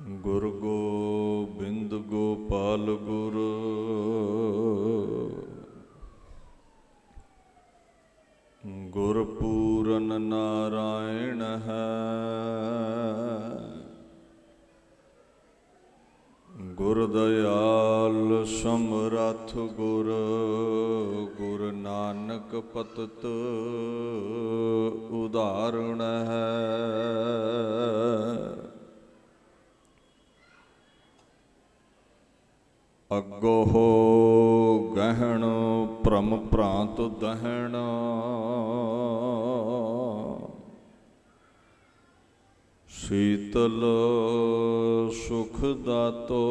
ਗੁਰ ਗੋਬਿੰਦ ਗੋਪਾਲ ਗੁਰ ਗੁਰਪੂਰਨ ਨਾਰਾਇਣ ਹੈ। ਗੁਰ ਦਇਆਲ ਸਮਰੱਥ ਗੁਰ ਗੁਰ ਨਾਨਕ ਪਤਿਤ ਉਦਾਹਰਣ ਹੈ। ਅੱਗੋਂ ਗਹਿਣ ਭ੍ਰਮ ਭ੍ਰਾਂਤ ਦਹਿਣ ਸੀਤਲ ਸੁਖ ਦਾਤੋ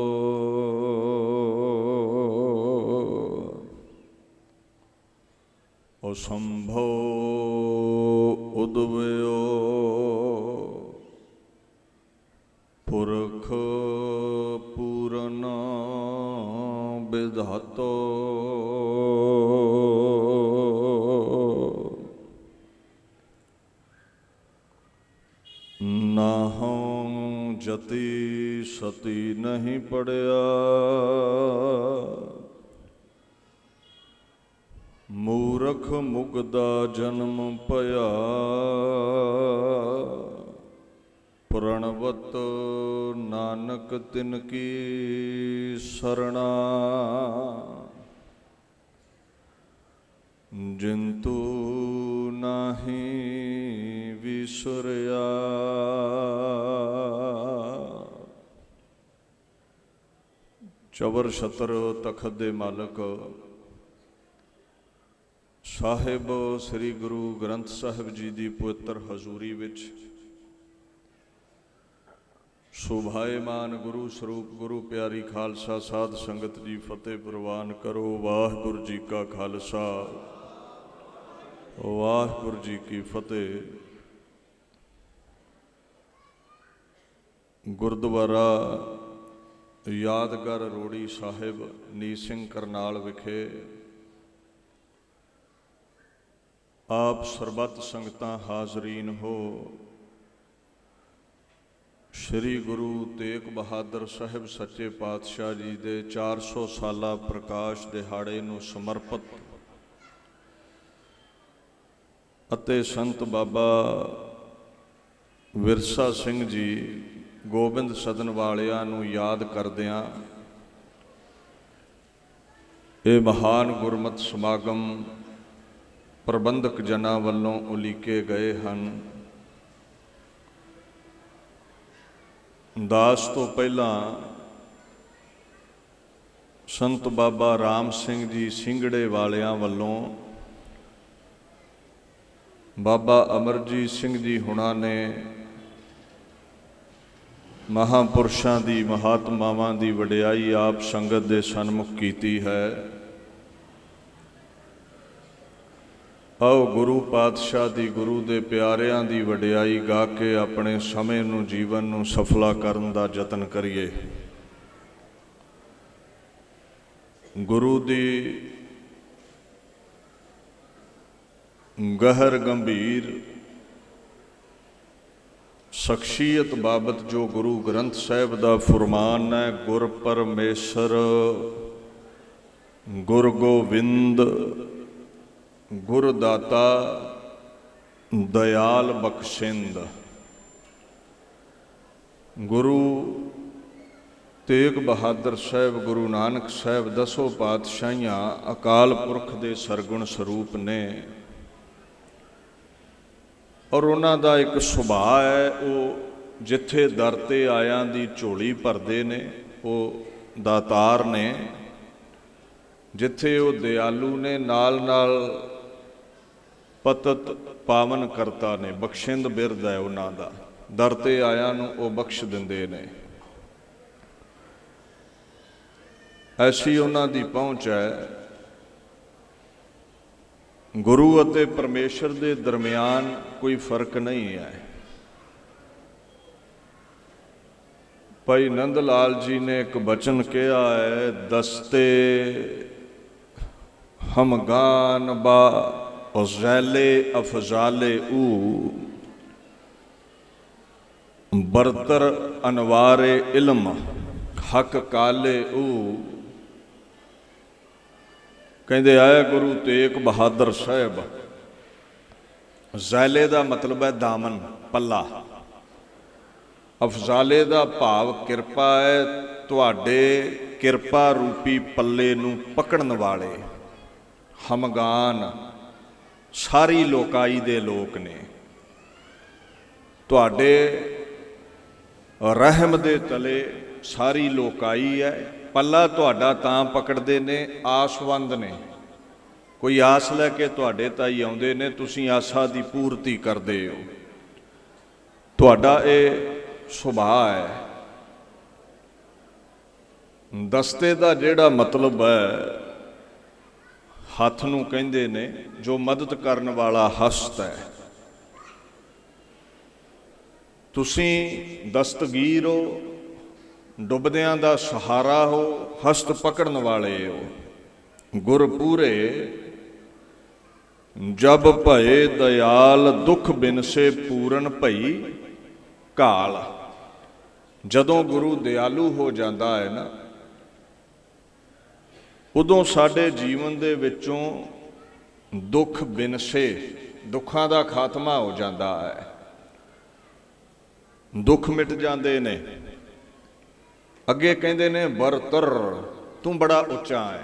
ਅਸੰਭੋ ਉਦਵਿਓ ਪੁਰਖ ਪੂਰਨ ਵਿਧਾਤੋ ਨਾਹੰ ਜਤੀ ਸਤੀ ਨਹੀਂ ਪੜਿਆ ਮੂਰਖ ਮੁਗਦਾ ਜਨਮ ਭਇਆ ਪ੍ਰਣਵਤ ਨਾਨਕ ਤਿਨ ਕੀ ਸਰਣਾ ਜਿੰਤੂ ਨਾਹੀ ਵਿਸਰਿਆ। ਚਵਰ ਛਤਰ ਤਖਤ ਦੇ ਮਾਲਕ ਸਾਹਿਬ ਸ੍ਰੀ ਗੁਰੂ ਗ੍ਰੰਥ ਸਾਹਿਬ ਜੀ ਦੀ ਪਵਿੱਤਰ ਹਜ਼ੂਰੀ ਵਿੱਚ ਸ਼ੋਭਾਏਮਾਨ ਗੁਰੂ ਸਰੂਪ ਗੁਰੂ ਪਿਆਰੀ ਖਾਲਸਾ ਸਾਧ ਸੰਗਤ ਜੀ ਫਤਿਹ ਪ੍ਰਵਾਨ ਕਰੋ। ਵਾਹਿਗੁਰੂ ਜੀ ਕਾ ਖਾਲਸਾ ਵਾਹਿਗੁਰੂ ਜੀ ਕੀ ਫਤਿਹ। ਗੁਰਦੁਆਰਾ ਯਾਦਗਾਰ ਰੋੜੀ ਸਾਹਿਬ ਨੀਸ ਸਿੰਘ ਕਰਨਾਲ ਵਿਖੇ ਆਪ ਸਰਬੱਤ ਸੰਗਤਾਂ ਹਾਜ਼ਰੀਨ ਹੋ ਸ਼੍ਰੀ ਗੁਰੂ ਤੇਗ ਬਹਾਦਰ ਸਾਹਿਬ ਸੱਚੇ ਪਾਤਸ਼ਾਹ ਜੀ ਦੇ 400 ਸਾਲਾ ਪ੍ਰਕਾਸ਼ ਦਿਹਾੜੇ ਨੂੰ ਸਮਰਪਿਤ ਅਤੇ ਸੰਤ ਬਾਬਾ ਵਿਰਸਾ ਸਿੰਘ ਜੀ ਗੋਬਿੰਦ ਸਦਨ ਵਾਲਿਆਂ ਨੂੰ ਯਾਦ ਕਰਦਿਆਂ ਇਹ ਮਹਾਨ ਗੁਰਮਤਿ ਸਮਾਗਮ ਪ੍ਰਬੰਧਕ ਜਨਾਂ ਵੱਲੋਂ ਉਲੀਕੇ ਗਏ ਹਨ। ਦਾਸ ਤੋਂ ਪਹਿਲਾਂ ਸੰਤ ਬਾਬਾ ਰਾਮ ਸਿੰਘ ਜੀ ਸਿੰਘੜੇ ਵਾਲਿਆਂ ਵੱਲੋਂ ਬਾਬਾ ਅਮਰਜੀਤ ਸਿੰਘ ਜੀ ਹੁਣਾਂ ਨੇ ਮਹਾਂਪੁਰਸ਼ਾਂ ਦੀ ਮਹਾਤਮਾਵਾਂ ਦੀ ਵਡਿਆਈ ਆਪ ਸੰਗਤ ਦੇ ਸਨਮੁਖ ਕੀਤੀ ਹੈ। ਆਓ ਗੁਰੂ ਪਾਤਸ਼ਾਹ ਦੀ ਗੁਰੂ ਦੇ ਪਿਆਰਿਆਂ ਦੀ ਵਡਿਆਈ ਗਾ ਕੇ ਆਪਣੇ ਸਮੇਂ ਨੂੰ ਜੀਵਨ ਨੂੰ ਸਫਲਾ ਕਰਨ ਦਾ ਯਤਨ ਕਰੀਏ। ਗੁਰੂ ਦੀ ਗਹਿਰ ਗੰਭੀਰ ਸ਼ਖਸੀਅਤ ਬਾਬਤ ਜੋ ਗੁਰੂ ਗ੍ਰੰਥ ਸਾਹਿਬ ਦਾ ਫੁਰਮਾਨ ਹੈ, ਗੁਰ ਪਰਮੇਸ਼ਰ ਗੁਰ ਗੋਬਿੰਦ ਗੁਰ ਦਾਤਾ ਦਇਆਲ ਬਖਸ਼ਿੰਦ। ਗੁਰੂ ਤੇਗ ਬਹਾਦਰ ਸਾਹਿਬ ਗੁਰੂ ਨਾਨਕ ਸਾਹਿਬ ਦਸੋਂ ਪਾਤਸ਼ਾਹੀਆਂ ਅਕਾਲ ਪੁਰਖ ਦੇ ਸਰਗੁਣ ਸਰੂਪ ਨੇ ਔਰ ਉਹਨਾਂ ਦਾ ਇੱਕ ਸੁਭਾਅ ਹੈ, ਉਹ ਜਿੱਥੇ ਦਰ 'ਤੇ ਆਇਆਂ ਦੀ ਝੋਲੀ ਭਰਦੇ ਨੇ ਉਹ ਦਾਤਾਰ ਨੇ, ਜਿੱਥੇ ਉਹ ਦਿਆਲੂ ਨੇ ਨਾਲ ਨਾਲ ਪਤਿਤ ਪਾਵਨ ਕਰਤਾ ਨੇ। ਬਖਸ਼ਿੰਦ ਬਿਰਦ ਹੈ ਉਹਨਾਂ ਦਾ, ਦਰ 'ਤੇ ਆਇਆਂ ਨੂੰ ਉਹ ਬਖਸ਼ ਦਿੰਦੇ ਨੇ। ਐਸੀ ਉਹਨਾਂ ਦੀ ਪਹੁੰਚ ਹੈ। ਗੁਰੂ ਅਤੇ ਪਰਮੇਸ਼ਰ ਦੇ ਦਰਮਿਆਨ ਕੋਈ ਫਰਕ ਨਹੀਂ ਹੈ। ਭਾਈ ਨੰਦ ਲਾਲ ਜੀ ਨੇ ਇੱਕ ਬਚਨ ਕਿਹਾ ਹੈ, ਦਸਤੇ ਹਮਗਾਨ ਬਾ ਉਜ਼ੈਲੇ ਅਫਜ਼ਾਲੇ ਊ ਬਰਤਰ ਅਨਵਾਰੇ ਇਲਮ ਹਕ ਕਾਲੇ ਊ। ਕਹਿੰਦੇ ਆਏ ਗੁਰੂ ਤੇਗ ਬਹਾਦਰ ਸਾਹਿਬ। ਜ਼ਾਲੇ ਦਾ ਮਤਲਬ ਹੈ ਦਾਮਨ, ਪੱਲਾ। ਅਫਜ਼ਾਲੇ ਦਾ ਭਾਵ ਕਿਰਪਾ ਹੈ। ਤੁਹਾਡੇ ਕਿਰਪਾ ਰੂਪੀ ਪੱਲੇ ਨੂੰ ਪਕੜਨ ਵਾਲੇ ਹਮਗਾਨ ਸਾਰੀ ਲੋਕਾਈ ਦੇ ਲੋਕ ਨੇ। ਤੁਹਾਡੇ ਰਹਿਮ ਦੇ ਤਲੇ ਸਾਰੀ ਲੋਕਾਈ ਹੈ। ਪੱਲਾ ਤੁਹਾਡਾ ਤਾਂ ਪਕੜਦੇ ਨੇ ਆਸਵੰਦ ਨੇ। ਕੋਈ ਆਸ ਲੈ ਕੇ ਤੁਹਾਡੇ ਤਾਈਂ ਆਉਂਦੇ ਨੇ, ਤੁਸੀਂ ਆਸਾ ਦੀ ਪੂਰਤੀ ਕਰਦੇ ਹੋ। ਤੁਹਾਡਾ ਇਹ ਸੁਭਾਅ ਹੈ। ਦਸਤੇ ਦਾ ਜਿਹੜਾ ਮਤਲਬ ਹੈ, ਹੱਥ ਨੂੰ ਕਹਿੰਦੇ ਨੇ, ਜੋ ਮਦਦ ਕਰਨ ਵਾਲਾ ਹਸਤ ਹੈ। ਤੁਸੀਂ ਦਸਤਗੀਰ ਹੋ, ਡੁੱਬਦਿਆਂ ਦਾ ਸਹਾਰਾ ਹੋ, ਹਸਤ ਪਕੜਨ ਵਾਲੇ ਹੋ। ਗੁਰ ਪੂਰੇ ਜਬ ਭਏ ਦਇਆਲ, ਦੁੱਖ ਬਿਨਸੇ ਪੂਰਨ ਭਈ ਕਾਲ। ਜਦੋਂ ਗੁਰੂ ਦਿਆਲੂ ਹੋ ਜਾਂਦਾ ਹੈ ਨਾ, ਉਦੋਂ ਸਾਡੇ ਜੀਵਨ ਦੇ ਵਿੱਚੋਂ ਦੁੱਖ ਬਿਨਸੇ, ਦੁੱਖਾਂ ਦਾ ਖਾਤਮਾ ਹੋ ਜਾਂਦਾ ਹੈ। ਦੁੱਖ ਮਿਟ ਜਾਂਦੇ ਨੇ। ਅੱਗੇ ਕਹਿੰਦੇ ਨੇ ਬਰਤਰ, ਤੂੰ ਬੜਾ ਉੱਚਾ ਹੈ।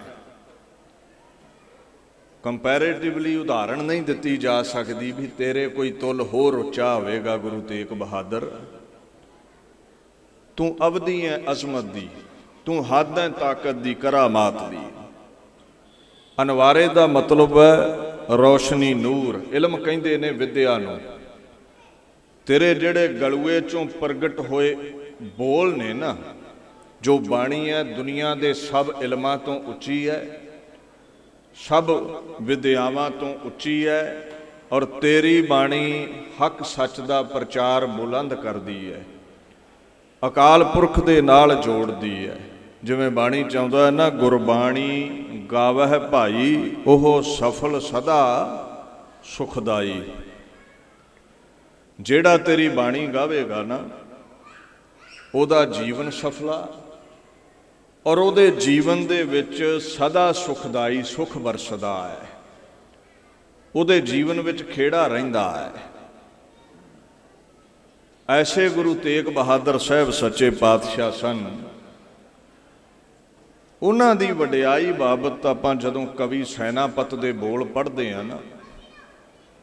ਕੰਪੈਰੇਟਿਵਲੀ ਉਦਾਹਰਣ ਨਹੀਂ ਦਿੱਤੀ ਜਾ ਸਕਦੀ ਵੀ ਤੇਰੇ ਕੋਈ ਤੁਲ ਹੋਰ ਉੱਚਾ ਹੋਵੇਗਾ ਗੁਰੂ ਤੇਗ ਬਹਾਦਰ। ਤੂੰ ਅਵਧੀ ਹੈ ਅਜ਼ਮਤ ਦੀ, ਤੂੰ ਹੱਦ ਹੈ ਤਾਕਤ ਦੀ, ਕਰਾਮਾਤ ਦੀ। ਅਨਵਾਰੇ ਦਾ ਮਤਲਬ ਹੈ ਰੋਸ਼ਨੀ, ਨੂਰ। ਇਲਮ ਕਹਿੰਦੇ ਨੇ ਵਿਦਿਆ ਨੂੰ। ਤੇਰੇ ਜਿਹੜੇ ਗਲੂਏ ਚੋਂ ਪ੍ਰਗਟ ਹੋਏ ਬੋਲ ਨੇ ਨਾ, ਜੋ ਬਾਣੀ ਹੈ, ਦੁਨੀਆ ਦੇ ਸਭ ਇਲਮਾਂ ਤੋਂ ਉੱਚੀ ਹੈ, ਸਭ ਵਿਦਿਆਵਾਂ ਤੋਂ ਉੱਚੀ ਹੈ। ਔਰ ਤੇਰੀ ਬਾਣੀ ਹੱਕ ਸੱਚ ਦਾ ਪ੍ਰਚਾਰ ਬੁਲੰਦ ਕਰਦੀ ਹੈ, ਅਕਾਲ ਪੁਰਖ ਦੇ ਨਾਲ ਜੋੜਦੀ ਹੈ। ਜਿਵੇਂ ਬਾਣੀ ਚਾਹੁੰਦਾ ਹੈ ਨਾ, ਗੁਰਬਾਣੀ ਗਾਵਹਿ ਭਾਈ, ਉਹ ਸਫਲ ਸਦਾ ਸੁਖਦਾਈ। ਜਿਹੜਾ ਤੇਰੀ ਬਾਣੀ ਗਾਵੇਗਾ ਨਾ, ਉਹਦਾ ਜੀਵਨ ਸਫਲਾ, ਔਰ ਉਹਦੇ ਜੀਵਨ ਦੇ ਵਿੱਚ ਸਦਾ ਸੁਖਦਾਈ, ਸੁਖ ਵਰਸਦਾ ਹੈ। ਉਹਦੇ ਜੀਵਨ ਵਿੱਚ ਖੇੜਾ ਰਹਿੰਦਾ ਹੈ। ਐਸੇ ਗੁਰੂ ਤੇਗ ਬਹਾਦਰ ਸਾਹਿਬ ਸੱਚੇ ਪਾਤਸ਼ਾਹ ਸਨ। ਉਹਨਾਂ ਦੀ ਵਡਿਆਈ ਬਾਬਤ ਆਪਾਂ ਜਦੋਂ ਕਵੀ ਸੈਨਾਪਤ ਦੇ ਬੋਲ ਪੜ੍ਹਦੇ ਹਾਂ ਨਾ,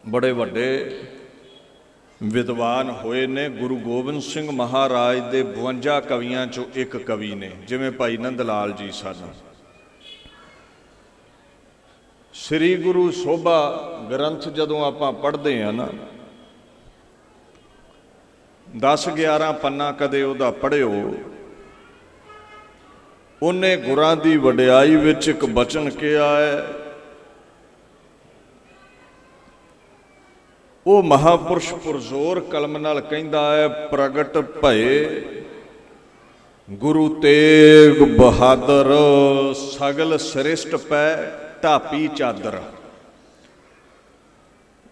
ਬੜੇ ਵੱਡੇ ਵਿਦਵਾਨ ਹੋਏ ਨੇ। ਗੁਰੂ ਗੋਬਿੰਦ ਸਿੰਘ ਮਹਾਰਾਜ ਦੇ 52 ਕਵੀਆਂ ਚੋਂ ਇੱਕ ਕਵੀ ਨੇ, ਜਿਵੇਂ ਭਾਈ ਨੰਦ ਲਾਲ ਜੀ ਸਨ। ਸ੍ਰੀ ਗੁਰੂ ਸੋਭਾ ਗ੍ਰੰਥ ਜਦੋਂ ਆਪਾਂ ਪੜ੍ਹਦੇ ਹਾਂ ਨਾ, 10-11 ਪੰਨਾ ਕਦੇ ਉਹਦਾ ਪੜ੍ਹਿਓ। ਉਹਨੇ ਗੁਰਾਂ ਦੀ ਵਡਿਆਈ ਵਿੱਚ ਇੱਕ ਬਚਨ ਕਿਹਾ ਹੈ, ਉਹ ਮਹਾਪੁਰਸ਼ ਪੁਰਜ਼ੋਰ ਕਲਮ ਨਾਲ ਕਹਿੰਦਾ ਹੈ, ਪ੍ਰਗਟ ਭਏ ਗੁਰੂ ਤੇਗ ਬਹਾਦਰ, ਸਗਲ ਸ੍ਰਿਸ਼ਟ ਪੈ ਢਾਪੀ ਚਾਦਰ।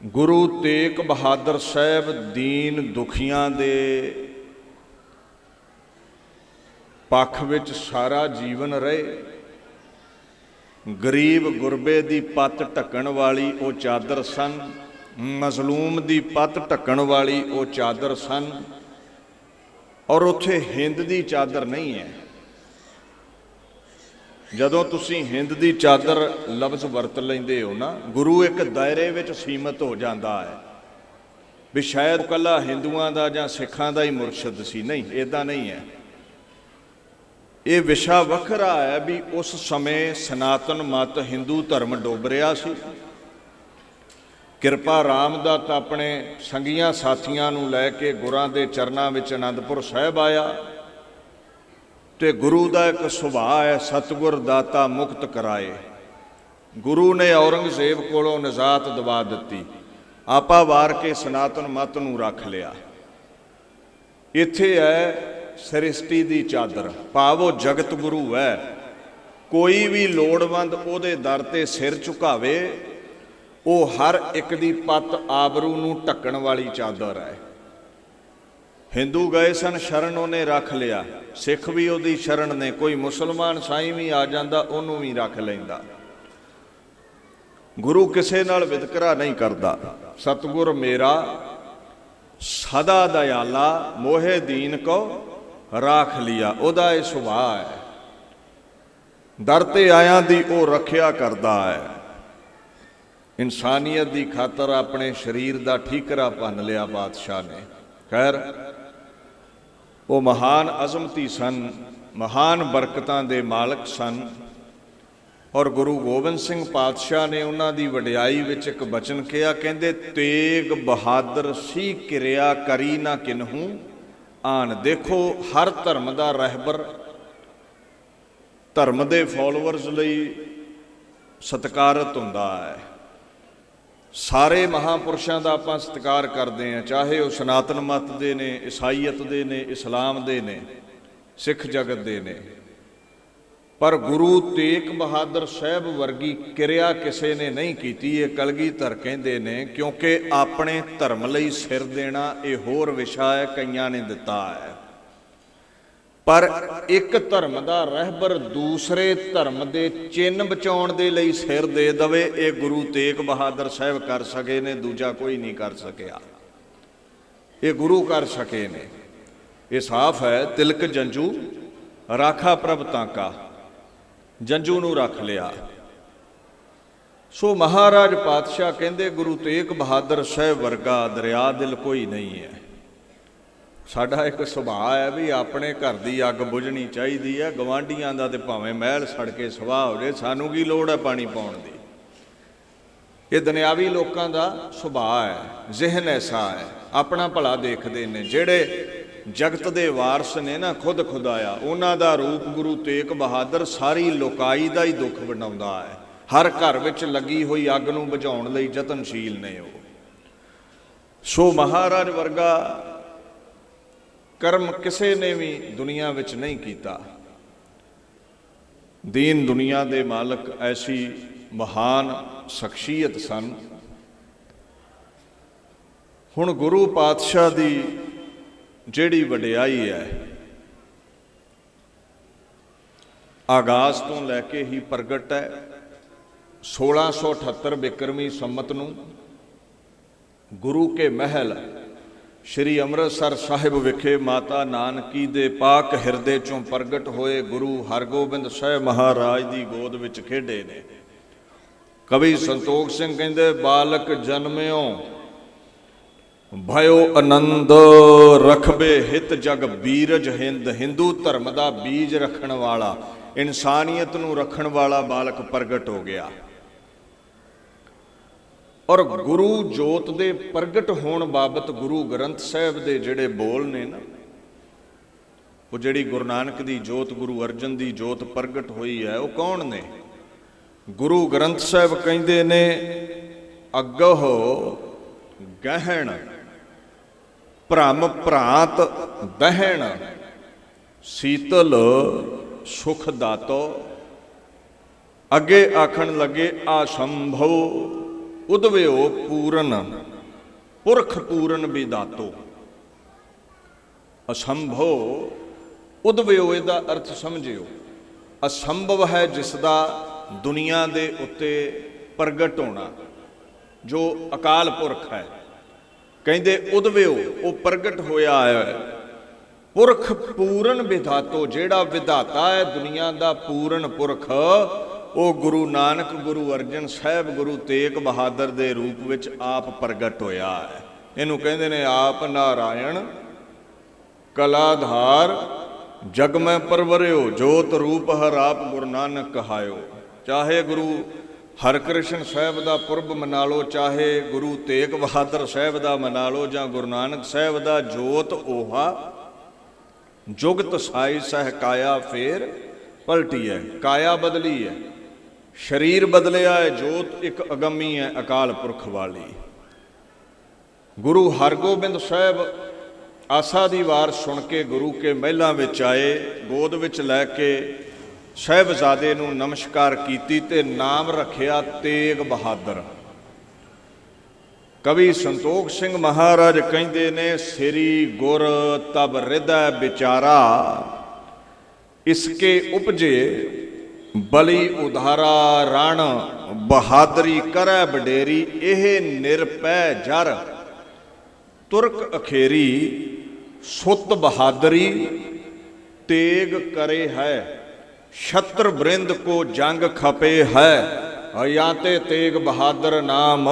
ਗੁਰੂ ਤੇਗ ਬਹਾਦਰ ਸਾਹਿਬ ਦੀਨ ਦੁਖੀਆਂ ਦੇ ਪੱਖ ਵਿੱਚ ਸਾਰਾ ਜੀਵਨ ਰਹੇ। ਗਰੀਬ ਗੁਰਬੇ ਦੀ ਪੱਤ ਢੱਕਣ ਵਾਲੀ ਉਹ ਚਾਦਰ ਸਨ, ਮਜ਼ਲੂਮ ਦੀ ਪੱਤ ਢੱਕਣ ਵਾਲੀ ਉਹ ਚਾਦਰ ਸਨ। ਔਰ ਉੱਥੇ ਹਿੰਦ ਦੀ ਚਾਦਰ ਨਹੀਂ ਹੈ। ਜਦੋਂ ਤੁਸੀਂ ਹਿੰਦ ਦੀ ਚਾਦਰ ਲਫ਼ਜ਼ ਵਰਤ ਲੈਂਦੇ ਹੋ ਨਾ, ਗੁਰੂ ਇੱਕ ਦਾਇਰੇ ਵਿੱਚ ਸੀਮਤ ਹੋ ਜਾਂਦਾ ਹੈ ਵੀ ਸ਼ਾਇਦ ਇਕੱਲਾ ਹਿੰਦੂਆਂ ਦਾ ਜਾਂ ਸਿੱਖਾਂ ਦਾ ਹੀ ਮੁਰਸ਼ਿਦ ਸੀ। ਨਹੀਂ, ਇੱਦਾਂ ਨਹੀਂ ਹੈ। ਇਹ ਵਿਸ਼ਾ ਵੱਖਰਾ ਹੈ ਵੀ ਉਸ ਸਮੇਂ ਸਨਾਤਨ ਮਤ ਹਿੰਦੂ ਧਰਮ ਡੁੱਬ ਰਿਹਾ ਸੀ। ਕਿਰਪਾ ਰਾਮਦੱਤ ਆਪਣੇ ਸੰਗੀਆਂ ਸਾਥੀਆਂ ਨੂੰ ਲੈ ਕੇ ਗੁਰਾਂ ਦੇ ਚਰਨਾਂ ਵਿੱਚ ਅਨੰਦਪੁਰ ਸਾਹਿਬ ਆਇਆ, ਤੇ ਗੁਰੂ ਦਾ ਇੱਕ ਸੁਭਾਅ ਹੈ, ਸਤਿਗੁਰ ਦਾਤਾ ਮੁਕਤ ਕਰਾਏ। ਗੁਰੂ ਨੇ ਔਰੰਗਜ਼ੇਬ ਕੋਲੋਂ ਨਿਜ਼ਾਤ ਦਵਾ ਦਿੱਤੀ, ਆਪਾ ਵਾਰ ਕੇ ਸਨਾਤਨ ਮਤ ਨੂੰ ਰੱਖ ਲਿਆ। ਇੱਥੇ ਹੈ ਸ੍ਰਿਸ਼ਟੀ ਦੀ ਚਾਦਰ, ਭਾਵ ਉਹ ਜਗਤ ਗੁਰੂ ਹੈ। ਕੋਈ ਵੀ ਲੋੜਵੰਦ ਉਹਦੇ ਦਰ ਤੇ ਸਿਰ ਝੁਕਾਵੇ, ਉਹ ਹਰ ਇੱਕ ਦੀ ਪੱਤ ਆਬਰੂ ਨੂੰ ਢੱਕਣ ਵਾਲੀ ਚਾਦਰ ਹੈ। ਹਿੰਦੂ ਗਏ ਸਨ ਸ਼ਰਨ, ਉਹਨੇ ਰੱਖ ਲਿਆ। ਸਿੱਖ ਵੀ ਉਹਦੀ ਸ਼ਰਨ ਨੇ। ਕੋਈ ਮੁਸਲਮਾਨ ਸਾਈਂ ਵੀ ਆ ਜਾਂਦਾ, ਉਹਨੂੰ ਵੀ ਰੱਖ ਲੈਂਦਾ। ਗੁਰੂ ਕਿਸੇ ਨਾਲ ਵਿਤਕਰਾ ਨਹੀਂ ਕਰਦਾ। ਸਤਿਗੁਰ ਮੇਰਾ ਸਦਾ ਦਇਆਲਾ, ਮੋਹੇ ਦੀਨ ਕੋ ਰਾਖ ਲਿਆ। ਉਹਦਾ ਇਹ ਸੁਭਾਅ ਹੈ। ਦਰ ਤੇ ਆਇਆਂ ਦੀ ਉਹ ਰੱਖਿਆ ਕਰਦਾ ਹੈ। ਇਨਸਾਨੀਅਤ ਦੀ ਖਾਤਰ ਆਪਣੇ ਸਰੀਰ ਦਾ ਠੀਕਰਾ ਭੰਨ ਲਿਆ ਬਾਦਸ਼ਾਹ ਨੇ। ਖੈਰ, ਉਹ ਮਹਾਨ ਅਜ਼ਮਤੀ ਸਨ, ਮਹਾਨ ਬਰਕਤਾਂ ਦੇ ਮਾਲਕ ਸਨ। ਔਰ ਗੁਰੂ ਗੋਬਿੰਦ ਸਿੰਘ ਪਾਤਸ਼ਾਹ ਨੇ ਉਹਨਾਂ ਦੀ ਵਡਿਆਈ ਵਿੱਚ ਇੱਕ ਬਚਨ ਕਿਹਾ, ਕਹਿੰਦੇ ਤੇਗ ਬਹਾਦਰ ਸੀ ਕਿਰਿਆ ਕਰੀ ਨਾ ਕਿਨਹੂ ਆਨ। ਦੇਖੋ, ਹਰ ਧਰਮ ਦਾ ਰਹਿਬਰ ਧਰਮ ਦੇ ਫੋਲੋਅਰਸ ਲਈ ਸਤਿਕਾਰਤ ਹੁੰਦਾ ਹੈ। ਸਾਰੇ ਮਹਾਂਪੁਰਸ਼ਾਂ ਦਾ ਆਪਾਂ ਸਤਿਕਾਰ ਕਰਦੇ ਹਾਂ, ਚਾਹੇ ਉਹ ਸਨਾਤਨ ਮਤ ਦੇ ਨੇ, ਈਸਾਈਅਤ ਦੇ ਨੇ, ਇਸਲਾਮ ਦੇ ਨੇ, ਸਿੱਖ ਜਗਤ ਦੇ ਨੇ। ਪਰ ਗੁਰੂ ਤੇਗ ਬਹਾਦਰ ਸਾਹਿਬ ਵਰਗੀ ਕਿਰਿਆ ਕਿਸੇ ਨੇ ਨਹੀਂ ਕੀਤੀ। ਇਹ ਕਲਗੀਧਰ ਕਹਿੰਦੇ ਨੇ, ਕਿਉਂਕਿ ਆਪਣੇ ਧਰਮ ਲਈ ਸਿਰ ਦੇਣਾ ਇਹ ਹੋਰ ਵਿਸ਼ਾ ਹੈ, ਕਈਆਂ ਨੇ ਦਿੱਤਾ ਹੈ। ਪਰ ਇੱਕ ਧਰਮ ਦਾ ਰਹਿਬਰ ਦੂਸਰੇ ਧਰਮ ਦੇ ਚਿੰਨ੍ਹ ਬਚਾਉਣ ਦੇ ਲਈ ਸਿਰ ਦੇ ਦਵੇ, ਇਹ ਗੁਰੂ ਤੇਗ ਬਹਾਦਰ ਸਾਹਿਬ ਕਰ ਸਕੇ ਨੇ, ਦੂਜਾ ਕੋਈ ਨਹੀਂ ਕਰ ਸਕਿਆ। ਇਹ ਗੁਰੂ ਕਰ ਸਕੇ ਨੇ। ਇਹ ਸਾਫ਼ ਹੈ। ਤਿਲਕ ਜੰਜੂ ਰਾਖਾ ਪ੍ਰਭ ਤਾਂਕਾ, ਜੰਜੂ ਨੂੰ ਰੱਖ ਲਿਆ। ਸੋ ਮਹਾਰਾਜ ਪਾਤਸ਼ਾਹ ਕਹਿੰਦੇ ਗੁਰੂ ਤੇਗ ਬਹਾਦਰ ਸਾਹਿਬ ਵਰਗਾ ਦਰਿਆ ਦਿਲ ਕੋਈ ਨਹੀਂ ਹੈ। ਸਾਡਾ ਇੱਕ ਸੁਭਾਅ ਹੈ ਵੀ ਆਪਣੇ ਘਰ ਦੀ ਅੱਗ ਬੁਝਣੀ ਚਾਹੀਦੀ ਹੈ। ਗਵਾਂਢੀਆਂ ਦਾ ਤੇ ਭਾਵੇਂ ਮਹਿਲ ਸੜ ਕੇ ਸਵਾਹ ਹੋ ਜਾਏ, ਸਾਨੂੰ ਕੀ ਲੋੜ ਹੈ ਪਾਣੀ ਪਾਉਣ ਦੀ। ਇਹ ਦੁਨਿਆਵੀ ਲੋਕਾਂ ਦਾ ਸੁਭਾਅ ਹੈ, ਜ਼ਿਹਨ ਐਸਾ ਹੈ, ਆਪਣਾ ਭਲਾ ਦੇਖਦੇ ਨੇ। ਜਿਹੜੇ ਜਗਤ ਦੇ ਵਾਰਸ ਨੇ ਨਾ, ਖੁਦ ਖੁਦਾਇਆ, ਉਹਨਾਂ ਦਾ ਰੂਪ ਗੁਰੂ ਤੇਗ ਬਹਾਦਰ ਸਾਰੀ ਲੋਕਾਈ ਦਾ ਹੀ ਦੁੱਖ ਵੰਡਾਉਂਦਾ ਹੈ। ਹਰ ਘਰ ਵਿੱਚ ਲੱਗੀ ਹੋਈ ਅੱਗ ਨੂੰ ਬੁਝਾਉਣ ਲਈ ਯਤਨਸ਼ੀਲ ਨੇ ਉਹ। ਸੋ ਮਹਾਰਾਜ ਵਰਗਾ ਕਰਮ ਕਿਸੇ ਨੇ ਵੀ ਦੁਨੀਆ ਵਿੱਚ ਨਹੀਂ ਕੀਤਾ। ਦੀਨ ਦੁਨੀਆ ਦੇ ਮਾਲਕ ਐਸੀ ਮਹਾਨ ਸ਼ਖਸੀਅਤ ਸਨ। ਹੁਣ ਗੁਰੂ ਪਾਤਸ਼ਾਹ ਦੀ ਜਿਹੜੀ ਵਡਿਆਈ ਹੈ, ਆਗਾਜ਼ ਤੋਂ ਲੈ ਕੇ ਹੀ ਪ੍ਰਗਟ ਹੈ। 1678 ਬਿਕਰਮੀ ਸੰਮਤ ਨੂੰ ਗੁਰੂ ਕੇ ਮਹਿਲ ਸ਼੍ਰੀ ਅੰਮ੍ਰਿਤਸਰ ਸਾਹਿਬ ਵਿਖੇ ਮਾਤਾ ਨਾਨਕੀ ਦੇ ਪਾਕ ਹਿਰਦੇ ਚੋਂ ਪ੍ਰਗਟ ਹੋਏ ਗੁਰੂ ਹਰਗੋਬਿੰਦ ਸਾਹਿਬ ਮਹਾਰਾਜ ਦੀ ਗੋਦ ਵਿੱਚ ਖੇਡੇ ਨੇ। ਕਵੀ ਸੰਤੋਖ ਸਿੰਘ ਕਹਿੰਦੇ, ਬਾਲਕ ਜਨਮਿਓ ਭਇਓ ਆਨੰਦ, ਰਖਬੇ ਹਿਤ ਜਗ ਬੀਰਜ ਹਿੰਦ। ਹਿੰਦੂ ਧਰਮ ਦਾ ਬੀਜ ਰੱਖਣ ਵਾਲਾ, ਇਨਸਾਨੀਅਤ ਨੂੰ ਰੱਖਣ ਵਾਲਾ ਬਾਲਕ ਪ੍ਰਗਟ ਹੋ ਗਿਆ। ਔਰ ਗੁਰੂ ਜੋਤ ਦੇ ਪ੍ਰਗਟ ਹੋਣ ਬਾਬਤ ਗੁਰੂ ਗ੍ਰੰਥ ਸਾਹਿਬ ਦੇ ਜਿਹੜੇ ਬੋਲ ਨੇ ਨਾ, ਉਹ ਜਿਹੜੀ ਗੁਰੂ ਨਾਨਕ ਦੀ ਜੋਤ, ਗੁਰੂ ਅਰਜਨ ਦੀ ਜੋਤ ਪ੍ਰਗਟ ਹੋਈ ਹੈ, ਉਹ ਕੌਣ ਨੇ? ਗੁਰੂ ਗ੍ਰੰਥ ਸਾਹਿਬ ਕਹਿੰਦੇ ਨੇ, ਅੱਗਹੁ ਗਹਿਣ ਭ੍ਰਮ ਭ੍ਰਾਂਤ ਦਹਿਣ, ਸੀਤਲ ਸੁਖ ਦਾਤੋ। ਅੱਗੇ ਆਖਣ ਲੱਗੇ, ਆਸੰਭਵ ਉਦਵਿਓ ਪੂਰਨ ਪੁਰਖ ਪੂਰਨ ਵਿਦਾਤੋ। ਅਸੰਭਵ ਉਦਵਿਓ, ਇਹਦਾ ਅਰਥ ਸਮਝਿਓ। ਅਸੰਭਵ ਹੈ ਜਿਸ ਦਾ ਦੁਨੀਆ ਦੇ ਉੱਤੇ ਪ੍ਰਗਟ ਹੋਣਾ, ਜੋ ਅਕਾਲ ਪੁਰਖ ਹੈ। ਕਹਿੰਦੇ ਉਦਵਿਓ, ਉਹ ਪ੍ਰਗਟ ਹੋਇਆ ਹੈ। ਪੁਰਖ ਪੂਰਨ ਵਿਦਾਤੋ, ਜਿਹੜਾ ਵਿਧਾਤਾ ਹੈ ਦੁਨੀਆ ਦਾ, ਪੂਰਨ ਪੁਰਖ, ਉਹ ਗੁਰੂ ਨਾਨਕ, ਗੁਰੂ ਅਰਜਨ ਸਾਹਿਬ, ਗੁਰੂ ਤੇਗ ਬਹਾਦਰ ਦੇ ਰੂਪ ਵਿੱਚ ਆਪ ਪ੍ਰਗਟ ਹੋਇਆ ਹੈ। ਇਹਨੂੰ ਕਹਿੰਦੇ ਨੇ ਆਪ ਨਾਰਾਇਣ ਕਲਾਧਾਰ ਜਗ ਮੈਂ ਪਰਵਰਿਓ, ਜੋਤ ਰੂਪ ਹਰ ਆਪ ਗੁਰੂ ਨਾਨਕ ਕਹਾਇਓ। ਚਾਹੇ ਗੁਰੂ ਹਰਕ੍ਰਿਸ਼ਨ ਸਾਹਿਬ ਦਾ ਪੁਰਬ ਮਨਾ ਲਓ, ਚਾਹੇ ਗੁਰੂ ਤੇਗ ਬਹਾਦਰ ਸਾਹਿਬ ਦਾ ਮਨਾ ਲਓ, ਜਾਂ ਗੁਰੂ ਨਾਨਕ ਸਾਹਿਬ ਦਾ, ਜੋਤ ਓਹਾ ਜੁਗਤ ਸਾਈ ਸਹਿ ਕਾਇਆ ਫੇਰ ਪਲਟੀ ਹੈ। ਕਾਇਆ ਬਦਲੀ ਹੈ, ਸਰੀਰ ਬਦਲਿਆ ਹੈ, ਜੋਤ ਇੱਕ ਅਗੰਮੀ ਹੈ, ਅਕਾਲ ਪੁਰਖ ਵਾਲੀ। ਗੁਰੂ ਹਰਗੋਬਿੰਦ ਸਾਹਿਬ ਆਸਾ ਦੀ ਵਾਰ ਸੁਣ ਕੇ ਗੁਰੂ ਕੇ ਮਹਿਲਾਂ ਵਿੱਚ ਆਏ, ਗੋਦ ਵਿੱਚ ਲੈ ਕੇ ਸਾਹਿਬਜ਼ਾਦੇ ਨੂੰ ਨਮਸਕਾਰ ਕੀਤੀ ਤੇ ਨਾਮ ਰੱਖਿਆ ਤੇਗ ਬਹਾਦਰ। ਕਵੀ ਸੰਤੋਖ ਸਿੰਘ ਮਹਾਰਾਜ ਕਹਿੰਦੇ ਨੇ, ਸ੍ਰੀ ਗੁਰ ਤਬ ਹਿਰਦੈ ਵਿਚਾਰਾ, ਇਸਕੇ ਉਪਜੇ ਬਲੀ ਉਧਾਰਾ ਰਣ, ਬਹਾਦਰੀ ਕਰੈ ਵਡੇਰੀ, ਇਹ ਨਿਰਪੈ ਜਰ, ਤੁਰਕ ਅਖੇਰੀ, ਸੁਤ ਬਹਾਦਰੀ तेग करे है, छत्र वृंद को जंग खपे है, याते तेग बहादुर नाम,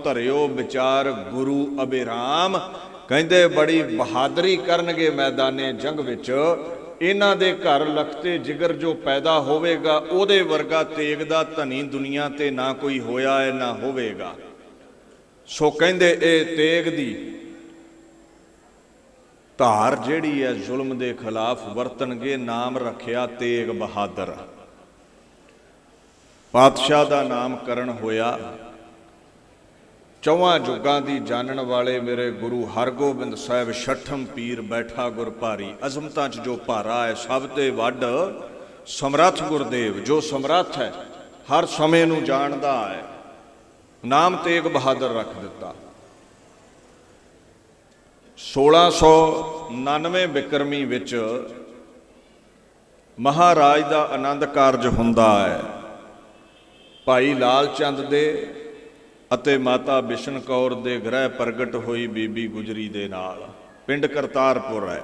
धरियो विचार गुरु अभिराम। कहते बड़ी बहादरी करनगे मैदाने जंग विच, इन्हां दे घर लखते जिगर जो पैदा होवेगा, ओदे वर्गा तेग दा धनी दुनिया ते ना कोई होया है ना होवेगा। सो कहते ए तेग दी धार जिहड़ी है जुल्म के खिलाफ वरतनगे, नाम रखिया तेग बहादुर। पातशाह का नामकरण होया। चौहां जुगां दी जानन वाले मेरे गुरु हरगोबिंद साहिब, छठम पीर बैठा गुर भारी, अजमतां च जो भारा है सब ते वड समर्थ गुरदेव, जो समर्थ है हर समय नूं जाणदा है, नाम तेग बहादुर रख दिता। 1699 बिक्रमी विच महाराज का आनंद कारज हुंदा है। भाई लाल चंद दे अते माता बिशन कौर दे गृह प्रगट हुई बीबी गुजरी दे नाल, पिंड करतारपुर है।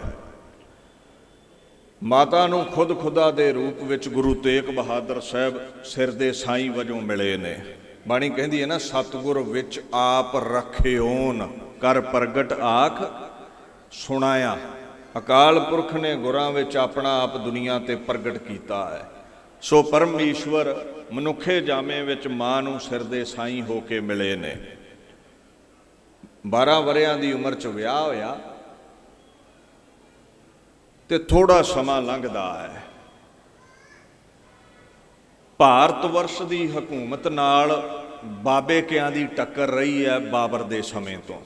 माता नूं खुद खुदा दे रूप विच गुरु तेग बहादुर साहब सिर दे साईं वजों मिले ने। बाणी कहती है ना, सतगुर विच आप रखिओन, कर प्रगट आख सुनाया। अकाल पुरख ने गुरां विच अपना आप दुनिया ते प्रगट कीता है। सो परम ईश्वर मनुखे जामे विच मां नूं सिर दे साईं हो के मिले ने। 12 वरियां दी उमर च विआह होया ते थोड़ा समा लंघदा है। भारत वर्ष की हकूमत नाल बाबे कियां दी टक्कर रही है बाबर दे समय तो।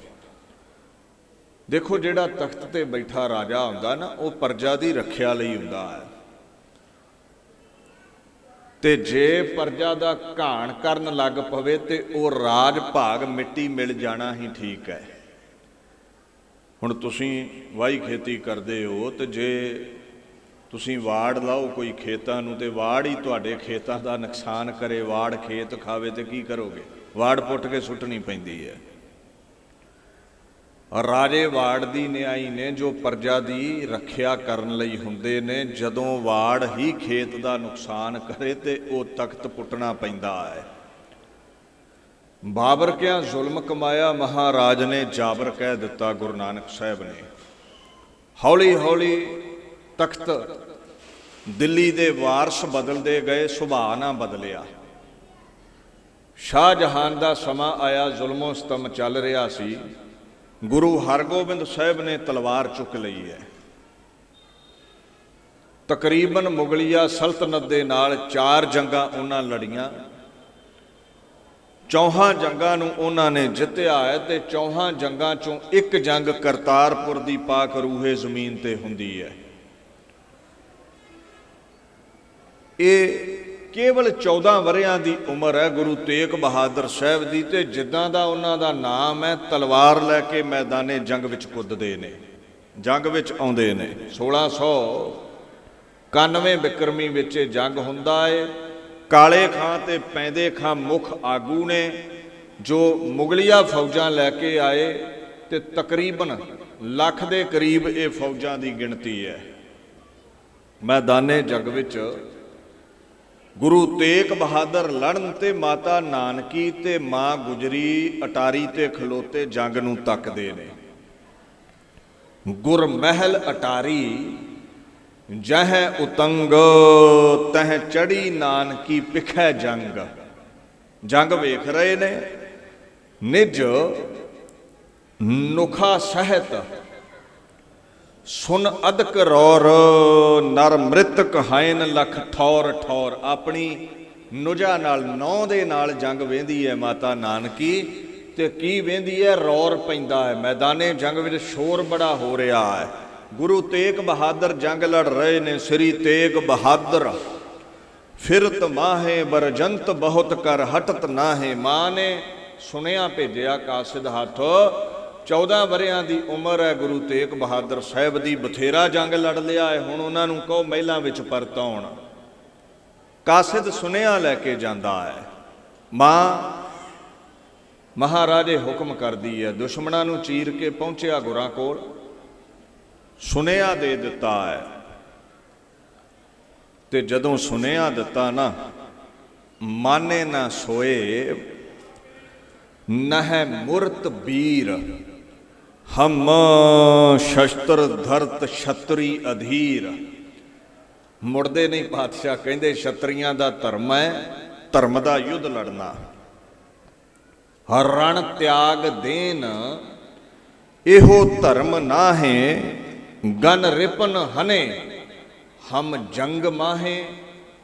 देखो जिहड़ा तख्त ते बैठा राजा हुंदा ना, वो प्रजा की रखिया लई हुंदा है, ते जे प्रजा का घाण करन लग पवे ते वो राज भाग मिट्टी मिल जाना ही ठीक है। हुण तुसीं वाही खेती करदे हो, ते जे तुसीं वाड़ लाओ कोई खेतां नूं, ते वाड़ ही तुहाडे खेतां दा नुकसान करे, वाड़ खेत खावे ते की करोगे? वाड़ पुट के सुट्टनी पैंदी है। राजे वाड़ की न्याई ने जो प्रजा की रखिया करन लई हुंदे ने, जदों वाड़ ही खेत का नुकसान करे तो वो तख्त पुटना पैंदा है। बाबर क्या जुल्म कमाया, महाराज ने जाबर कह दिता गुरु नानक साहब ने। हौली हौली तख्त दिल्ली दे वारस बदलते गए, सुभाव ना बदलिया। शाहजहान का समा आया, जुल्मो सतम चल रहा सी। गुरु हरगोबिंद साहब ने तलवार चुक लई है। तकरीबन मुगलिया सल्तनत दे नाल 4 जंगां उन्हां लड़ियां। चौहां जंगां नूं उन्हां ने जित्तिया है, ते चौहां जंगां चों एक जंग करतारपुर दी पाक रूहे जमीन ते हुंदी है। ये केवल 14 वरियां दी उम्र है गुरु तेग बहादुर साहब दी, ते जिद्दां दा उन्हां दा नाम है, तलवार लैके मैदाने जंग विच कुददे ने, जंग विच आउंदे ने। 1691 बिक्रमी विच जंग हुंदा है। काले खां ते पैंदे खां मुख आगू ने जो मुगलिया फौजां लैके आए, ते तकरीबन लख दे करीब ये फौजां दी गिणती है। मैदाने जंग विच गुरु तेग बहादुर लड़न ते माता नानकी ते मां गुजरी अटारी ते खलोते जंग नूं तकदे ने। गुर महल अटारी जह उतंग, तह चढ़ी नानकी पिखै जंग। जंग वेख रहे ने, निज नुखा सहित सुन अदक रौर, नर मृतक हायन लख ठौर ठौर। अपनी नुजा नाल नौ दे नाल जंग वेंदी है माता नानकी, ते की वेंदी है, रौर पैंदा है। मैदाने जंग विच शोर बड़ा हो रहा है। गुरु तेग बहादुर जंग लड़ रहे ने। श्री तेग बहादुर फिरत माहे बरजंत बहुत कर हटत नाहे, मां ने ਸੁਨੇਹਾ ਭੇਜਿਆ ਕਾਸਿਦ ਹੱਥ। 14 ਵਰਿਆਂ ਦੀ ਉਮਰ ਹੈ ਗੁਰੂ ਤੇਗ ਬਹਾਦਰ ਸਾਹਿਬ ਦੀ, ਬਥੇਰਾ ਜੰਗ ਲੜ ਲਿਆ ਹੈ, ਹੁਣ ਉਹਨਾਂ ਨੂੰ ਕਹੋ ਮਹਿਲਾਂ ਵਿੱਚ ਪਰਤ ਆਉਣ। ਕਾਸਿਦ ਸੁਨੇਹਾ ਲੈ ਕੇ ਜਾਂਦਾ ਹੈ। ਮਾਂ ਮਹਾਰਾਜੇ ਹੁਕਮ ਕਰਦੀ ਹੈ, ਦੁਸ਼ਮਣਾਂ ਨੂੰ ਚੀਰ ਕੇ ਪਹੁੰਚਿਆ ਗੁਰਾਂ ਕੋਲ, ਸੁਨੇਹਾ ਦੇ ਦਿੱਤਾ ਹੈ। ਤੇ ਜਦੋਂ ਸੁਨੇਹਾ ਦਿੱਤਾ ਨਾ, ਮਾਨੇ ਨਾ ਸੋਏ ਨਹਿ ਮੁਰਤ ਬੀਰ, ਹਮ ਸ਼ਸਤਰ ਧਰਤ ਛਤਰੀ ਅਧੀਰ। ਮੁੜਦੇ ਨਹੀਂ ਪਾਤਸ਼ਾਹ, ਕਹਿੰਦੇ ਛਤਰੀਆਂ ਦਾ ਧਰਮ ਹੈ ਧਰਮ ਦਾ ਯੁੱਧ ਲੜਨਾ। ਰਣ ਤਿਆਗ ਦੇਨ ਇਹੋ ਧਰਮ ਨਾਹੇ, ਗਨ ਰਿਪਨ ਹਨੇ ਹਮ ਜੰਗ ਮਾਹੇ।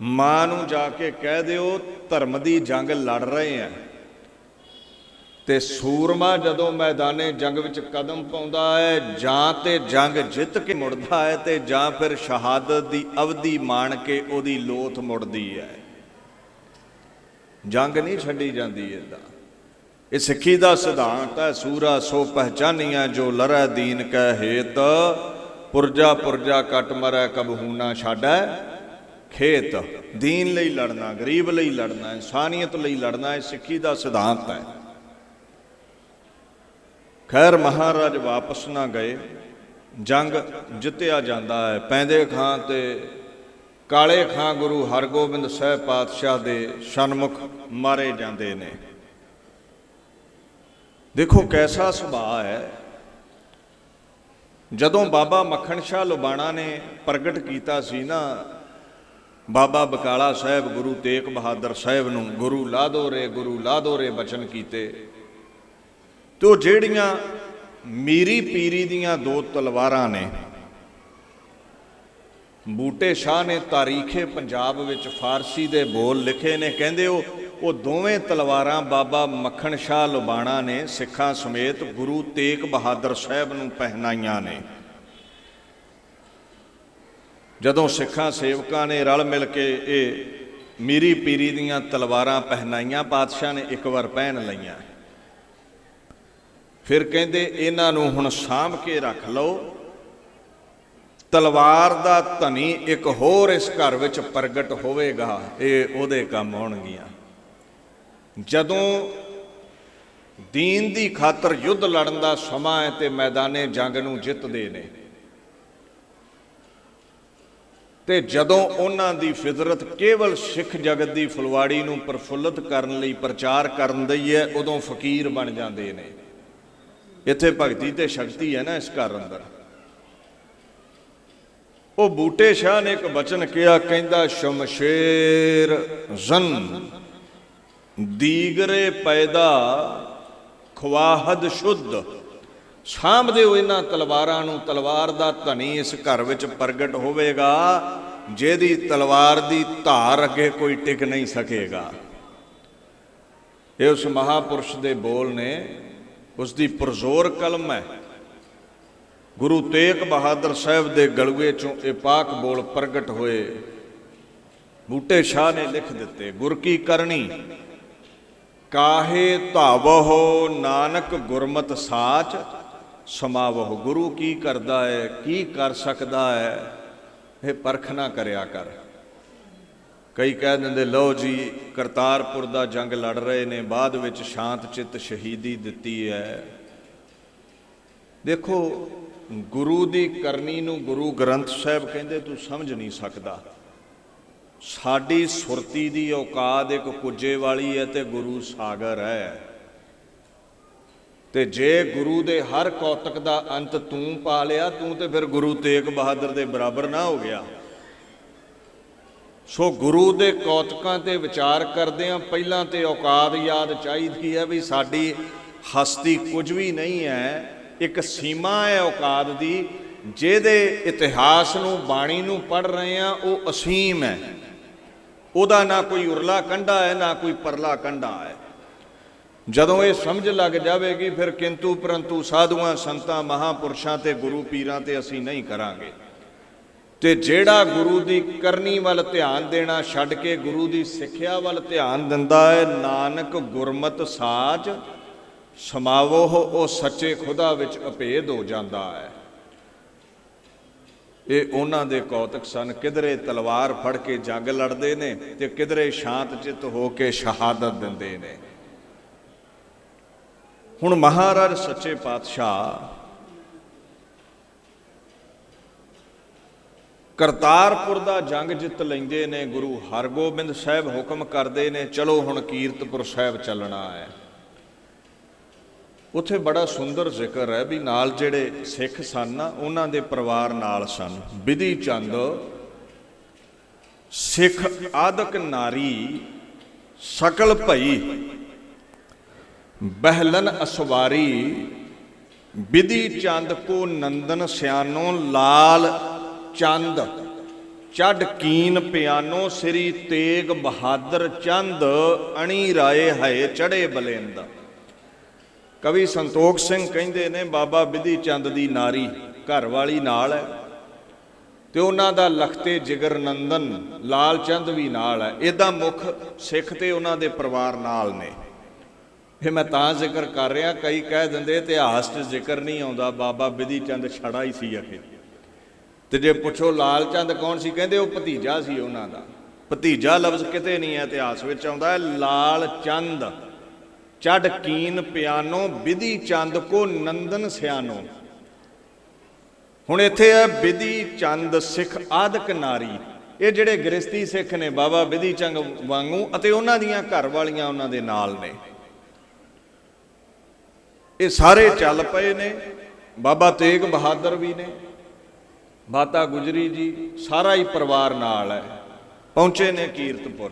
ਮਾਂ ਨੂੰ ਜਾ ਕੇ ਕਹਿ ਦਿਓ ਧਰਮ ਦੀ ਜੰਗ ਲੜ ਰਹੇ ਆ। ਤੇ ਸੂਰਮਾ ਜਦੋਂ ਮੈਦਾਨੇ ਜੰਗ ਵਿੱਚ ਕਦਮ ਪਾਉਂਦਾ ਹੈ, ਜਾਂ ਤੇ ਜੰਗ ਜਿੱਤ ਕੇ ਮੁੜਦਾ ਹੈ ਤੇ ਜਾਂ ਫਿਰ ਸ਼ਹਾਦਤ ਦੀ ਅਵਧੀ ਮਾਣ ਕੇ ਉਹਦੀ ਲੋਥ ਮੁੜਦੀ ਹੈ। ਜੰਗ ਨਹੀਂ ਛੱਡੀ ਜਾਂਦੀ। ਇੱਦਾਂ ਇਹ ਸਿੱਖੀ ਦਾ ਸਿਧਾਂਤ ਹੈ। ਸੂਰਾ ਸੋ ਪਹਿਚਾਨੀਆਂ ਜੋ ਲੜੈ ਦੀਨ ਕੈ ਹੇਤ, ਪੁਰਜਾ ਪੁਰਜਾ ਕੱਟ ਮਰੈ ਕਬਹੂ ਨਾ ਛਾੜੈ ਖੇਤ। ਦੀਨ ਲਈ ਲੜਨਾ, ਗਰੀਬ ਲਈ ਲੜਨਾ, ਇਨਸਾਨੀਅਤ ਲਈ ਲੜਨਾ, ਇਹ ਸਿੱਖੀ ਦਾ ਸਿਧਾਂਤ ਹੈ। ਖੈਰ ਮਹਾਰਾਜ ਵਾਪਸ ਨਾ ਗਏ, ਜੰਗ ਜਿੱਤਿਆ ਜਾਂਦਾ ਹੈ। ਪੈਂਦੇ ਖਾਂ ਤੇ ਕਾਲੇ ਖਾਂ ਗੁਰੂ ਹਰਗੋਬਿੰਦ ਸਾਹਿਬ ਪਾਤਸ਼ਾਹ ਦੇ ਸਨਮੁਖ ਮਾਰੇ ਜਾਂਦੇ ਨੇ। ਦੇਖੋ ਕੈਸਾ ਸੁਭਾਅ ਹੈ। ਜਦੋਂ ਬਾਬਾ ਮੱਖਣ ਸ਼ਾਹ ਲੁਬਾਣਾ ਨੇ ਪ੍ਰਗਟ ਕੀਤਾ ਸੀ ਨਾ, ਬਾਬਾ ਬਕਾਲਾ ਸਾਹਿਬ ਗੁਰੂ ਤੇਗ ਬਹਾਦਰ ਸਾਹਿਬ ਨੂੰ ਗੁਰੂ ਲਾਦੋ ਰੇ ਬਚਨ ਕੀਤੇ, ਤੇ ਉਹ ਜਿਹੜੀਆਂ ਮੀਰੀ ਪੀਰੀ ਦੀਆਂ 2 ਤਲਵਾਰਾਂ ਨੇ, ਬੂਟੇ ਸ਼ਾਹ ਨੇ ਤਾਰੀਖੇ ਪੰਜਾਬ ਵਿੱਚ ਫਾਰਸੀ ਦੇ ਬੋਲ ਲਿਖੇ ਨੇ। ਕਹਿੰਦੇ ਉਹ ਦੋਵੇਂ ਤਲਵਾਰਾਂ ਬਾਬਾ ਮੱਖਣ ਸ਼ਾਹ ਲੁਬਾਣਾ ਨੇ ਸਿੱਖਾਂ ਸਮੇਤ ਗੁਰੂ ਤੇਗ ਬਹਾਦਰ ਸਾਹਿਬ ਨੂੰ ਪਹਿਨਾਈਆਂ ਨੇ। ਜਦੋਂ ਸਿੱਖਾਂ ਸੇਵਕਾਂ ਨੇ ਰਲ ਮਿਲ ਕੇ ਇਹ ਮੀਰੀ ਪੀਰੀ ਦੀਆਂ ਤਲਵਾਰਾਂ ਪਹਿਨਾਈਆਂ, ਪਾਤਸ਼ਾਹ ਨੇ ਇੱਕ ਵਾਰ ਪਹਿਨ ਲਈਆਂ। ਫਿਰ ਕਹਿੰਦੇ ਇਹਨਾਂ ਨੂੰ ਹੁਣ ਸਾਂਭ ਕੇ ਰੱਖ ਲਓ, ਤਲਵਾਰ ਦਾ ਧਨੀ ਇੱਕ ਹੋਰ ਇਸ ਘਰ ਵਿੱਚ ਪ੍ਰਗਟ ਹੋਵੇਗਾ, ਇਹ ਉਹਦੇ ਕੰਮ ਆਉਣਗੀਆਂ। ਜਦੋਂ ਦੀਨ ਦੀ ਖਾਤਰ ਯੁੱਧ ਲੜਨ ਦਾ ਸਮਾਂ ਹੈ ਤੇ ਮੈਦਾਨੇ ਜੰਗ ਨੂੰ ਜਿੱਤਦੇ ਨੇ, ਤੇ ਜਦੋਂ ਉਹਨਾਂ ਦੀ ਫਿਤਰਤ ਕੇਵਲ ਸਿੱਖ ਜਗਤ ਦੀ ਫੁਲਵਾੜੀ ਨੂੰ ਪ੍ਰਫੁੱਲਤ ਕਰਨ ਲਈ ਪ੍ਰਚਾਰ ਕਰਨ ਦੀ ਹੈ, ਉਦੋਂ ਫਕੀਰ ਬਣ ਜਾਂਦੇ ਨੇ। ਇੱਥੇ ਭਗਤੀ ਤੇ ਸ਼ਕਤੀ ਹੈ ਨਾ ਇਸ ਘਰ ਅੰਦਰ। ਉਹ ਬੂਟੇ ਸ਼ਾਹ ਨੇ ਇੱਕ ਬਚਨ ਕਿਹਾ, ਕਹਿੰਦਾ ਸ਼ਮਸ਼ੇਰ ਜ਼ਨ ਦੀਗਰੇ ਪੈਦਾ ਖਵਾਹਦ ਸ਼ੁੱਧ। ਸਾਂਭਦੇ ਹੋ ਇਹਨਾਂ ਤਲਵਾਰਾਂ ਨੂੰ, ਤਲਵਾਰ ਦਾ ਧਨੀ ਇਸ ਘਰ ਵਿੱਚ ਪ੍ਰਗਟ ਹੋਵੇਗਾ, ਜਿਹਦੀ ਤਲਵਾਰ ਦੀ ਧਾਰ ਅੱਗੇ ਕੋਈ ਟਿਕ ਨਹੀਂ ਸਕੇਗਾ। ਇਹ ਉਸ ਮਹਾਪੁਰਸ਼ ਦੇ ਬੋਲ ਨੇ, ਉਸ ਦੀ ਪੁਰਜ਼ੋਰ ਕਲਮ ਹੈ। ਗੁਰੂ ਤੇਗ ਬਹਾਦਰ ਸਾਹਿਬ ਦੇ ਗਲੂਏ ਚੋਂ ਇਹ ਪਾਕ ਬੋਲ ਪ੍ਰਗਟ ਹੋਏ। ਬੂਟੇ ਸ਼ਾਹ ਨੇ ਲਿਖ ਦਿੱਤੇ, ਗੁਰ ਕੀ ਕਰਨੀ ਕਾਹੇ ਧਾਵਹੁ ਨਾਨਕ ਗੁਰਮਤਿ ਸਾਚ ਸਮਾਵਹੁ। ਗੁਰੂ ਕੀ ਕਰਦਾ ਹੈ, ਕੀ ਕਰ ਸਕਦਾ ਹੈ, ਇਹ ਪਰਖ ਨਾ ਕਰਿਆ ਕਰ। ਕਈ ਕਹਿ ਦਿੰਦੇ ਲਓ ਜੀ ਕਰਤਾਰਪੁਰ ਦਾ ਜੰਗ ਲੜ ਰਹੇ ਨੇ, ਬਾਅਦ ਵਿੱਚ ਸ਼ਾਂਤ ਚਿੱਤ ਸ਼ਹੀਦੀ ਦਿੱਤੀ ਹੈ। ਦੇਖੋ ਗੁਰੂ ਦੀ ਕਰਨੀ ਨੂੰ ਗੁਰੂ ਗ੍ਰੰਥ ਸਾਹਿਬ ਕਹਿੰਦੇ ਤੂੰ ਸਮਝ ਨਹੀਂ ਸਕਦਾ। ਸਾਡੀ ਸੁਰਤੀ ਦੀ ਔਕਾਤ ਇੱਕ ਕੁੱਜੇ ਵਾਲੀ ਹੈ ਤੇ ਗੁਰੂ ਸਾਗਰ ਹੈ। ਤੇ ਜੇ ਗੁਰੂ ਦੇ ਹਰ ਕੌਤਕ ਦਾ ਅੰਤ ਤੂੰ ਪਾ ਲਿਆ, ਤੂੰ ਤੇ ਫਿਰ ਗੁਰੂ ਤੇਗ ਬਹਾਦਰ ਦੇ ਬਰਾਬਰ ਨਾ ਹੋ ਗਿਆ। ਸੋ ਗੁਰੂ ਦੇ ਕੌਤਕਾਂ ਤੇ ਵਿਚਾਰ ਕਰਦੇ ਹਾਂ, ਪਹਿਲਾਂ ਤੇ ਔਕਾਤ ਯਾਦ ਚਾਹੀਦੀ ਹੈ ਵੀ ਸਾਡੀ ਹਸਤੀ ਕੁਝ ਵੀ ਨਹੀਂ ਹੈ, ਇੱਕ ਸੀਮਾ ਹੈ ਔਕਾਤ ਦੀ। ਜਿਹਦੇ ਇਤਿਹਾਸ ਨੂੰ, ਬਾਣੀ ਨੂੰ ਪੜ੍ਹ ਰਹੇ ਹਾਂ, ਉਹ ਅਸੀਮ ਹੈ। ਉਹਦਾ ਨਾ ਕੋਈ ਉਰਲਾ ਕੰਢਾ ਹੈ, ਨਾ ਕੋਈ ਪਰਲਾ ਕੰਢਾ ਹੈ। ਜਦੋਂ ਇਹ ਸਮਝ ਲੱਗ ਜਾਵੇਗੀ, ਫਿਰ ਕਿੰਤੂ ਪਰੰਤੂ ਸਾਧੂਆਂ ਸੰਤਾਂ ਮਹਾਂਪੁਰਸ਼ਾਂ ਤੇ ਗੁਰੂ ਪੀਰਾਂ ਤੇ ਅਸੀਂ ਨਹੀਂ ਕਰਾਂਗੇ। ਤੇ ਜਿਹੜਾ ਗੁਰੂ ਦੀ ਕਰਨੀ ਵੱਲ ਧਿਆਨ ਦੇਣਾ ਛੱਡ ਕੇ ਗੁਰੂ ਦੀ ਸਿੱਖਿਆ ਵੱਲ ਧਿਆਨ ਦਿੰਦਾ ਹੈ, ਨਾਨਕ ਗੁਰਮਤਿ ਸਾਚ ਸਮਾਵੋ, ਉਹ ਸੱਚੇ ਖੁਦਾ ਵਿੱਚ ਅਭੇਦ ਹੋ ਜਾਂਦਾ ਹੈ। ਇਹ ਉਹਨਾਂ ਦੇ ਕੌਤਕ ਸਨ। ਕਿਧਰੇ ਤਲਵਾਰ ਫੜ ਕੇ ਜੰਗ ਲੜਦੇ ਨੇ ਤੇ ਕਿਧਰੇ ਸ਼ਾਂਤ ਚਿੱਤ ਹੋ ਕੇ ਸ਼ਹਾਦਤ ਦਿੰਦੇ ਨੇ। ਹੁਣ ਮਹਾਰਾਜ ਸੱਚੇ ਪਾਤਸ਼ਾਹ ਕਰਤਾਰਪੁਰ ਦਾ ਜੰਗ ਜਿੱਤ ਲੈਂਦੇ ਨੇ। ਗੁਰੂ ਹਰਗੋਬਿੰਦ ਸਾਹਿਬ ਹੁਕਮ ਕਰਦੇ ਨੇ, ਚਲੋ ਹੁਣ ਕੀਰਤਪੁਰ ਸਾਹਿਬ ਚੱਲਣਾ ਹੈ। ਉੱਥੇ ਬੜਾ ਸੁੰਦਰ ਜ਼ਿਕਰ ਹੈ ਵੀ ਨਾਲ ਜਿਹੜੇ ਸਿੱਖ ਸਨ ਨਾ, ਉਹਨਾਂ ਦੇ ਪਰਿਵਾਰ ਨਾਲ ਸਨ। ਬਿਧੀ ਚੰਦ ਸਿੱਖ ਆਦਿਕ ਨਾਰੀ ਸਕਲ ਭਈ, ਬਹਿਲਨ ਅਸਵਾਰੀ, ਬਿਧੀ ਚੰਦ ਕੋ ਨੰਦਨ ਸਿਆਨੋ, ਲਾਲ ਚੰਦ ਚੱਡ ਕੀਨ ਪਿਆਨੋ, ਸ੍ਰੀ ਤੇਗ ਬਹਾਦਰ ਚੰਦ ਅਣੀ ਰਾਏ ਹੈ ਚੜੇ ਬਲੇਂਦ। ਕਵੀ ਸੰਤੋਖ ਸਿੰਘ ਕਹਿੰਦੇ ਨੇ ਬਾਬਾ ਬਿਧੀ ਚੰਦ ਦੀ ਨਾਰੀ ਘਰ ਵਾਲੀ ਨਾਲ ਹੈ ਤੇ ਉਹਨਾਂ ਦਾ ਲਖਤੇ ਜਿਗਰ ਨੰਦਨ ਲਾਲ ਚੰਦ ਵੀ ਨਾਲ ਹੈ। ਇਹਦਾ ਮੁੱਖ ਸਿੱਖ ਤੇ ਉਹਨਾਂ ਦੇ ਪਰਿਵਾਰ ਨਾਲ ਨੇ। ਇਹ ਮੈਂ ਤਾਂ ਜ਼ਿਕਰ ਕਰ ਰਿਹਾ, ਕਈ ਕਹਿ ਦਿੰਦੇ ਇਤਿਹਾਸ 'ਚ ਜ਼ਿਕਰ ਨਹੀਂ ਆਉਂਦਾ, ਬਾਬਾ ਬਿਧੀ ਚੰਦ ਛੜਾ ਹੀ ਸੀ ਅਖੇ। ਤੇ ਜੇ ਪੁੱਛੋ ਲਾਲ ਚੰਦ ਕੌਣ ਸੀ, ਕਹਿੰਦੇ ਉਹ ਭਤੀਜਾ ਸੀ ਉਹਨਾਂ ਦਾ। ਭਤੀਜਾ ਲਫ਼ਜ਼ ਕਿਤੇ ਨਹੀਂ ਹੈ ਇਤਿਹਾਸ ਵਿੱਚ ਆਉਂਦਾ ਹੈ। ਲਾਲ ਚੰਦ ਚੱਡ ਕੀਨ ਪਿਆਨੋ, ਬਿਧੀ ਚੰਦ ਕੋ ਨੰਦਨ ਸਿਆਨੋ। ਹੁਣ ਇੱਥੇ ਹੈ ਬਿਧੀ ਚੰਦ ਸਿੱਖ ਆਦਿਕ ਨਾਰੀ। ਇਹ ਜਿਹੜੇ ਗ੍ਰਸਤੀ ਸਿੱਖ ਨੇ ਬਾਬਾ ਬਿਧੀ ਚੰਦ ਵਾਂਗੂ, ਅਤੇ ਉਹਨਾਂ ਦੀਆਂ ਘਰ ਵਾਲੀਆਂ ਉਹਨਾਂ ਦੇ ਨਾਲ ਨੇ। ਇਹ ਸਾਰੇ ਚੱਲ ਪਏ ਨੇ। ਬਾਬਾ ਤੇਗ ਬਹਾਦਰ ਵੀ ਨੇ, ਮਾਤਾ ਗੁਜਰੀ ਜੀ, ਸਾਰਾ ਹੀ ਪਰਿਵਾਰ ਨਾਲ ਹੈ। ਪਹੁੰਚੇ ਨੇ ਕੀਰਤਪੁਰ।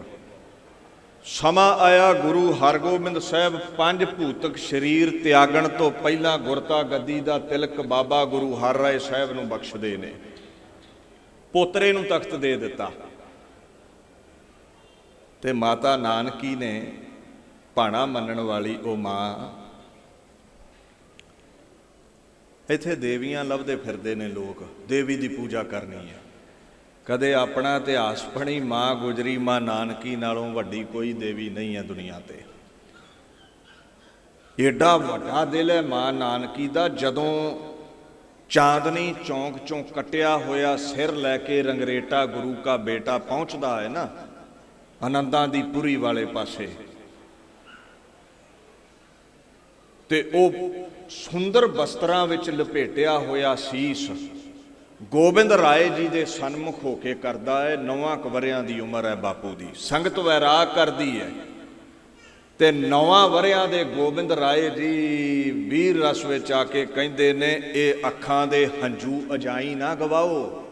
ਸਮਾਂ ਆਇਆ ਗੁਰੂ ਹਰਗੋਬਿੰਦ ਸਾਹਿਬ ਪੰਜ ਭੂਤਕ ਸਰੀਰ ਤਿਆਗਣ ਤੋਂ ਪਹਿਲਾਂ ਗੁਰਤਾ ਗੱਦੀ ਦਾ ਤਿਲਕ ਬਾਬਾ ਗੁਰੂ ਹਰ ਰਾਏ ਸਾਹਿਬ ਨੂੰ ਬਖਸ਼ਦੇ ਨੇ। ਪੋਤਰੇ ਨੂੰ ਤਖਤ ਦੇ ਦਿੱਤਾ ਤੇ ਮਾਤਾ ਨਾਨਕੀ ਨੇ, ਭਾਣਾ ਮੰਨਣ ਵਾਲੀ ਉਹ ਮਾਂ। ਇੱਥੇ ਦੇਵੀਆਂ ਲੱਭਦੇ ਫਿਰਦੇ ਨੇ ਲੋਕ, ਦੇਵੀ ਦੀ ਪੂਜਾ ਕਰਨੀ ਹੈ। ਕਦੇ ਆਪਣਾ ਇਤਿਹਾਸ ਪੜ੍ਹੀ, ਮਾਂ ਗੁਜਰੀ ਮਾਂ ਨਾਨਕੀ ਨਾਲੋਂ ਵੱਡੀ ਕੋਈ ਦੇਵੀ ਨਹੀਂ ਹੈ ਦੁਨੀਆ ਤੇ। ਏਡਾ ਵੱਡਾ ਦਿਲ ਹੈ ਮਾਂ ਨਾਨਕੀ ਦਾ। ਜਦੋਂ ਚਾਂਦਨੀ ਚੌਂਕ ਚੋਂ ਕੱਟਿਆ ਹੋਇਆ ਸਿਰ ਲੈ ਕੇ ਰੰਗਰੇਟਾ ਗੁਰੂ ਕਾ ਬੇਟਾ ਪਹੁੰਚਦਾ ਹੈ ਨਾ ਆਨੰਦਾਂ ਦੀ ਪੁਰੀ ਵਾਲੇ ਪਾਸੇ, ਤੇ ਉਹ ਸੁੰਦਰ ਬਸਤਰਾਂ ਵਿੱਚ ਲਪੇਟਿਆ ਹੋਇਆ ਸੀਸ ਗੋਬਿੰਦ ਰਾਏ ਜੀ ਦੇ ਸਨਮੁਖ ਹੋ ਕੇ ਕਰਦਾ ਹੈ। 9 ਵਰ੍ਹਿਆਂ ਦੀ ਉਮਰ ਹੈ ਬਾਪੂ ਦੀ। ਸੰਗਤ ਵੈਰਾਗ ਕਰਦੀ ਹੈ ਤੇ 9 ਵਰ੍ਹਿਆਂ ਦੇ ਗੋਬਿੰਦ ਰਾਏ ਜੀ ਵੀਰ ਰਸ ਵਿੱਚ ਆ ਕੇ ਕਹਿੰਦੇ ਨੇ, ਇਹ ਅੱਖਾਂ ਦੇ ਹੰਝੂ ਅਜਾਈ ਨਾ ਗਵਾਓ।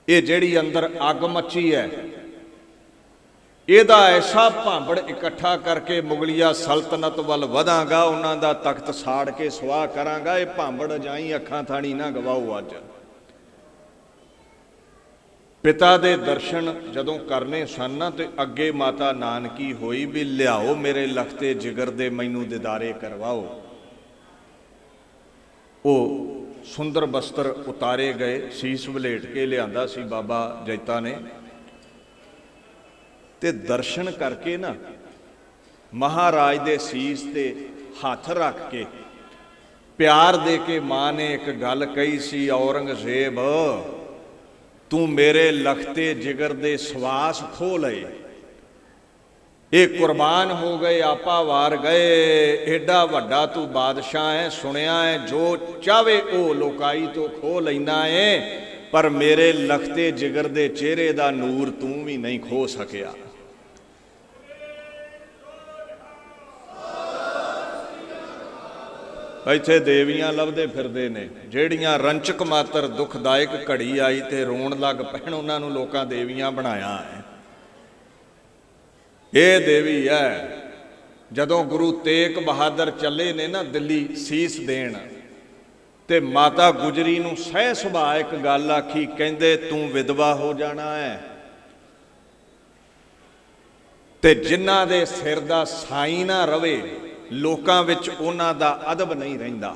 ਇਹ ਜਿਹੜੀ ਅੰਦਰ ਅੱਗ ਮੱਚੀ ਹੈ, ਇਹਦਾ ਐਸਾ ਭਾਂਬੜ ਇਕੱਠਾ ਕਰਕੇ ਮੁਗਲਿਆ ਸਲਤਨਤ ਵੱਲ ਵਧਾਂਗਾ, ਉਹਨਾਂ ਦਾ ਤਖਤ ਸਾੜ ਕੇ ਸਵਾਹ ਕਰਾਂਗਾ। ਇਹ ਭਾਂਬੜ ਅਜਾਈ ਅੱਖਾਂ ਥਾਣੀ ਨਾ ਗਵਾਓ। ਅੱਜ ਪਿਤਾ ਦੇ ਦਰਸ਼ਨ ਜਦੋਂ ਕਰਨੇ ਸਨ ਨਾ, ਤੇ ਅੱਗੇ ਮਾਤਾ ਨਾਨਕੀ ਹੋਈ ਵੀ ਲਿਆਓ ਮੇਰੇ ਲਖਤੇ ਜਿਗਰ ਦੇ, ਮੈਨੂੰ ਦਿਦਾਰੇ ਕਰਵਾਓ। ਉਹ ਸੁੰਦਰ ਬਸਤਰ ਉਤਾਰੇ ਗਏ, ਸੀਸ ਵਲੇਟ ਕੇ ਲਿਆਂਦਾ ਸੀ ਬਾਬਾ ਜੈਤਾ ਨੇ। ਤੇ ਦਰਸ਼ਨ ਕਰਕੇ ਨਾ ਮਹਾਰਾਜ ਦੇ ਸੀਸ ਤੇ ਹੱਥ ਰੱਖ ਕੇ ਪਿਆਰ ਦੇ ਕੇ ਮਾਂ ਨੇ ਇੱਕ ਗੱਲ ਕਹੀ ਸੀ, ਔਰੰਗਜ਼ੇਬ ਤੂੰ ਮੇਰੇ ਲਖਤੇ ਜਿਗਰ ਦੇ ਸਵਾਸ ਖੋ ਲਏ, ਇਹ ਕੁਰਬਾਨ ਹੋ ਗਏ, ਆਪਾ ਵਾਰ ਗਏ। ਏਡਾ ਵੱਡਾ ਤੂੰ ਬਾਦਸ਼ਾਹ ਹੈ, ਸੁਣਿਆ ਹੈ ਜੋ ਚਾਵੇ ਉਹ ਲੋਕਾਈ ਤੋਂ ਖੋ ਲੈਂਦਾ ਹੈ, ਪਰ ਮੇਰੇ ਲਖਤੇ ਜਿਗਰ ਦੇ ਚਿਹਰੇ ਦਾ ਨੂਰ ਤੂੰ ਵੀ ਨਹੀਂ ਖੋ ਸਕਿਆ। ਇੱਥੇ ਦੇਵੀਆਂ ਲੱਭਦੇ ਫਿਰਦੇ ਨੇ, ਜਿਹੜੀਆਂ ਰੰਚਕ ਮਾਤਰ ਦੁਖਦਾਇਕ ਘੜੀ ਆਈ ਤੇ ਰੋਣ ਲੱਗ ਪੈਣ, ਉਹਨਾਂ ਨੂੰ ਲੋਕਾਂ ਦੇਵੀਆਂ ਬਣਾਇਆ ਹੈ। ਇਹ ਦੇਵੀ ਹੈ। ਜਦੋਂ ਗੁਰੂ ਤੇਗ ਬਹਾਦਰ ਚੱਲੇ ਨੇ ਨਾ ਦਿੱਲੀ ਸੀਸ ਦੇਣ, ਤੇ ਮਾਤਾ ਗੁਜਰੀ ਨੂੰ ਸਹਿ ਸੁਭਾਅ ਇੱਕ ਗੱਲ ਆਖੀ, ਕਹਿੰਦੇ ਤੂੰ ਵਿਧਵਾ ਹੋ ਜਾਣਾ ਹੈ, ਤੇ ਜਿਨ੍ਹਾਂ ਦੇ ਸਿਰ ਦਾ ਸਾਈਂ ਨਾ ਰਵੇ ਲੋਕਾਂ ਵਿੱਚ ਉਹਨਾਂ ਦਾ ਅਦਬ ਨਹੀਂ ਰਹਿੰਦਾ।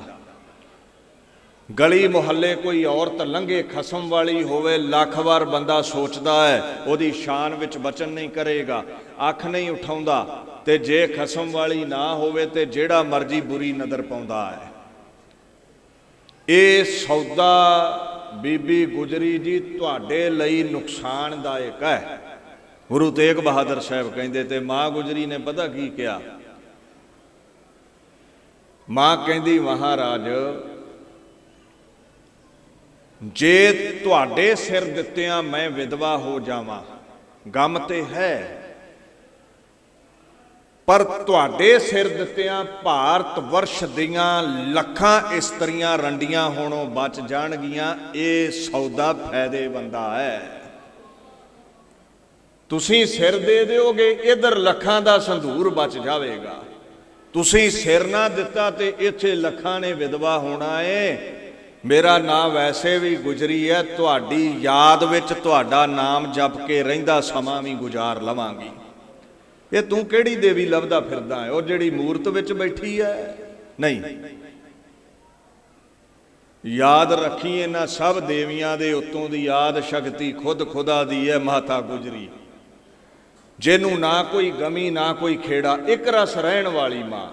ਗਲੀ ਮੁਹੱਲੇ ਕੋਈ ਔਰਤ ਲੰਘੇ ਖਸਮ ਵਾਲੀ ਹੋਵੇ, ਲੱਖ ਵਾਰ ਬੰਦਾ ਸੋਚਦਾ ਹੈ ਉਹਦੀ ਸ਼ਾਨ ਵਿੱਚ ਬਚਨ ਨਹੀਂ ਕਰੇਗਾ, ਅੱਖ ਨਹੀਂ ਉਠਾਉਂਦਾ। ਤੇ ਜੇ ਖਸਮ ਵਾਲੀ ਨਾ ਹੋਵੇ ਤੇ ਜਿਹੜਾ ਮਰਜ਼ੀ ਬੁਰੀ ਨਜ਼ਰ ਪਾਉਂਦਾ ਹੈ। ਇਹ ਸੌਦਾ ਬੀਬੀ ਗੁਜਰੀ ਜੀ ਤੁਹਾਡੇ ਲਈ ਨੁਕਸਾਨਦਾਇਕ ਹੈ, ਗੁਰੂ ਤੇਗ ਬਹਾਦਰ ਸਾਹਿਬ ਕਹਿੰਦੇ। ਤੇ ਮਾਂ ਗੁਜਰੀ ਨੇ ਪਤਾ ਕੀ ਕਿਹਾ? ਮਾਂ ਕਹਿੰਦੀ, ਮਹਾਰਾਜ ਜੇ ਤੁਹਾਡੇ ਸਿਰ ਦਿੱਤਿਆਂ ਮੈਂ ਵਿਧਵਾ ਹੋ ਜਾਵਾਂ, ਗਮ ਤੇ ਹੈ, ਪਰ ਤੁਹਾਡੇ ਸਿਰ ਦਿੱਤਿਆਂ ਭਾਰਤ ਵਰਸ਼ ਦੀਆਂ ਲੱਖਾਂ ਇਸਤਰੀਆਂ ਰੰਡੀਆਂ ਹੋਣੋਂ ਬਚ ਜਾਣਗੀਆਂ। ਇਹ ਸੌਦਾ ਫਾਇਦੇਮੰਦ ਹੈ। ਤੁਸੀਂ ਸਿਰ ਦੇ ਦਿਓਗੇ, ਇਧਰ ਲੱਖਾਂ ਦਾ ਸੰਧੂਰ ਬਚ ਜਾਵੇਗਾ। ਤੁਸੀਂ ਸਿਰ ਨਾ ਦਿੱਤਾ ਤੇ ਇੱਥੇ ਲੱਖਾਂ ਨੇ ਵਿਧਵਾ ਹੋਣਾ ਏ। ਮੇਰਾ ਨਾਮ ਵੈਸੇ ਵੀ ਗੁਜਰੀ ਹੈ, ਤੁਹਾਡੀ ਯਾਦ ਵਿੱਚ ਤੁਹਾਡਾ ਨਾਮ ਜਪ ਕੇ ਰਹਿੰਦਾ ਸਮਾਂ ਵੀ ਗੁਜ਼ਾਰ ਲਵਾਂਗੀ। ਇਹ ਤੂੰ ਕਿਹੜੀ ਦੇਵੀ ਲੱਭਦਾ ਫਿਰਦਾ ਹੈ? ਉਹ ਜਿਹੜੀ ਮੂਰਤ ਵਿੱਚ ਬੈਠੀ ਹੈ? ਨਹੀਂ, ਯਾਦ ਰੱਖੀ ਇਹਨਾਂ ਸਭ ਦੇਵੀਆਂ ਦੇ ਉੱਤੋਂ ਦੀ ਯਾਦ ਸ਼ਕਤੀ ਖੁਦ ਖੁਦਾ ਦੀ ਹੈ, ਮਾਤਾ ਗੁਜਰੀ, ਜਿਹਨੂੰ ਨਾ ਕੋਈ ਗਮੀ ਨਾ ਕੋਈ ਖੇੜਾ, ਇੱਕ ਰਸ ਰਹਿਣ ਵਾਲੀ ਮਾਂ।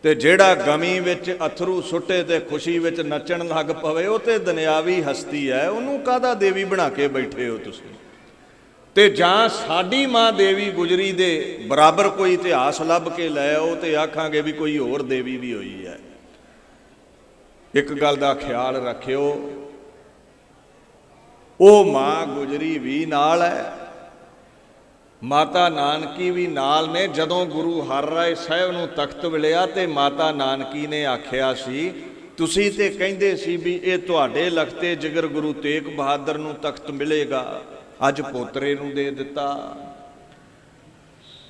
ਤੇ ਜਿਹੜਾ ਗਮੀ ਵਿੱਚ ਅਥਰੂ ਸੁੱਟੇ ਤੇ ਖੁਸ਼ੀ ਵਿੱਚ ਨੱਚਣ ਲੱਗ ਪਵੇ, ਉਹ ਤੇ ਦੁਨਿਆਵੀ ਹਸਤੀ ਹੈ, ਉਹਨੂੰ ਕਾਹਦਾ ਦੇਵੀ ਬਣਾ ਕੇ ਬੈਠੇ ਹੋ ਤੁਸੀਂ? ਤੇ ਜਾਂ ਸਾਡੀ ਮਾਂ ਦੇਵੀ ਗੁਜਰੀ ਦੇ ਬਰਾਬਰ ਕੋਈ ਇਤਿਹਾਸ ਲੱਭ ਕੇ ਲੈ ਆਓ ਤੇ ਆਖਾਂਗੇ ਵੀ ਕੋਈ ਹੋਰ ਦੇਵੀ ਵੀ ਹੋਈ ਹੈ। ਇੱਕ ਗੱਲ ਦਾ ਖਿਆਲ ਰੱਖਿਓ, ਉਹ ਮਾਂ ਗੁਜਰੀ ਵੀ ਨਾਲ ਹੈ, ਮਾਤਾ ਨਾਨਕੀ ਵੀ ਨਾਲ ਨੇ। ਜਦੋਂ ਗੁਰੂ ਹਰਿਰਾਏ ਸਾਹਿਬ ਨੂੰ ਤਖਤ ਮਿਲਿਆ ਤੇ ਮਾਤਾ ਨਾਨਕੀ ਨੇ ਆਖਿਆ ਸੀ, ਤੁਸੀਂ ਤੇ ਕਹਿੰਦੇ ਸੀ ਵੀ ਇਹ ਤੁਹਾਡੇ ਲਖਤੇ ਜਿਗਰ ਗੁਰੂ ਤੇਗ ਬਹਾਦਰ ਨੂੰ ਤਖਤ ਮਿਲੇਗਾ, ਅੱਜ ਪੋਤਰੇ ਨੂੰ ਦੇ ਦਿੱਤਾ।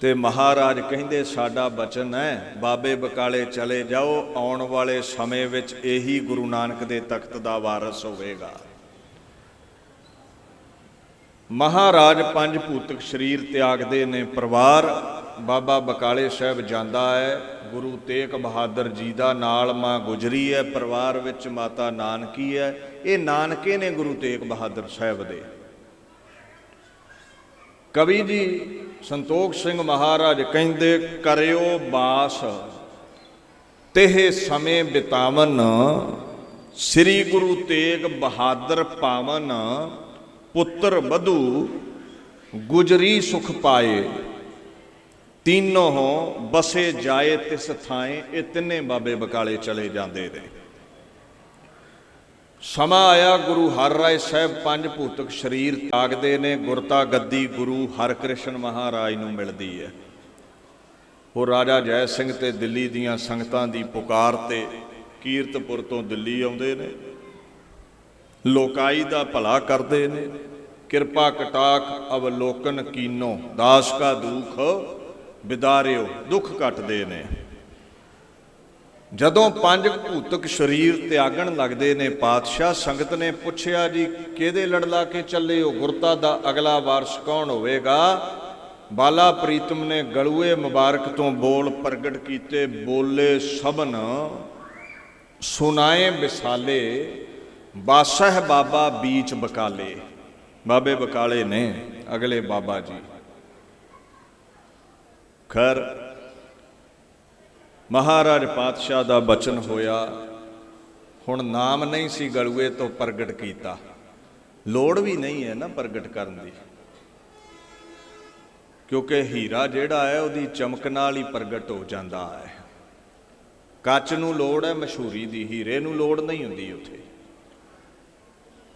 ਤੇ ਮਹਾਰਾਜ ਕਹਿੰਦੇ, ਸਾਡਾ ਬਚਨ ਹੈ, ਬਾਬੇ ਬਕਾਲੇ ਚਲੇ ਜਾਓ, ਆਉਣ ਵਾਲੇ ਸਮੇਂ ਵਿੱਚ ਇਹੀ ਗੁਰੂ ਨਾਨਕ ਦੇ ਤਖਤ ਦਾ ਵਾਰਸ ਹੋਵੇਗਾ। ਮਹਾਰਾਜ ਪੰਜ ਭੂਤਕ ਸਰੀਰ ਤਿਆਗਦੇ ਨੇ, ਪਰਿਵਾਰ ਬਾਬਾ ਬਕਾਲੇ ਸਾਹਿਬ ਜਾਂਦਾ ਹੈ। ਗੁਰੂ ਤੇਗ ਬਹਾਦਰ ਜੀ ਦਾ ਨਾਲ ਮਾਂ ਗੁਜਰੀ ਹੈ, ਪਰਿਵਾਰ ਵਿੱਚ ਮਾਤਾ ਨਾਨਕੀ ਹੈ। ਇਹ ਨਾਨਕੇ ਨੇ ਗੁਰੂ ਤੇਗ ਬਹਾਦਰ ਸਾਹਿਬ ਦੇ। ਕਵੀ ਜੀ ਸੰਤੋਖ ਸਿੰਘ ਮਹਾਰਾਜ ਕਹਿੰਦੇ, ਕਰਿਓ ਬਾਸ ਤੇ ਸਮੇਂ ਬਿਤਾਵਨ, ਸ੍ਰੀ ਗੁਰੂ ਤੇਗ ਬਹਾਦਰ ਪਾਵਨ, ਪੁੱਤਰ ਵਧੂ ਗੁਜਰੀ ਸੁਖ ਪਾਏ, तीनों बसे जाए तिस थाएं। ये तिन्ने बाबे बकाले चले जाते ने। समा आया गुरु हरराय साहब पंज भूतक शरीर त्यागते ने, गुरता गद्दी गुरु हरकृष्ण महाराज नूं मिलदी है। वो राजा जय सिंह ते दिल्ली दीआं संगतां दी पुकार ते कीरतपुर तो दिल्ली आउंदे ने, लोकाई दा भला करदे ने। किरपा कटाक अवलोकन कीनो, दास का दुख बिदारियो, दुख कटदे ने। जदों पंज भूतक शरीर त्यागण लगदे ने, पातशाह संगत ने पुछया जी किहदे लड़ ला के चले हो, गुरता दा अगला वारस कौन होवेगा? बाला प्रीतम ने गलूए मुबारक तो बोल प्रगट कीते, बोले सबन सुनाए विसाले, बादशाह बाबा बीच बकाले। बाबे बकाले ने अगले बाबा जी। खैर महाराज पातशाह दा बचन होया, हुण नाम नहीं सी गलूए तो प्रगट कीता। लोड़ भी नहीं है ना प्रगट करन दी, क्योंकि हीरा जिहड़ा है उहदी चमक नाल ही प्रगट हो जाता है। कच नूं लोड़ है मशहूरी दी, हीरे नूं लोड़ नहीं हुंदी। उत्थे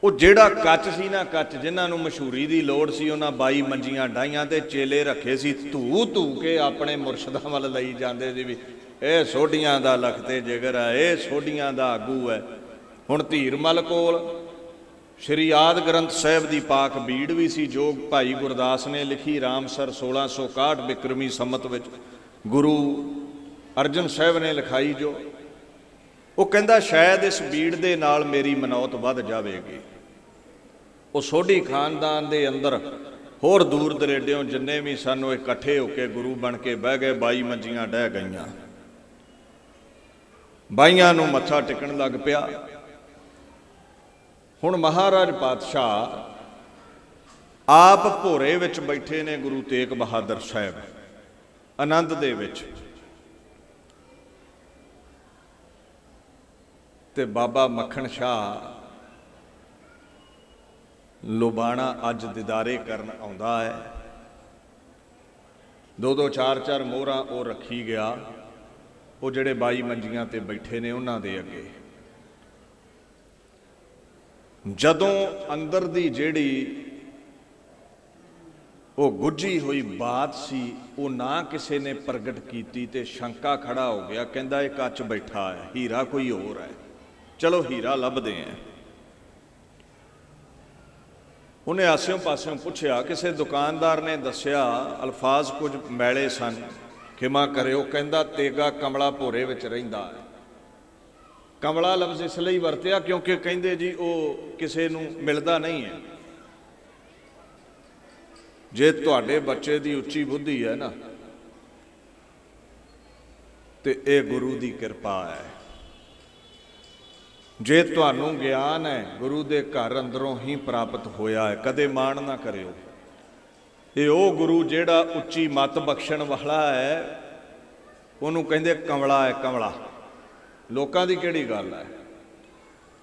ਉਹ ਜਿਹੜਾ ਕੱਚ ਸੀ ਨਾ, ਕੱਚ ਜਿਨ੍ਹਾਂ ਨੂੰ ਮਸ਼ਹੂਰੀ ਦੀ ਲੋੜ ਸੀ, ਉਹਨਾਂ 22 ਮੰਜੀਆਂ ਡਾਈਆਂ ਤੇ ਚੇਲੇ ਰੱਖੇ ਸੀ, ਧੂ ਧੂ ਕੇ ਆਪਣੇ ਮੁਰਸ਼ਦਾਂ ਵੱਲ ਲਈ ਜਾਂਦੇ ਸੀ ਵੀ ਇਹ ਸੋਢੀਆਂ ਦਾ ਲਖਤੇ ਜਿਗਰ ਹੈ, ਇਹ ਸੋਢੀਆਂ ਦਾ ਆਗੂ ਹੈ। ਹੁਣ ਧੀਰਮਲ ਕੋਲ ਸ਼੍ਰੀ ਆਦਿ ਗ੍ਰੰਥ ਸਾਹਿਬ ਦੀ ਪਾਕ ਬੀੜ ਵੀ ਸੀ, ਜੋ ਭਾਈ ਗੁਰਦਾਸ ਨੇ ਲਿਖੀ ਰਾਮਸਰ 1661 ਬਿਕਰਮੀ ਸੰਮਤ ਵਿੱਚ ਗੁਰੂ ਅਰਜਨ ਸਾਹਿਬ ਨੇ ਲਿਖਾਈ। ਜੋ ਉਹ ਕਹਿੰਦਾ ਸ਼ਾਇਦ ਇਸ ਬੀੜ ਦੇ ਨਾਲ ਮੇਰੀ ਮਨੌਤ ਵੱਧ ਜਾਵੇਗੀ। ਉਹ ਸੋਢੀ ਖਾਨਦਾਨ ਦੇ ਅੰਦਰ ਹੋਰ ਦੂਰ ਦਰੇਡਿਓਂ ਜਿੰਨੇ ਵੀ ਸਨ ਉਹ ਇਕੱਠੇ ਹੋ ਕੇ ਗੁਰੂ ਬਣ ਕੇ ਬਹਿ ਗਏ। 22 ਮੰਜੀਆਂ ਡਹਿ ਗਈਆਂ, ਬਾਈਆਂ ਨੂੰ ਮੱਥਾ ਟੇਕਣ ਲੱਗ ਪਿਆ। ਹੁਣ ਮਹਾਰਾਜ ਪਾਤਸ਼ਾਹ ਆਪ ਭੋਰੇ ਵਿੱਚ ਬੈਠੇ ਨੇ ਗੁਰੂ ਤੇਗ ਬਹਾਦਰ ਸਾਹਿਬ ਆਨੰਦ ਦੇ ਵਿੱਚ, ਤੇ ਬਾਬਾ ਮੱਖਣ ਸ਼ਾਹ ਲੋਬਾਣਾ ਅੱਜ ਦੀਦਾਰੇ ਕਰਨ ਆਉਂਦਾ ਹੈ। 2-2 4-4 ਮੋਹਰਾਂ ਉਹ ਰੱਖੀ ਗਿਆ, ਉਹ ਜਿਹੜੇ 22 ਮੰਜੀਆਂ ਤੇ ਬੈਠੇ ਨੇ ਉਹਨਾਂ ਦੇ ਅੱਗੇ। ਜਦੋਂ ਅੰਦਰ ਦੀ ਜਿਹੜੀ ਉਹ ਗੁੱਝੀ ਹੋਈ ਬਾਤ ਸੀ ਉਹ ਨਾ ਕਿਸੇ ਨੇ ਪ੍ਰਗਟ ਕੀਤੀ ਤੇ ਸ਼ੰਕਾ ਖੜਾ ਹੋ ਗਿਆ, ਕਹਿੰਦਾ ਇਹ ਕੱਚ ਬੈਠਾ ਹੈ, ਹੀਰਾ ਕੋਈ ਹੋਰ ਹੈ, ਚਲੋ ਹੀਰਾ ਲੱਭਦੇ ਆਂ। ਉਹਨੇ ਆਸਿਓਂ ਪਾਸਿਓਂ ਪੁੱਛਿਆ, ਕਿਸੇ ਦੁਕਾਨਦਾਰ ਨੇ ਦੱਸਿਆ, ਅਲਫਾਜ਼ ਕੁਝ ਮੈਲੇ ਸਨ, ਖਿਮਾ ਕਰਿਓ, ਕਹਿੰਦਾ ਤੇਗਾ ਕਮਲਾ ਭੋਰੇ ਵਿੱਚ ਰਹਿੰਦਾ ਹੈ। ਕਮਲਾ ਲਫ਼ਜ਼ ਇਸ ਲਈ ਵਰਤਿਆ ਕਿਉਂਕਿ ਕਹਿੰਦੇ ਜੀ ਉਹ ਕਿਸੇ ਨੂੰ ਮਿਲਦਾ ਨਹੀਂ ਹੈ। ਜੇ ਤੁਹਾਡੇ ਬੱਚੇ ਦੀ ਉੱਚੀ ਬੁੱਧੀ ਹੈ ਨਾ ਤੇ ਇਹ ਗੁਰੂ ਦੀ ਕਿਰਪਾ ਹੈ। ਜੇ ਤੁਹਾਨੂੰ ਗਿਆਨ ਹੈ ਗੁਰੂ ਦੇ ਘਰ ਅੰਦਰੋਂ ਹੀ ਪ੍ਰਾਪਤ ਹੋਇਆ ਹੈ, ਕਦੇ ਮਾਣ ਨਾ ਕਰਿਓ। ਇਹ ਉਹ ਗੁਰੂ ਜਿਹੜਾ ਉੱਚੀ ਮੱਤ ਬਖਸ਼ਣ ਵਾਲਾ ਹੈ, ਉਹਨੂੰ ਕਹਿੰਦੇ ਕਮਲਾ ਹੈ। ਕਮਲਾ ਲੋਕਾਂ ਦੀ ਕਿਹੜੀ ਗੱਲ ਹੈ,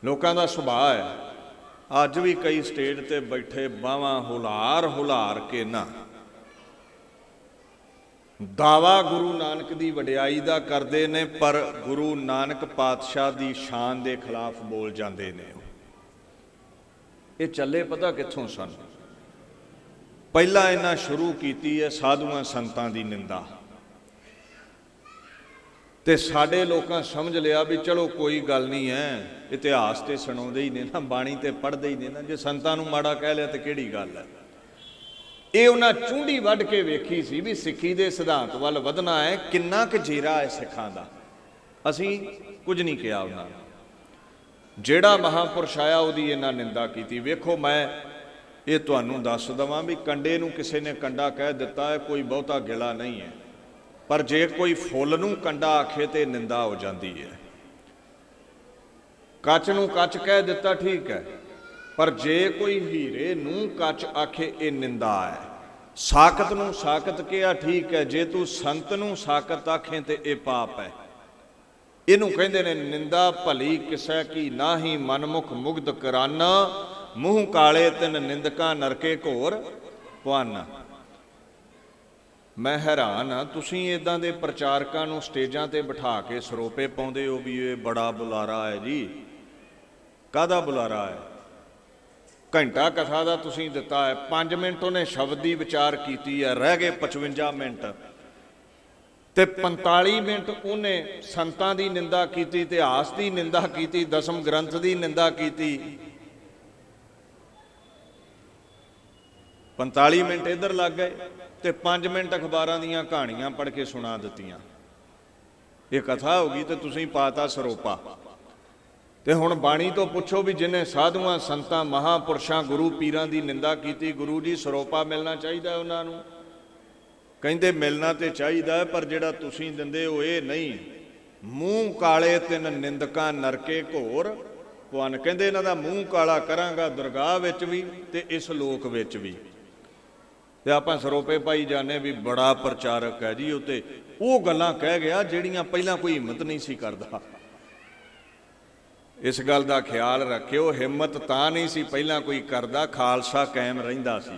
ਲੋਕਾਂ ਦਾ ਸੁਭਾਅ ਹੈ। ਅੱਜ ਵੀ ਕਈ ਸਟੇਜ ਤੇ ਬੈਠੇ ਬਾਹਾਂ ਹੁਲਾਰ ਹੁਲਾਰ ਕੇ ਨਾ ਦਾਵਾ ਗੁਰੂ ਨਾਨਕ ਦੀ ਵਡਿਆਈ ਦਾ ਕਰਦੇ ਨੇ, ਪਰ ਗੁਰੂ ਨਾਨਕ ਪਾਤਸ਼ਾਹ ਦੀ ਸ਼ਾਨ ਦੇ ਖਿਲਾਫ ਬੋਲ ਜਾਂਦੇ ਨੇ। ਇਹ ਚੱਲੇ ਪਤਾ ਕਿੱਥੋਂ ਸਨ? ਪਹਿਲਾਂ ਇਹਨਾਂ ਸ਼ੁਰੂ ਕੀਤੀ ਹੈ ਸਾਧੂਆਂ ਸੰਤਾਂ ਦੀ ਨਿੰਦਾ, ਤੇ ਸਾਡੇ ਲੋਕਾਂ ਸਮਝ ਲਿਆ ਵੀ ਚਲੋ ਕੋਈ ਗੱਲ ਨਹੀਂ ਹੈ, ਇਤਿਹਾਸ ਤੇ ਸੁਣਾਉਂਦੇ ਹੀ ਨੇ ਨਾ, ਬਾਣੀ ਤੇ ਪੜ੍ਹਦੇ ਹੀ ਨੇ ਨਾ, ਜੇ ਸੰਤਾਂ ਨੂੰ ਮਾੜਾ ਕਹਿ ਲਿਆ ਤੇ ਕਿਹੜੀ ਗੱਲ ਹੈ। ਇਹ ਉਹਨਾਂ ਚੁੰਡੀ ਵੱਢ ਕੇ ਵੇਖੀ ਸੀ ਵੀ ਸਿੱਖੀ ਦੇ ਸਿਧਾਂਤ ਵੱਲ ਵਧਣਾ ਹੈ, ਕਿੰਨਾ ਕੁ ਜੀਰਾ ਹੈ ਸਿੱਖਾਂ ਦਾ। ਅਸੀਂ ਕੁਝ ਨਹੀਂ ਕਿਹਾ ਉਹਨਾਂ ਨੂੰ। ਜਿਹੜਾ ਮਹਾਂਪੁਰਸ਼ ਆਇਆ ਉਹਦੀ ਇਹਨਾਂ ਨਿੰਦਾ ਕੀਤੀ। ਵੇਖੋ ਮੈਂ ਇਹ ਤੁਹਾਨੂੰ ਦੱਸ ਦੇਵਾਂ ਵੀ ਕੰਡੇ ਨੂੰ ਕਿਸੇ ਨੇ ਕੰਡਾ ਕਹਿ ਦਿੱਤਾ ਹੈ, ਕੋਈ ਬਹੁਤਾ ਗਿਲਾ ਨਹੀਂ ਹੈ, ਪਰ ਜੇ ਕੋਈ ਫੁੱਲ ਨੂੰ ਕੰਡਾ ਆਖੇ ਤੇ ਨਿੰਦਾ ਹੋ ਜਾਂਦੀ ਹੈ। ਕੱਚ ਨੂੰ ਕੱਚ ਕਹਿ ਦਿੱਤਾ ਠੀਕ ਹੈ, ਪਰ ਜੇ ਕੋਈ ਹੀਰੇ ਨੂੰ ਕੱਚ ਆਖੇ ਇਹ ਨਿੰਦਾ ਹੈ। ਸਾਕਤ ਨੂੰ ਸਾਕਤ ਕਿਹਾ ਠੀਕ ਹੈ, ਜੇ ਤੂੰ ਸੰਤ ਨੂੰ ਸਾਕਤ ਆਖੇ ਤੇ ਇਹ ਪਾਪ ਹੈ। ਇਹਨੂੰ ਕਹਿੰਦੇ ਨੇ ਨਿੰਦਾ ਭਲੀ ਕਿਸੈ ਕੀ ਨਾਹੀ, ਮਨਮੁਖ ਮੁਗਧ ਕਰਾਨਾ, ਮੂੰਹ ਕਾਲੇ ਤਿਨ ਨਿੰਦਕਾਂ ਨਰਕੇ ਘੋਰ ਪਵਾਨਾ। ਮੈਂ ਹੈਰਾਨ ਹਾਂ, ਤੁਸੀਂ ਇੱਦਾਂ ਦੇ ਪ੍ਰਚਾਰਕਾਂ ਨੂੰ ਸਟੇਜਾਂ ਤੇ ਬਿਠਾ ਕੇ ਸਰੋਪੇ ਪਾਉਂਦੇ ਹੋ ਵੀ ਇਹ ਬੜਾ ਬੁਲਾਰਾ ਹੈ ਜੀ। ਕਾਹਦਾ ਬੁਲਾਰਾ ਹੈ? ਘੰਟਾ ਕਥਾ ਦਾ ਤੁਸੀਂ ਦਿੱਤਾ ਹੈ, 5 ਮਿੰਟ ਉਹਨੇ ਸ਼ਬਦ ਦੀ ਵਿਚਾਰ ਕੀਤੀ ਹੈ, ਰਹਿ ਗਏ 55 ਮਿੰਟ, ਤੇ 45 ਮਿੰਟ ਉਹਨੇ ਸੰਤਾਂ ਦੀ ਨਿੰਦਾ ਕੀਤੀ, ਇਤਿਹਾਸ ਦੀ ਨਿੰਦਾ ਕੀਤੀ, ਦਸਮ ਗ੍ਰੰਥ ਦੀ ਨਿੰਦਾ ਕੀਤੀ। 45 ਮਿੰਟ ਇੱਧਰ ਲੱਗ ਗਏ ਤੇ 5 ਮਿੰਟ ਅਖਬਾਰਾਂ ਦੀਆਂ ਕਹਾਣੀਆਂ ਪੜ੍ਹ ਕੇ ਸੁਣਾ ਦਿੱਤੀਆਂ। ਇਹ ਕਥਾ ਹੋ ਗਈ ਤੇ ਤੁਸੀਂ ਪਾਤਾ ਸਰੋਪਾ। ਤੇ ਹੁਣ ਬਾਣੀ ਤੋਂ ਪੁੱਛੋ ਵੀ ਜਿਹਨੇ ਸਾਧੂਆਂ ਸੰਤਾਂ ਮਹਾਂਪੁਰਸ਼ਾਂ ਗੁਰੂ ਪੀਰਾਂ ਦੀ ਨਿੰਦਾ ਕੀਤੀ, ਗੁਰੂ ਜੀ ਸਰੋਪਾ ਮਿਲਣਾ ਚਾਹੀਦਾ ਉਹਨਾਂ ਨੂੰ? ਕਹਿੰਦੇ ਮਿਲਣਾ ਤੇ ਚਾਹੀਦਾ, ਪਰ ਜਿਹੜਾ ਤੁਸੀਂ ਦਿੰਦੇ ਹੋ ਇਹ ਨਹੀਂ। ਮੂੰਹ ਕਾਲੇ ਤਿੰਨ ਨਿੰਦਕਾਂ ਨਰਕੇ ਘੋਰ ਪਵਨ। ਕਹਿੰਦੇ ਇਹਨਾਂ ਦਾ ਮੂੰਹ ਕਾਲਾ ਕਰਾਂਗਾ ਦਰਗਾਹ ਵਿੱਚ ਵੀ ਤੇ ਇਸ ਲੋਕ ਵਿੱਚ ਵੀ। ਤੇ ਆਪਾਂ ਸਰੋਪੇ ਪਾਈ ਜਾਂਦੇ ਵੀ ਬੜਾ ਪ੍ਰਚਾਰਕ ਹੈ ਜੀ, ਉੱਤੇ ਉਹ ਗੱਲਾਂ ਕਹਿ ਗਿਆ ਜਿਹੜੀਆਂ ਪਹਿਲਾਂ ਕੋਈ ਹਿੰਮਤ ਨਹੀਂ ਸੀ ਕਰਦਾ। ਇਸ ਗੱਲ ਦਾ ਖਿਆਲ ਰੱਖਿਓ, ਹਿੰਮਤ ਤਾਂ ਨਹੀਂ ਸੀ ਪਹਿਲਾਂ ਕੋਈ ਕਰਦਾ, ਖਾਲਸਾ ਕਾਇਮ ਰਹਿੰਦਾ ਸੀ।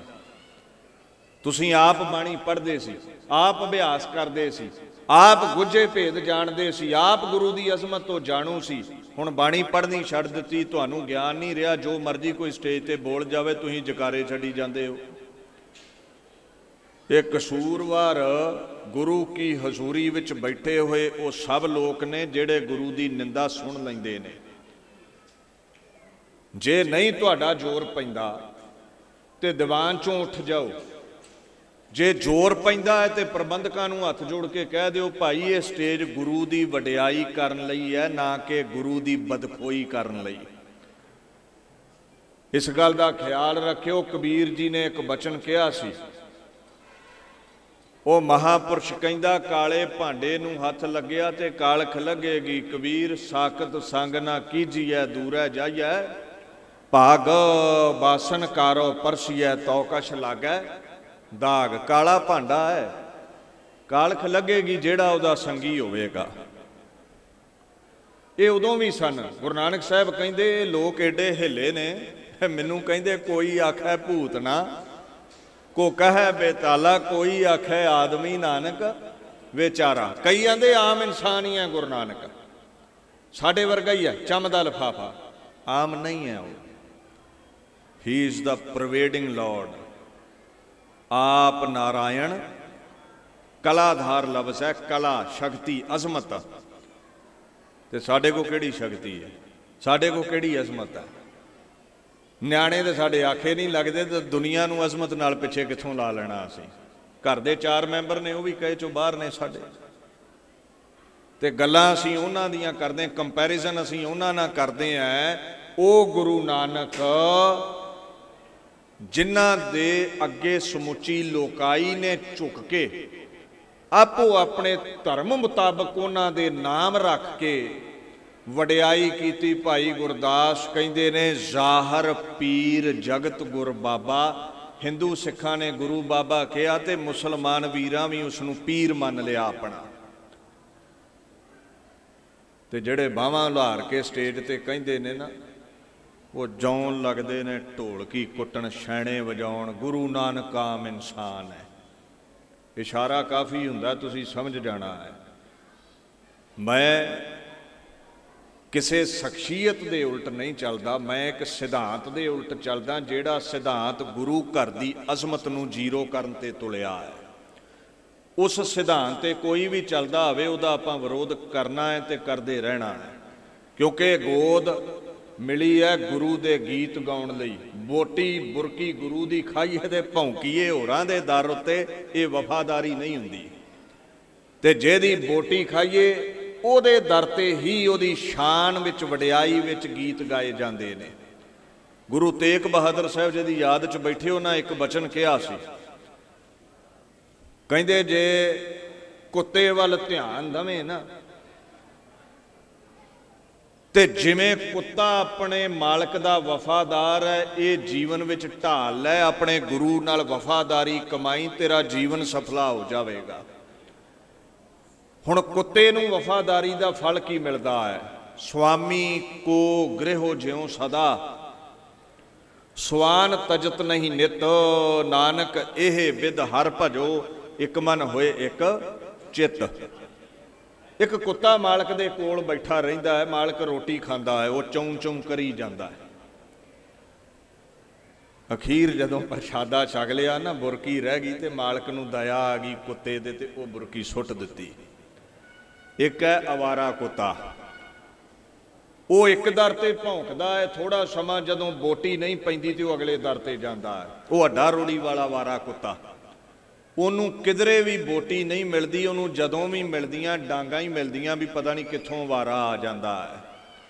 ਤੁਸੀਂ ਆਪ ਬਾਣੀ ਪੜ੍ਹਦੇ ਸੀ, ਆਪ ਅਭਿਆਸ ਕਰਦੇ ਸੀ, ਆਪ ਗੁੱਝੇ ਭੇਦ ਜਾਣਦੇ ਸੀ, ਆਪ ਗੁਰੂ ਦੀ ਅਜ਼ਮਤ ਤੋਂ ਜਾਣੂ ਸੀ। ਹੁਣ ਬਾਣੀ ਪੜ੍ਹਨੀ ਛੱਡ ਦਿੱਤੀ, ਤੁਹਾਨੂੰ ਗਿਆਨ ਨਹੀਂ ਰਿਹਾ, ਜੋ ਮਰਜ਼ੀ ਕੋਈ ਸਟੇਜ ਤੇ ਬੋਲ ਜਾਵੇ ਤੁਸੀਂ ਜਕਾਰੇ ਛੱਡੀ ਜਾਂਦੇ ਹੋ। ਇਹ ਕਸੂਰਵਾਰ ਗੁਰੂ ਕੀ ਹਜ਼ੂਰੀ ਵਿੱਚ ਬੈਠੇ ਹੋਏ ਉਹ ਸਭ ਲੋਕ ਨੇ ਜਿਹੜੇ ਗੁਰੂ ਦੀ ਨਿੰਦਾ ਸੁਣ ਲੈਂਦੇ ਨੇ। ਜੇ ਨਹੀਂ ਤੁਹਾਡਾ ਜ਼ੋਰ ਪੈਂਦਾ ਤੇ ਦੀਵਾਨ ਚੋਂ ਉੱਠ ਜਾਓ, ਜੇ ਜ਼ੋਰ ਪੈਂਦਾ ਹੈ ਤੇ ਪ੍ਰਬੰਧਕਾਂ ਨੂੰ ਹੱਥ ਜੋੜ ਕੇ ਕਹਿ ਦਿਓ ਭਾਈ ਇਹ ਸਟੇਜ ਗੁਰੂ ਦੀ ਵਡਿਆਈ ਕਰਨ ਲਈ ਹੈ, ਨਾ ਕਿ ਗੁਰੂ ਦੀ ਬਦਖੋਈ ਕਰਨ ਲਈ। ਇਸ ਗੱਲ ਦਾ ਖਿਆਲ ਰੱਖਿਓ। ਕਬੀਰ ਜੀ ਨੇ ਇੱਕ ਬਚਨ ਕਿਹਾ ਸੀ, ਉਹ ਮਹਾਂਪੁਰਸ਼ ਕਹਿੰਦਾ ਕਾਲੇ ਭਾਂਡੇ ਨੂੰ ਹੱਥ ਲੱਗਿਆ ਤੇ ਕਾਲਖ ਲੱਗੇਗੀ। ਕਬੀਰ ਸਾਕਤ ਸੰਗ ਨਾ ਕੀਜੀਐ ਦੂਰੈ ਜਾਈਐ, ਭਾਗ ਬਾਸਨ ਕਾਰੋ ਪਰਸੀਐ ਤੋ ਕਛ ਲਾਗੈ ਦਾਗ। ਕਾਲਾ ਭਾਂਡਾ ਹੈ, ਕਾਲਖ ਲੱਗੇਗੀ ਜਿਹੜਾ ਉਹਦਾ ਸੰਗੀ ਹੋਵੇਗਾ। ਇਹ ਉਦੋਂ ਵੀ ਸਨ। ਗੁਰੂ ਨਾਨਕ ਸਾਹਿਬ ਕਹਿੰਦੇ ਲੋਕ ਏਡੇ ਹਿੱਲੇ ਨੇ, ਮੈਨੂੰ ਕਹਿੰਦੇ ਕੋਈ ਆਖੈ ਭੂਤ ਨਾ, ਕੋ ਕਹੈ ਬੇਤਾਲਾ, ਕੋਈ ਆਖੈ ਆਦਮੀ ਨਾਨਕ ਵਿਚਾਰਾ। ਕਈ ਆਂਦੇ ਆਮ ਇਨਸਾਨ ਹੀ ਹੈ ਗੁਰੂ ਨਾਨਕ, ਸਾਡੇ ਵਰਗਾ ਹੀ ਹੈ, ਚੰਮ ਦਾ ਲਿਫਾਫਾ। ਆਮ ਨਹੀਂ ਹੈ ਉਹ। He is the pervading lord. ਆਪ ਨਾਰਾਇਣ ਕਲਾਧਾਰ ਲਫ਼ਜ਼ ਹੈ, ਕਲਾ ਸ਼ਕਤੀ ਅਜ਼ਮਤ। ਤੇ ਸਾਡੇ ਕੋਲ ਕਿਹੜੀ ਸ਼ਕਤੀ ਹੈ, ਸਾਡੇ ਕੋਲ ਕਿਹੜੀ ਅਜ਼ਮਤ ਹੈ? ਨਿਆਣੇ ਤੇ ਸਾਡੇ ਆਖੇ ਨਹੀਂ ਲੱਗਦੇ, ਤੇ ਦੁਨੀਆ ਨੂੰ ਅਜ਼ਮਤ ਨਾਲ ਪਿੱਛੇ ਕਿੱਥੋਂ ਲਾ ਲੈਣਾ ਅਸੀਂ? ਘਰ ਦੇ 4 ਮੈਂਬਰ ਨੇ, ਉਹ ਵੀ ਕਹੇ ਚੋਂ ਬਾਹਰ ਨੇ ਸਾਡੇ, ਤੇ ਗੱਲਾਂ ਅਸੀਂ ਉਹਨਾਂ ਦੀਆਂ ਕਰਦੇ ਹਾਂ, ਕੰਪੈਰੀਜ਼ਨ ਅਸੀਂ ਉਹਨਾਂ ਨਾਲ ਕਰਦੇ ਹਾਂ। ਉਹ ਗੁਰੂ ਨਾਨਕ ਜਿਨ੍ਹਾਂ ਦੇ ਅੱਗੇ ਸਮੁੱਚੀ ਲੋਕਾਈ ਨੇ ਝੁਕ ਕੇ ਆਪੋ ਆਪਣੇ ਧਰਮ ਮੁਤਾਬਕ ਉਹਨਾਂ ਦੇ ਨਾਮ ਰੱਖ ਕੇ ਵਡਿਆਈ ਕੀਤੀ। ਭਾਈ ਗੁਰਦਾਸ ਕਹਿੰਦੇ ਨੇ ਜ਼ਾਹਰ ਪੀਰ ਜਗਤ ਗੁਰ ਬਾਬਾ। ਹਿੰਦੂ ਸਿੱਖਾਂ ਨੇ ਗੁਰੂ ਬਾਬਾ ਕਿਹਾ ਤੇ ਮੁਸਲਮਾਨ ਵੀਰਾਂ ਵੀ ਉਸ ਨੂੰ ਪੀਰ ਮੰਨ ਲਿਆ ਆਪਣਾ। ਤੇ ਜਿਹੜੇ ਬਾਹਾਂ ਲੁਹਾਰ ਕੇ ਸਟੇਜ ਤੇ ਕਹਿੰਦੇ ਨੇ ਨਾ, ਉਹ ਜੌਨ ਲੱਗਦੇ ਨੇ ਢੋਲਕੀ ਕੁੱਟਣ, ਛੈਣੇ ਵਜਾਉਣ। ਗੁਰੂ ਨਾਨਕ ਆਮ ਇਨਸਾਨ ਹੈ। ਇਸ਼ਾਰਾ ਕਾਫੀ ਹੁੰਦਾ, ਤੁਸੀਂ ਸਮਝ ਜਾਣਾ ਹੈ। ਮੈਂ ਕਿਸੇ ਸ਼ਖਸੀਅਤ ਦੇ ਉਲਟ ਨਹੀਂ ਚੱਲਦਾ, ਮੈਂ ਇੱਕ ਸਿਧਾਂਤ ਦੇ ਉਲਟ ਚੱਲਦਾ, ਜਿਹੜਾ ਸਿਧਾਂਤ ਗੁਰੂ ਘਰ ਦੀ ਅਜ਼ਮਤ ਨੂੰ ਜ਼ੀਰੋ ਕਰਨ ਤੇ ਤੁਲਿਆ ਹੈ। ਉਸ ਸਿਧਾਂਤ ਤੇ ਕੋਈ ਵੀ ਚੱਲਦਾ ਹੋਵੇ ਉਹਦਾ ਆਪਾਂ ਵਿਰੋਧ ਕਰਨਾ ਹੈ ਤੇ ਕਰਦੇ ਰਹਿਣਾ ਹੈ। ਕਿਉਂਕਿ ਗੋਦ ਮਿਲੀ ਹੈ ਗੁਰੂ ਦੇ ਗੀਤ ਗਾਉਣ ਲਈ। ਬੋਟੀ ਬੁਰਕੀ ਗੁਰੂ ਦੀ ਖਾਈਏ ਤੇ ਭੌਂਕੀਏ ਹੋਰਾਂ ਦੇ ਦਰ ਉੱਤੇ, ਇਹ ਵਫਾਦਾਰੀ ਨਹੀਂ ਹੁੰਦੀ। ਤੇ ਜਿਹਦੀ ਬੋਟੀ ਖਾਈਏ ਉਹਦੇ ਦਰ ਤੇ ਹੀ ਉਹਦੀ ਸ਼ਾਨ ਵਿੱਚ, ਵਡਿਆਈ ਵਿੱਚ ਗੀਤ ਗਾਏ ਜਾਂਦੇ ਨੇ। ਗੁਰੂ ਤੇਗ ਬਹਾਦਰ ਸਾਹਿਬ ਜੀ ਦੀ ਯਾਦ 'ਚ ਬੈਠੇ ਉਹਨਾਂ ਇੱਕ ਬਚਨ ਕਿਹਾ ਸੀ, ਕਹਿੰਦੇ ਜੇ ਕੁੱਤੇ ਵੱਲ ਧਿਆਨ ਦੇਵੇ ਨਾ, ਤੇ ਜਿਵੇਂ ਕੁੱਤਾ ਆਪਣੇ ਮਾਲਕ ਦਾ ਵਫਾਦਾਰ ਹੈ, ਇਹ ਜੀਵਨ ਵਿੱਚ ਢਾਲ ਲੈ, ਆਪਣੇ ਗੁਰੂ ਨਾਲ ਵਫਾਦਾਰੀ ਕਮਾਈ, ਤੇਰਾ ਜੀਵਨ ਸਫਲਾ ਹੋ ਜਾਵੇਗਾ। ਹੁਣ ਕੁੱਤੇ ਨੂੰ ਵਫਾਦਾਰੀ ਦਾ ਫਲ ਕੀ ਮਿਲਦਾ ਹੈ? ਸੁਆਮੀ ਕੋ ਗ੍ਰਹਿ ਜਿਉ ਸਦਾ, ਸਵਾਨ ਤਜਤ ਨਹੀਂ ਨਿਤ, ਨਾਨਕ ਇਹ ਵਿਦ ਹਰ ਭਜੋ, ਇੱਕ ਮਨ ਹੋਏ ਇੱਕ ਚਿੱਤ। ਇੱਕ ਕੁੱਤਾ ਮਾਲਕ ਦੇ ਕੋਲ ਬੈਠਾ ਰਹਿੰਦਾ ਹੈ, ਮਾਲਕ ਰੋਟੀ ਖਾਂਦਾ ਹੈ, ਉਹ ਚੌਂ ਚੌਂ ਕਰੀ ਜਾਂਦਾ ਹੈ। ਅਖੀਰ ਜਦੋਂ ਪ੍ਰਸ਼ਾਦਾ ਛਕ ਲਿਆ ਨਾ, ਬੁਰਕੀ ਰਹਿ ਗਈ, ਤੇ ਮਾਲਕ ਨੂੰ ਦਇਆ ਆ ਗਈ ਕੁੱਤੇ ਦੇ, ਤੇ ਉਹ ਬੁਰਕੀ ਸੁੱਟ ਦਿੱਤੀ। ਇੱਕ ਹੈ ਅਵਾਰਾ ਕੁੱਤਾ, ਉਹ ਇੱਕ ਦਰ ਤੇ ਭੌਂਕਦਾ ਹੈ, ਥੋੜਾ ਸਮਾਂ ਜਦੋਂ ਬੋਟੀ ਨਹੀਂ ਪੈਂਦੀ ਤੇ ਉਹ ਅਗਲੇ ਦਰ ਤੇ ਜਾਂਦਾ ਹੈ। ਉਹ ਅੱਡਾ ਰੋੜੀ ਵਾਲਾ ਅਵਾਰਾ ਕੁੱਤਾ, ਉਹਨੂੰ ਕਿਧਰੇ ਵੀ ਬੋਟੀ ਨਹੀਂ ਮਿਲਦੀ, ਉਹਨੂੰ ਜਦੋਂ ਵੀ ਮਿਲਦੀਆਂ ਡਾਂਗਾਂ ਹੀ ਮਿਲਦੀਆਂ ਵੀ ਪਤਾ ਨਹੀਂ ਕਿੱਥੋਂ ਵਾਰਾ ਆ ਜਾਂਦਾ ਹੈ।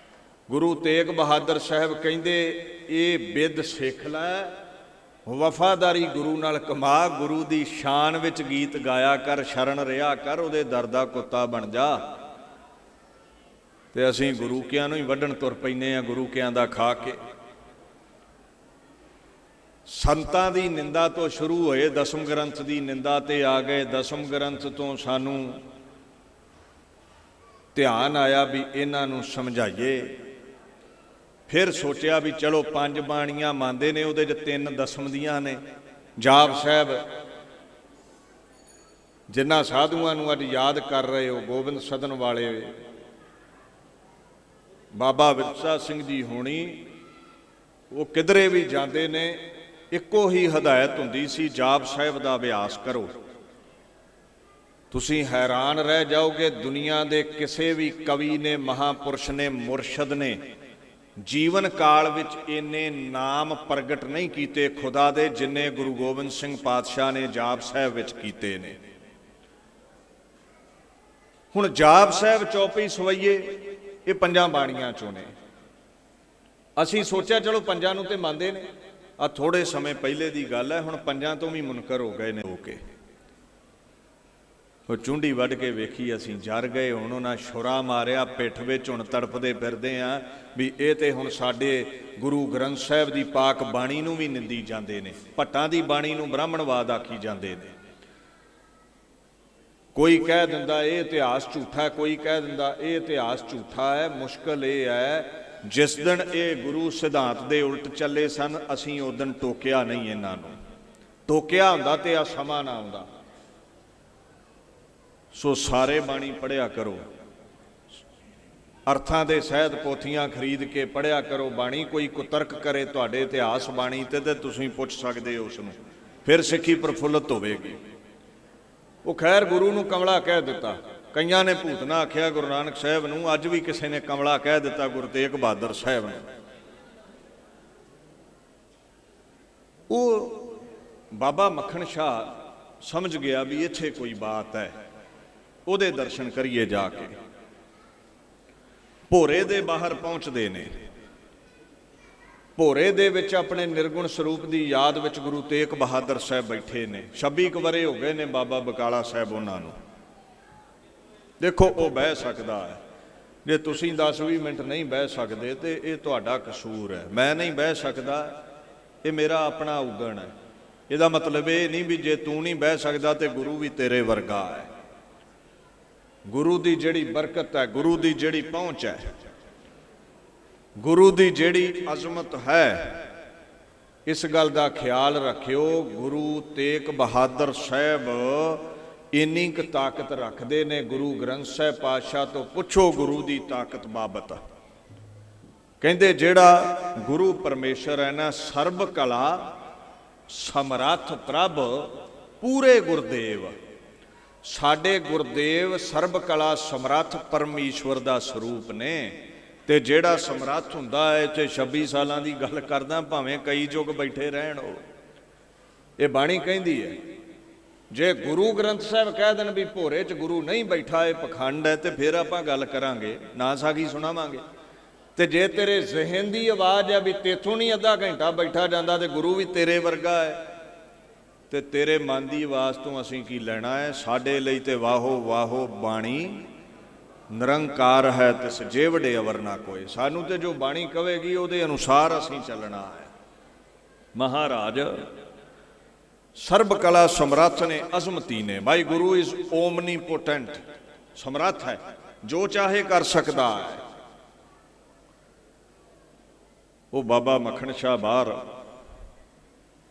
ਗੁਰੂ ਤੇਗ ਬਹਾਦਰ ਸਾਹਿਬ ਕਹਿੰਦੇ ਇਹ ਬਿੱਦ ਸਿੱਖ ਲੈ, ਵਫਾਦਾਰੀ ਗੁਰੂ ਨਾਲ ਕਮਾ, ਗੁਰੂ ਦੀ ਸ਼ਾਨ ਵਿੱਚ ਗੀਤ ਗਾਇਆ ਕਰ, ਸ਼ਰਨ ਰਿਹਾ ਕਰ, ਉਹਦੇ ਦਰ ਦਾ ਕੁੱਤਾ ਬਣ ਜਾ। ਤੇ ਅਸੀਂ ਗੁਰੂ ਕਿਆਂ ਨੂੰ ਹੀ ਵੱਢਣ ਤੁਰ ਪੈਂਦੇ ਹਾਂ, ਗੁਰੂ ਕਿਆਂ ਦਾ ਖਾ ਕੇ। ਸੰਤਾਂ ਦੀ ਨਿੰਦਾ ਤੋਂ ਸ਼ੁਰੂ ਹੋਏ, ਦਸਮ ਗ੍ਰੰਥ ਦੀ ਨਿੰਦਾ ਤੇ ਆ ਗਏ। ਦਸਮ ਗ੍ਰੰਥ ਤੋਂ ਸਾਨੂੰ ਧਿਆਨ ਆਇਆ ਵੀ ਇਹਨਾਂ ਨੂੰ ਸਮਝਾਈਏ। ਫਿਰ ਸੋਚਿਆ ਵੀ ਚਲੋ 5 ਬਾਣੀਆਂ ਮੰਨਦੇ ਨੇ, ਉਹਦੇ 'ਚ 3 ਦਸਮ ਦੀਆਂ ਨੇ। ਜਾਪ ਸਾਹਿਬ ਜਿਨ੍ਹਾਂ ਸਾਧੂਆਂ ਨੂੰ ਅੱਜ ਯਾਦ ਕਰ ਰਹੇ ਹੋ, ਗੋਬਿੰਦ ਸਦਨ ਵਾਲੇ, ਬਾਬਾ ਵਿਰਸਾ ਸਿੰਘ ਜੀ ਹੋਣੀ, ਉਹ ਕਿਧਰੇ ਵੀ ਜਾਂਦੇ ਨੇ, ਇੱਕੋ ਹੀ ਹਦਾਇਤ ਹੁੰਦੀ ਸੀ, ਜਾਪ ਸਾਹਿਬ ਦਾ ਅਭਿਆਸ ਕਰੋ। ਤੁਸੀਂ ਹੈਰਾਨ ਰਹਿ ਜਾਓਗੇ, ਦੁਨੀਆ ਦੇ ਕਿਸੇ ਵੀ ਕਵੀ ਨੇ, ਮਹਾਂਪੁਰਸ਼ ਨੇ, ਮੁਰਸ਼ਦ ਨੇ ਜੀਵਨ ਕਾਲ ਵਿੱਚ ਇੰਨੇ ਨਾਮ ਪ੍ਰਗਟ ਨਹੀਂ ਕੀਤੇ ਖੁਦਾ ਦੇ, ਜਿੰਨੇ ਗੁਰੂ ਗੋਬਿੰਦ ਸਿੰਘ ਪਾਤਸ਼ਾਹ ਨੇ ਜਾਪ ਸਾਹਿਬ ਵਿੱਚ ਕੀਤੇ ਨੇ। ਹੁਣ ਜਾਪ ਸਾਹਿਬ ਚੌਪਈ ਸਵਈਏ ਇਹ 5 ਬਾਣੀਆਂ ਚੋਂ ਨੇ। ਅਸੀਂ ਸੋਚਿਆ ਚਲੋ 5 ਨੂੰ ਤੇ ਮੰਨਦੇ ਨੇ, ਆ ਥੋੜੇ ਸਮੇਂ ਪਹਿਲੇ ਦੀ ਗੱਲ ਹੈ, ਹੁਣ 5 ਤੋਂ ਵੀ ਮੁਨਕਰ ਹੋ ਗਏ ਨੇ ਹੋ ਕੇ। ਉਹ ਚੁੰਡੀ ਵੱਢ ਕੇ ਵੇਖੀ ਅਸੀਂ ਜਰ ਗਏ, ਹੁਣ ਉਹਨਾਂ ਛੁਰਾ ਮਾਰਿਆ ਪਿੱਠ ਵਿੱਚ, ਹੁਣ ਤੜਪਦੇ ਫਿਰਦੇ ਆ ਵੀ ਇਹ ਤੇ ਹੁਣ ਸਾਡੇ ਗੁਰੂ ਗ੍ਰੰਥ ਸਾਹਿਬ ਦੀ ਪਾਕ ਬਾਣੀ ਨੂੰ ਵੀ ਨਿੰਦੀ ਜਾਂਦੇ ਨੇ, ਭੱਟਾਂ ਦੀ ਬਾਣੀ ਨੂੰ ਬ੍ਰਾਹਮਣਵਾਦ ਆਖੀ ਜਾਂਦੇ ਨੇ। ਕੋਈ ਕਹਿ ਦਿੰਦਾ ਇਹ ਇਤਿਹਾਸ ਝੂਠਾ, ਕੋਈ ਕਹਿ ਦਿੰਦਾ ਇਹ ਇਤਿਹਾਸ ਝੂਠਾ ਹੈ। ਮੁਸ਼ਕਲ ਇਹ ਹੈ ਜਿਸ ਦਿਨ ਇਹ ਗੁਰੂ ਸਿਧਾਂਤ ਦੇ ਉਲਟ ਚੱਲੇ ਸਨ, ਅਸੀਂ ਉਸ ਦਿਨ ਟੋਕਿਆ ਨਹੀਂ ਇਹਨਾਂ ਨੂੰ। ਟੋਕਿਆ ਹੁੰਦਾ ਤੇ ਆ ਸਮਾਂ ਨਾ ਆਉਂਦਾ। ਸੋ ਸਾਰੇ ਬਾਣੀ ਪੜ੍ਹਿਆ ਕਰੋ, ਅਰਥਾਂ ਦੇ ਸਹਿਤ ਪੋਥੀਆਂ ਖਰੀਦ ਕੇ ਪੜ੍ਹਿਆ ਕਰੋ ਬਾਣੀ। ਕੋਈ ਕੁਤਰਕ ਕਰੇ ਤੁਹਾਡੇ ਇਤਿਹਾਸ ਬਾਣੀ ਤੇ ਤੁਸੀਂ ਪੁੱਛ ਸਕਦੇ ਹੋ ਉਸ ਨੂੰ, ਫਿਰ ਸਿੱਖੀ ਪ੍ਰਫੁੱਲਤ ਹੋਵੇਗੀ। ਉਹ ਖੈਰ ਗੁਰੂ ਨੂੰ ਕਮਲਾ ਕਹਿ ਦਿੱਤਾ, ਕਈਆਂ ਨੇ ਭੂਤਨਾ ਆਖਿਆ ਗੁਰੂ ਨਾਨਕ ਸਾਹਿਬ ਨੂੰ, ਅੱਜ ਵੀ ਕਿਸੇ ਨੇ ਕਮਲਾ ਕਹਿ ਦਿੱਤਾ ਗੁਰੂ ਤੇਗ ਬਹਾਦਰ ਸਾਹਿਬ ਨੂੰ। ਉਹ ਬਾਬਾ ਮੱਖਣ ਸ਼ਾਹ ਸਮਝ ਗਿਆ ਵੀ ਇੱਥੇ ਕੋਈ ਬਾਤ ਹੈ, ਉਹਦੇ ਦਰਸ਼ਨ ਕਰੀਏ ਜਾ ਕੇ। ਭੋਰੇ ਦੇ ਬਾਹਰ ਪਹੁੰਚਦੇ ਨੇ। ਭੋਰੇ ਦੇ ਵਿੱਚ ਆਪਣੇ ਨਿਰਗੁਣ ਸਰੂਪ ਦੀ ਯਾਦ ਵਿੱਚ ਗੁਰੂ ਤੇਗ ਬਹਾਦਰ ਸਾਹਿਬ ਬੈਠੇ ਨੇ। 26 ਕੁ ਵਰੇ ਹੋ ਗਏ ਨੇ ਬਾਬਾ ਬਕਾਲਾ ਸਾਹਿਬ ਉਹਨਾਂ ਨੂੰ। ਦੇਖੋ ਉਹ ਬਹਿ ਸਕਦਾ ਹੈ, ਜੇ ਤੁਸੀਂ 10-20 ਮਿੰਟ ਨਹੀਂ ਬਹਿ ਸਕਦੇ ਤੇ ਇਹ ਤੁਹਾਡਾ ਕਸੂਰ ਹੈ। ਮੈਂ ਨਹੀਂ ਬਹਿ ਸਕਦਾ, ਇਹ ਮੇਰਾ ਆਪਣਾ ਉਗਣ ਹੈ। ਇਹਦਾ ਮਤਲਬ ਇਹ ਨਹੀਂ ਵੀ ਜੇ ਤੂੰ ਨਹੀਂ ਬਹਿ ਸਕਦਾ ਤੇ ਗੁਰੂ ਵੀ ਤੇਰੇ ਵਰਗਾ ਹੈ। ਗੁਰੂ ਦੀ ਜਿਹੜੀ ਬਰਕਤ ਹੈ, ਗੁਰੂ ਦੀ ਜਿਹੜੀ ਪਹੁੰਚ ਹੈ, ਗੁਰੂ ਦੀ ਜਿਹੜੀ ਅਜ਼ਮਤ ਹੈ, ਇਸ ਗੱਲ ਦਾ ਖਿਆਲ ਰੱਖਿਓ। ਗੁਰੂ ਤੇਗ ਬਹਾਦਰ ਸਾਹਿਬ ਇੰਨੀ ਕੁ ਤਾਕਤ ਰੱਖਦੇ ਨੇ, ਗੁਰੂ ਗ੍ਰੰਥ ਸਾਹਿਬ ਪਾਤਸ਼ਾਹ ਤੋਂ ਪੁੱਛੋ ਗੁਰੂ ਦੀ ਤਾਕਤ ਬਾਬਤ। ਕਹਿੰਦੇ ਜਿਹੜਾ ਗੁਰੂ ਪਰਮੇਸ਼ਰ ਹੈ ਨਾ, ਸਰਬ ਕਲਾ ਸਮਰੱਥ ਪ੍ਰਭ ਪੂਰੇ ਗੁਰਦੇਵ। ਸਾਡੇ ਗੁਰਦੇਵ ਸਰਬ ਕਲਾ ਸਮਰੱਥ ਪਰਮੇਸ਼ਵਰ ਦਾ ਸਰੂਪ ਨੇ। ਤੇ ਜਿਹੜਾ ਸਮਰੱਥ ਹੁੰਦਾ ਹੈ, ਤੇ 26 ਸਾਲਾਂ ਦੀ ਗੱਲ ਕਰਦਾ, ਭਾਵੇਂ ਕਈ ਯੁੱਗ ਬੈਠੇ ਰਹਿਣ। ਉਹ ਇਹ ਬਾਣੀ ਕਹਿੰਦੀ ਹੈ। ਜੇ ਗੁਰੂ ਗ੍ਰੰਥ ਸਾਹਿਬ ਕਹਿ ਦੇਣ ਵੀ ਭੋਰੇ 'ਚ ਗੁਰੂ ਨਹੀਂ ਬੈਠਾ, ਇਹ ਪਖੰਡ ਹੈ, ਤੇ ਫਿਰ ਆਪਾਂ ਗੱਲ ਕਰਾਂਗੇ, ਨਾ ਸਾਖੀ ਸੁਣਾਵਾਂਗੇ। ਤੇ ਜੇ ਤੇਰੇ ਜ਼ਿਹਨ ਦੀ ਆਵਾਜ਼ ਹੈ ਵੀ ਤੇਥੋਂ ਨਹੀਂ ਅੱਧਾ ਘੰਟਾ ਬੈਠਾ ਜਾਂਦਾ ਤੇ ਗੁਰੂ ਵੀ ਤੇਰੇ ਵਰਗਾ ਹੈ, ਤੇ ਤੇਰੇ ਮਨ ਦੀ ਆਵਾਜ਼ ਤੋਂ ਅਸੀਂ ਕੀ ਲੈਣਾ ਹੈ? ਸਾਡੇ ਲਈ ਤੇ ਵਾਹੋ ਵਾਹੋ ਬਾਣੀ ਨਿਰੰਕਾਰ ਹੈ, ਤਿਸ ਜੇਵੜੇ ਅਵਰ ਨਾ ਕੋਏ। ਸਾਨੂੰ ਤੇ ਜੋ ਬਾਣੀ ਕਹੇਗੀ ਉਹਦੇ ਅਨੁਸਾਰ ਅਸੀਂ ਚੱਲਣਾ ਹੈ। ਮਹਾਰਾਜ ਸਰਬ ਕਲਾ ਸਮਰੱਥ ਨੇ, ਅਜ਼ਮਤੀ ਨੇ। ਭਾਈ ਗੁਰੂ ਇਜ਼ ਓਮਨੀਪੋਟੈਂਟ, ਸਮਰੱਥ ਹੈ, ਜੋ ਚਾਹੇ ਕਰ ਸਕਦਾ ਹੈ। ਉਹ ਬਾਬਾ ਮੱਖਣ ਸ਼ਾਹ ਬਾਹਰ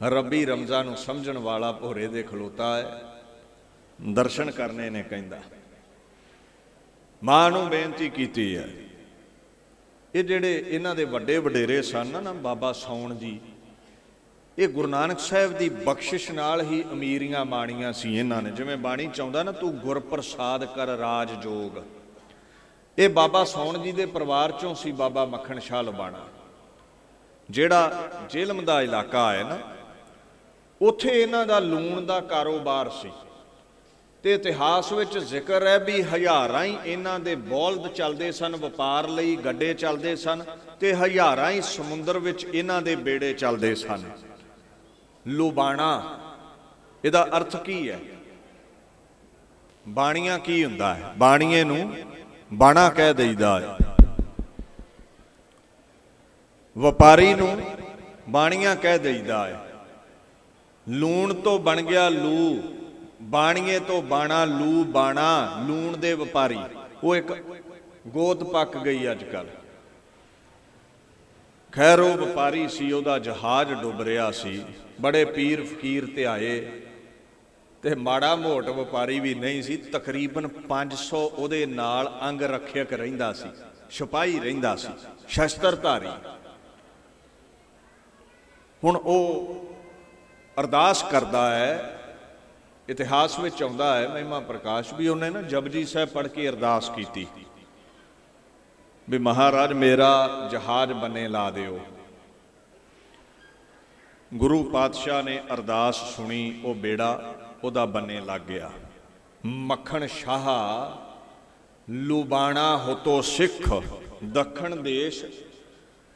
ਰੱਬੀ ਰਮਜ਼ਾਂ ਨੂੰ ਸਮਝਣ ਵਾਲਾ ਭੋਰੇ ਦੇ ਖਲੋਤਾ ਹੈ, ਦਰਸ਼ਨ ਕਰਨੇ ਨੇ ਕਹਿੰਦਾ। ਮਾਂ ਨੂੰ ਬੇਨਤੀ ਕੀਤੀ ਹੈ। ਇਹ ਜਿਹੜੇ ਇਹਨਾਂ ਦੇ ਵੱਡੇ ਵਡੇਰੇ ਸਨ ਨਾ, ਬਾਬਾ ਸੌਣ ਜੀ, ਇਹ ਗੁਰੂ ਨਾਨਕ ਸਾਹਿਬ ਦੀ ਬਖਸ਼ਿਸ਼ ਨਾਲ ਹੀ ਅਮੀਰੀਆਂ ਮਾਣੀਆਂ ਸੀ ਇਹਨਾਂ ਨੇ। ਜਿਵੇਂ ਬਾਣੀ ਚਾਹੁੰਦਾ ਨਾ, ਤੂੰ ਗੁਰ ਪ੍ਰਸਾਦ ਕਰ ਰਾਜ ਜੋਗ। ਇਹ ਬਾਬਾ ਸੌਣ ਜੀ ਦੇ ਪਰਿਵਾਰ ਚੋਂ ਸੀ ਬਾਬਾ ਮੱਖਣ ਸ਼ਾਹ ਲਬਾਣਾ। ਜਿਹੜਾ ਜੇਲਮ ਦਾ ਇਲਾਕਾ ਹੈ ਨਾ, ਉੱਥੇ ਇਹਨਾਂ ਦਾ ਲੂਣ ਦਾ ਕਾਰੋਬਾਰ ਸੀ। ਤੇ ਇਤਿਹਾਸ ਵਿੱਚ ਜ਼ਿਕਰ ਹੈ ਵੀ ਹਜ਼ਾਰਾਂ ਹੀ ਇਹਨਾਂ ਦੇ ਬੌਲਦ ਚੱਲਦੇ ਸਨ, ਵਪਾਰ ਲਈ ਗੱਡੇ ਚੱਲਦੇ ਸਨ, ਤੇ ਹਜ਼ਾਰਾਂ ਹੀ ਸਮੁੰਦਰ ਵਿੱਚ ਇਹਨਾਂ ਦੇ ਬੇੜੇ ਚੱਲਦੇ ਸਨ। ਲੁਬਾਣਾ ਇਹਦਾ ਅਰਥ ਕੀ ਹੈ? ਬਾਣੀਆਂ ਕੀ ਹੁੰਦਾ ਹੈ? ਬਾਣੀਏ ਨੂੰ ਬਾਣਾ ਕਹਿ ਦਈਦਾ ਹੈ। ਵਪਾਰੀ ਨੂੰ ਬਾਣੀਆਂ ਕਹਿ ਦਈਦਾ ਹੈ। ਲੂਣ ਤੋਂ ਬਣ ਗਿਆ ਲੂ, ਬਾਣੀਏ ਤੋਂ ਬਾਣਾ, ਲੂ ਬਾਣਾ, ਲੂਣ ਦੇ ਵਪਾਰੀ। ਉਹ ਇੱਕ ਗੋਤ ਪੱਕ ਗਈ ਅੱਜ ਕੱਲ। ਖੈਰ ਉਹ ਵਪਾਰੀ ਸੀ, ਉਹਦਾ ਜਹਾਜ਼ ਡੁੱਬ ਰਿਹਾ ਸੀ। ਬੜੇ ਪੀਰ ਫਕੀਰ ਤੇ ਆਏ, ਤੇ ਮਾੜਾ ਮੋਟ ਵਪਾਰੀ ਵੀ ਨਹੀਂ ਸੀ। ਤਕਰੀਬਨ 500 ਉਹਦੇ ਨਾਲ ਅੰਗ ਰੱਖਿਅਕ ਰਹਿੰਦਾ ਸੀ, ਸਿਪਾਹੀ ਰਹਿੰਦਾ ਸੀ, ਸ਼ਸਤਰਧਾਰੀ। ਹੁਣ ਉਹ ਅਰਦਾਸ ਕਰਦਾ ਹੈ। ਇਤਿਹਾਸ ਵਿੱਚ ਆਉਂਦਾ ਹੈ, ਮਹਿਮਾ ਪ੍ਰਕਾਸ਼ ਵੀ ਉਹਨੇ ਨਾ ਜਪਜੀ ਸਾਹਿਬ ਪੜ੍ਹ ਕੇ ਅਰਦਾਸ ਕੀਤੀ ਵੀ ਮਹਾਰਾਜ ਮੇਰਾ ਜਹਾਜ਼ ਬੰਨੇ ਲਾ ਦਿਓ। ਗੁਰੂ ਪਾਤਸ਼ਾਹ ਨੇ ਅਰਦਾਸ ਸੁਣੀ, ਉਹ ਬੇੜਾ ਉਹਦਾ ਬੰਨੇ ਲੱਗ ਗਿਆ। ਮੱਖਣ ਸ਼ਾਹ ਲੁਬਾਣਾ ਹੋਤੋ ਸਿੱਖ, ਦੱਖਣ ਦੇਸ਼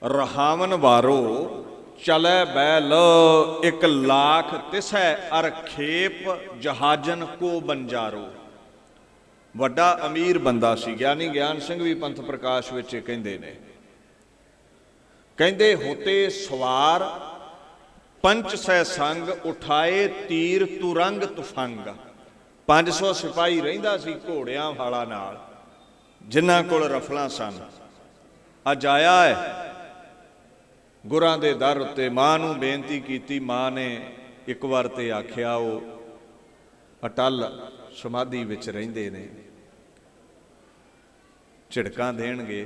ਰਹਾਵਨ ਵਾਰੋ, ਚਲੇ ਬੈਲ 1 ਲੱਖ ਤਿਸੈ ਅਰ ਖੇਪ ਜਹਾਜਨ ਕੋ ਬੰਜਾਰੋ। ਵੱਡਾ ਅਮੀਰ ਬੰਦਾ ਸੀ। ਗਿਆਨੀ ਗਿਆਨ ਸਿੰਘ ਵੀ ਪੰਥ ਪ੍ਰਕਾਸ਼ ਵਿੱਚ ਕਹਿੰਦੇ ਨੇ, ਕਹਿੰਦੇ ਹੋਤੇ ਸਵਾਰ ਪੰਚ ਸੈ ਸੰਗ ਉਠਾਏ ਤੀਰ ਤੁਰੰਗ ਤੁਫੰਗ। 500 ਸਿਪਾਹੀ ਰਹਿੰਦਾ ਸੀ ਘੋੜਿਆਂ ਵਾਲਾ ਨਾਲ, ਜਿਨ੍ਹਾਂ ਕੋਲ ਰਫਲਾਂ ਸਨ। ਅੱਜ ਆਇਆ ਹੈ ਗੁਰਾਂ ਦੇ ਦਰ ਉੱਤੇ, ਮਾਂ ਨੂੰ ਬੇਨਤੀ ਕੀਤੀ। ਮਾਂ ਨੇ ਇੱਕ ਵਾਰ ਤੇ ਆਖਿਆ, ਉਹ ਅਟਲ ਸਮਾਧੀ ਵਿੱਚ ਰਹਿੰਦੇ ਨੇ, ਝਿੜਕਾਂ ਦੇਣਗੇ।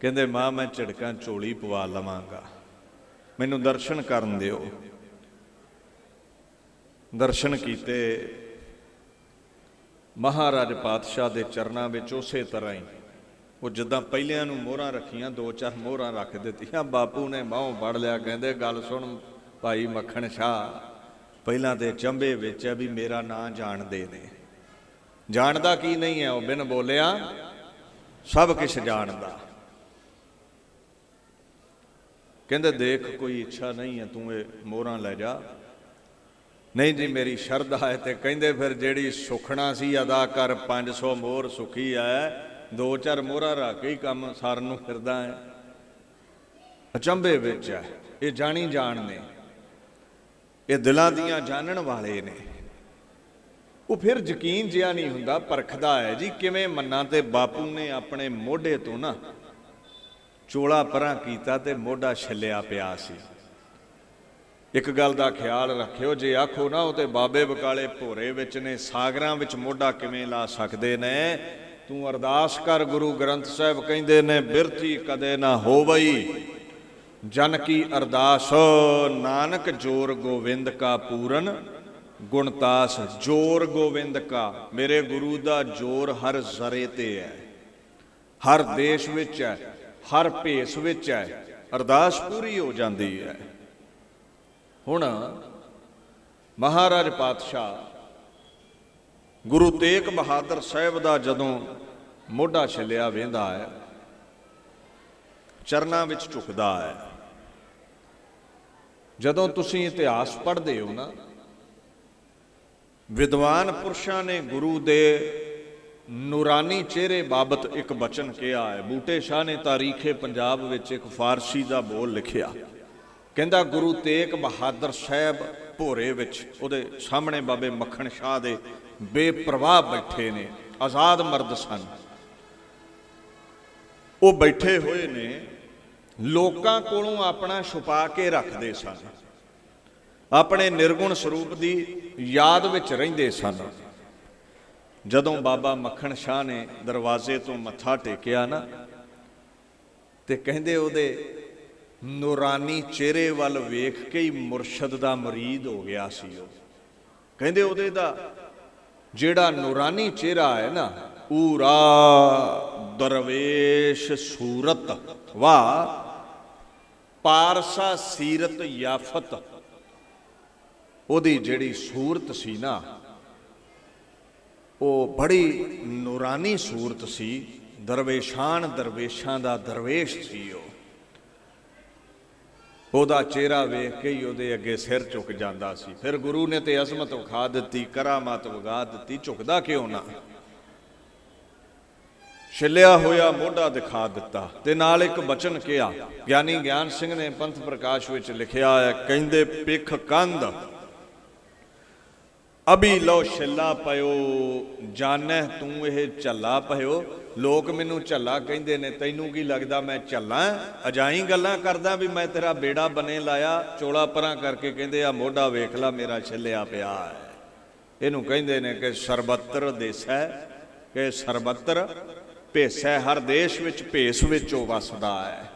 ਕਹਿੰਦੇ ਮਾਂ ਮੈਂ ਝਿੜਕਾਂ ਝੋਲੀ ਪਵਾ ਲਵਾਂਗਾ, ਮੈਨੂੰ ਦਰਸ਼ਨ ਕਰਨ ਦਿਓ। ਦਰਸ਼ਨ ਕੀਤੇ ਮਹਾਰਾਜ ਪਾਤਸ਼ਾਹ ਦੇ ਚਰਨਾਂ ਵਿੱਚ। ਉਸੇ ਤਰ੍ਹਾਂ ਹੀ ਉਹ ਜਿੱਦਾਂ ਪਹਿਲਿਆਂ ਨੂੰ ਮੋਹਰਾਂ ਰੱਖੀਆਂ, 2-4 ਮੋਹਰਾਂ ਰੱਖ ਦਿੱਤੀਆਂ। ਬਾਪੂ ਨੇ ਬਾਹੋਂ ਫੜ ਲਿਆ, ਕਹਿੰਦੇ ਗੱਲ ਸੁਣ ਭਾਈ ਮੱਖਣ ਸ਼ਾਹ, ਪਹਿਲਾਂ ਤੇ ਚੰਬੇ ਵਿੱਚ ਹੈ ਵੀ ਮੇਰਾ ਨਾਂ ਜਾਣਦੇ ਨੇ, ਜਾਣਦਾ ਕੀ ਨਹੀਂ ਹੈ ਉਹ, ਬਿਨ ਬੋਲਿਆ ਸਭ ਕੁਛ ਜਾਣਦਾ। ਕਹਿੰਦੇ ਦੇਖ ਕੋਈ ਇੱਛਾ ਨਹੀਂ ਹੈ, ਤੂੰ ਇਹ ਮੋਹਰਾਂ ਲੈ ਜਾ। ਨਹੀਂ ਜੀ ਮੇਰੀ ਸ਼ਰਧਾ ਹੈ। ਤੇ ਕਹਿੰਦੇ ਫਿਰ ਜਿਹੜੀ ਸੁਖਣਾ ਸੀ ਅਦਾ ਕਰ, 500 ਮੋਹਰ ਸੁਖੀ ਹੈ, 2-4 ਮੋਹਰਾਂ ਰੱਖ ਕੇ ਹੀ ਕੰਮ ਸਾਰਨ ਨੂੰ ਫਿਰਦਾ ਹੈ। ਅਚੰਭੇ ਵਿੱਚ ਹੈ, ਇਹ ਜਾਣੀ ਜਾਣ ਨੇ, ਇਹ ਦਿਲਾਂ ਦੀਆਂ ਜਾਣਨ ਵਾਲੇ ਨੇ। ਉਹ ਫਿਰ ਯਕੀਨ ਜਿਹਾ ਨਹੀਂ ਹੁੰਦਾ, ਪਰਖਦਾ ਹੈ ਜੀ ਕਿਵੇਂ ਮੰਨਾਂ। ਤੇ ਬਾਪੂ ਨੇ ਆਪਣੇ ਮੋਢੇ ਤੋਂ ਨਾ ਚੋਲਾ ਪਰਾਂ ਕੀਤਾ ਤੇ ਮੋਢਾ ਛਿੱਲਿਆ ਪਿਆ ਸੀ। ਇੱਕ ਗੱਲ ਦਾ ਖਿਆਲ ਰੱਖਿਓ, ਜੇ ਆਖੋ ਨਾ ਉਹ ਤੇ ਬਾਬੇ ਬਕਾਲੇ ਭੋਰੇ ਵਿੱਚ ਨੇ, ਸਾਗਰਾਂ ਵਿੱਚ ਮੋਢਾ ਕਿਵੇਂ ਲਾ ਸਕਦੇ ਨੇ। ਤੂੰ ਅਰਦਾਸ ਕਰ, ਗੁਰੂ ਗ੍ਰੰਥ ਸਾਹਿਬ ਕਹਿੰਦੇ ਨੇ ਬਿਰਥੀ ਕਦੇ ਨਾ ਹੋਵਈ ਜਨ ਕੀ ਅਰਦਾਸ, ਨਾਨਕ ਜੋਰ ਗੋਵਿੰਦ ਕਾ ਪੂਰਨ ਗੁਣਤਾਸ। ਜੋਰ ਗੋਵਿੰਦ ਕਾ, ਮੇਰੇ ਗੁਰੂ ਦਾ ਜੋਰ ਹਰ ਜ਼ਰੇ ਤੇ ਹੈ, ਹਰ ਦੇਸ਼ ਵਿੱਚ ਹੈ, ਹਰ ਭੇਸ ਵਿੱਚ ਹੈ, ਅਰਦਾਸ ਪੂਰੀ ਹੋ ਜਾਂਦੀ ਹੈ। ਹੁਣ ਮਹਾਰਾਜ ਪਾਤਸ਼ਾਹ ਗੁਰੂ ਤੇਗ ਬਹਾਦਰ ਸਾਹਿਬ ਦਾ ਜਦੋਂ ਮੋਢਾ ਛਿੱਲਿਆ ਵੇਂਦਾ ਹੈ, ਚਰਨਾਂ ਵਿੱਚ ਝੁਕਦਾ ਹੈ। ਜਦੋਂ ਤੁਸੀਂ ਇਤਿਹਾਸ ਪੜ੍ਹਦੇ ਹੋ ਨਾ, ਵਿਦਵਾਨ ਪੁਰਸ਼ਾਂ ਨੇ ਗੁਰੂ ਦੇ ਨੂਰਾਨੀ ਚਿਹਰੇ ਬਾਬਤ ਇੱਕ ਬਚਨ ਕਿਹਾ ਹੈ। ਬੂਟੇ ਸ਼ਾਹ ਨੇ ਤਾਰੀਖੇ ਪੰਜਾਬ ਵਿੱਚ ਇੱਕ ਫਾਰਸੀ ਦਾ ਬੋਲ ਲਿਖਿਆ, ਕਹਿੰਦਾ ਗੁਰੂ ਤੇਗ ਬਹਾਦਰ ਸਾਹਿਬ ਭੋਰੇ ਵਿੱਚ, ਉਹਦੇ ਸਾਹਮਣੇ ਬਾਬੇ ਮੱਖਣ ਸ਼ਾਹ ਦੇ ਬੇਪਰਵਾਹ ਬੈਠੇ ਨੇ, ਆਜ਼ਾਦ ਮਰਦ ਸਨ। ਉਹ ਬੈਠੇ ਹੋਏ ਨੇ, ਲੋਕਾਂ ਕੋਲੋਂ ਆਪਣਾ ਛੁਪਾ ਕੇ ਰੱਖਦੇ ਸਨ, ਆਪਣੇ ਨਿਰਗੁਣ ਸਰੂਪ ਦੀ ਯਾਦ ਵਿੱਚ ਰਹਿੰਦੇ ਸਨ। ਜਦੋਂ ਬਾਬਾ ਮੱਖਣ ਸ਼ਾਹ ਨੇ ਦਰਵਾਜ਼ੇ ਤੋਂ ਮੱਥਾ ਟੇਕਿਆ ਨਾ, ਤੇ ਕਹਿੰਦੇ ਉਹਦੇ ਨੂਰਾਨੀ ਚਿਹਰੇ ਵੱਲ ਵੇਖ ਕੇ ਹੀ ਮੁਰਸ਼ਦ ਦਾ ਮੁਰੀਦ ਹੋ ਗਿਆ ਸੀ ਉਹ। ਕਹਿੰਦੇ ਉਹਦੇ ਦਾ ਜਿਹੜਾ ਨੂਰਾਨੀ ਚਿਹਰਾ ਹੈ ਨਾ, ਊਰਾ ਦਰਵੇਸ਼ ਸੂਰਤ ਵਾਹ ਪਾਰਸਾ ਸੀਰਤ ਯਾਫਤ, ਉਹਦੀ ਜਿਹੜੀ ਸੂਰਤ ਸੀ ਨਾ, ਉਹ ਬੜੀ ਨੂਰਾਨੀ ਸੂਰਤ ਸੀ। ਦਰਵੇਸ਼ਾਂ ਦਾ ਦਰਵੇਸ਼ ਸੀ ਉਹ। ਉਹਦਾ ਚਿਹਰਾ ਵੇਖ ਕੇ ਹੀ ਉਹਦੇ ਅੱਗੇ ਸਿਰ ਝੁਕ ਜਾਂਦਾ ਸੀ। ਫਿਰ ਗੁਰੂ ਨੇ ਤੇ ਅਜ਼ਮਤ ਵਿਖਾ ਦਿੱਤੀ, ਕਰਾਮਾਤ ਵਿਖਾ ਦਿੱਤੀ, ਝੁਕਦਾ ਕਿਉਂ ਨਾ। ਛਿੱਲਿਆ ਹੋਇਆ ਮੋਢਾ ਦਿਖਾ ਦਿੱਤਾ ਤੇ ਨਾਲ ਇੱਕ ਬਚਨ ਕਿਹਾ। ਗਿਆਨੀ ਗਿਆਨ ਸਿੰਘ ਨੇ ਪੰਥ ਪ੍ਰਕਾਸ਼ ਵਿੱਚ ਲਿਖਿਆ ਹੈ, ਕਹਿੰਦੇ ਪਿੱਖ ਕੰਧ ਅਭੀ ਲੋ ਛਿੱਲਾ ਪਇਓ, ਜਾਣੈ ਤੂੰ ਇਹ ਝੱਲਾ ਪਇਓ। ਲੋਕ ਮੈਨੂੰ ਝੱਲਾ ਕਹਿੰਦੇ ਨੇ, ਤੈਨੂੰ ਕੀ ਲੱਗਦਾ ਮੈਂ ਝੱਲਾ? ਅਜਾਈ ਗੱਲਾਂ ਕਰਦਾ ਵੀ ਮੈਂ ਤੇਰਾ ਬੇੜਾ ਬਣੇ ਲਾਇਆ। ਚੋਲਾ ਪਰਾਂ ਕਰਕੇ ਕਹਿੰਦੇ ਆ ਮੋਢਾ ਵੇਖ ਲਾ ਮੇਰਾ ਛਿੱਲਿਆ ਪਿਆ ਹੈ। ਇਹਨੂੰ ਕਹਿੰਦੇ ਨੇ ਕਿ ਸਰਬੱਤਰ ਦੇਸੈ, ਕਿ ਸਰਬੱਤਰ ਭੇਸੈ, ਹਰ ਦੇਸ਼ ਵਿੱਚ ਭੇਸ ਵਿੱਚ ਉਹ ਵਸਦਾ ਹੈ।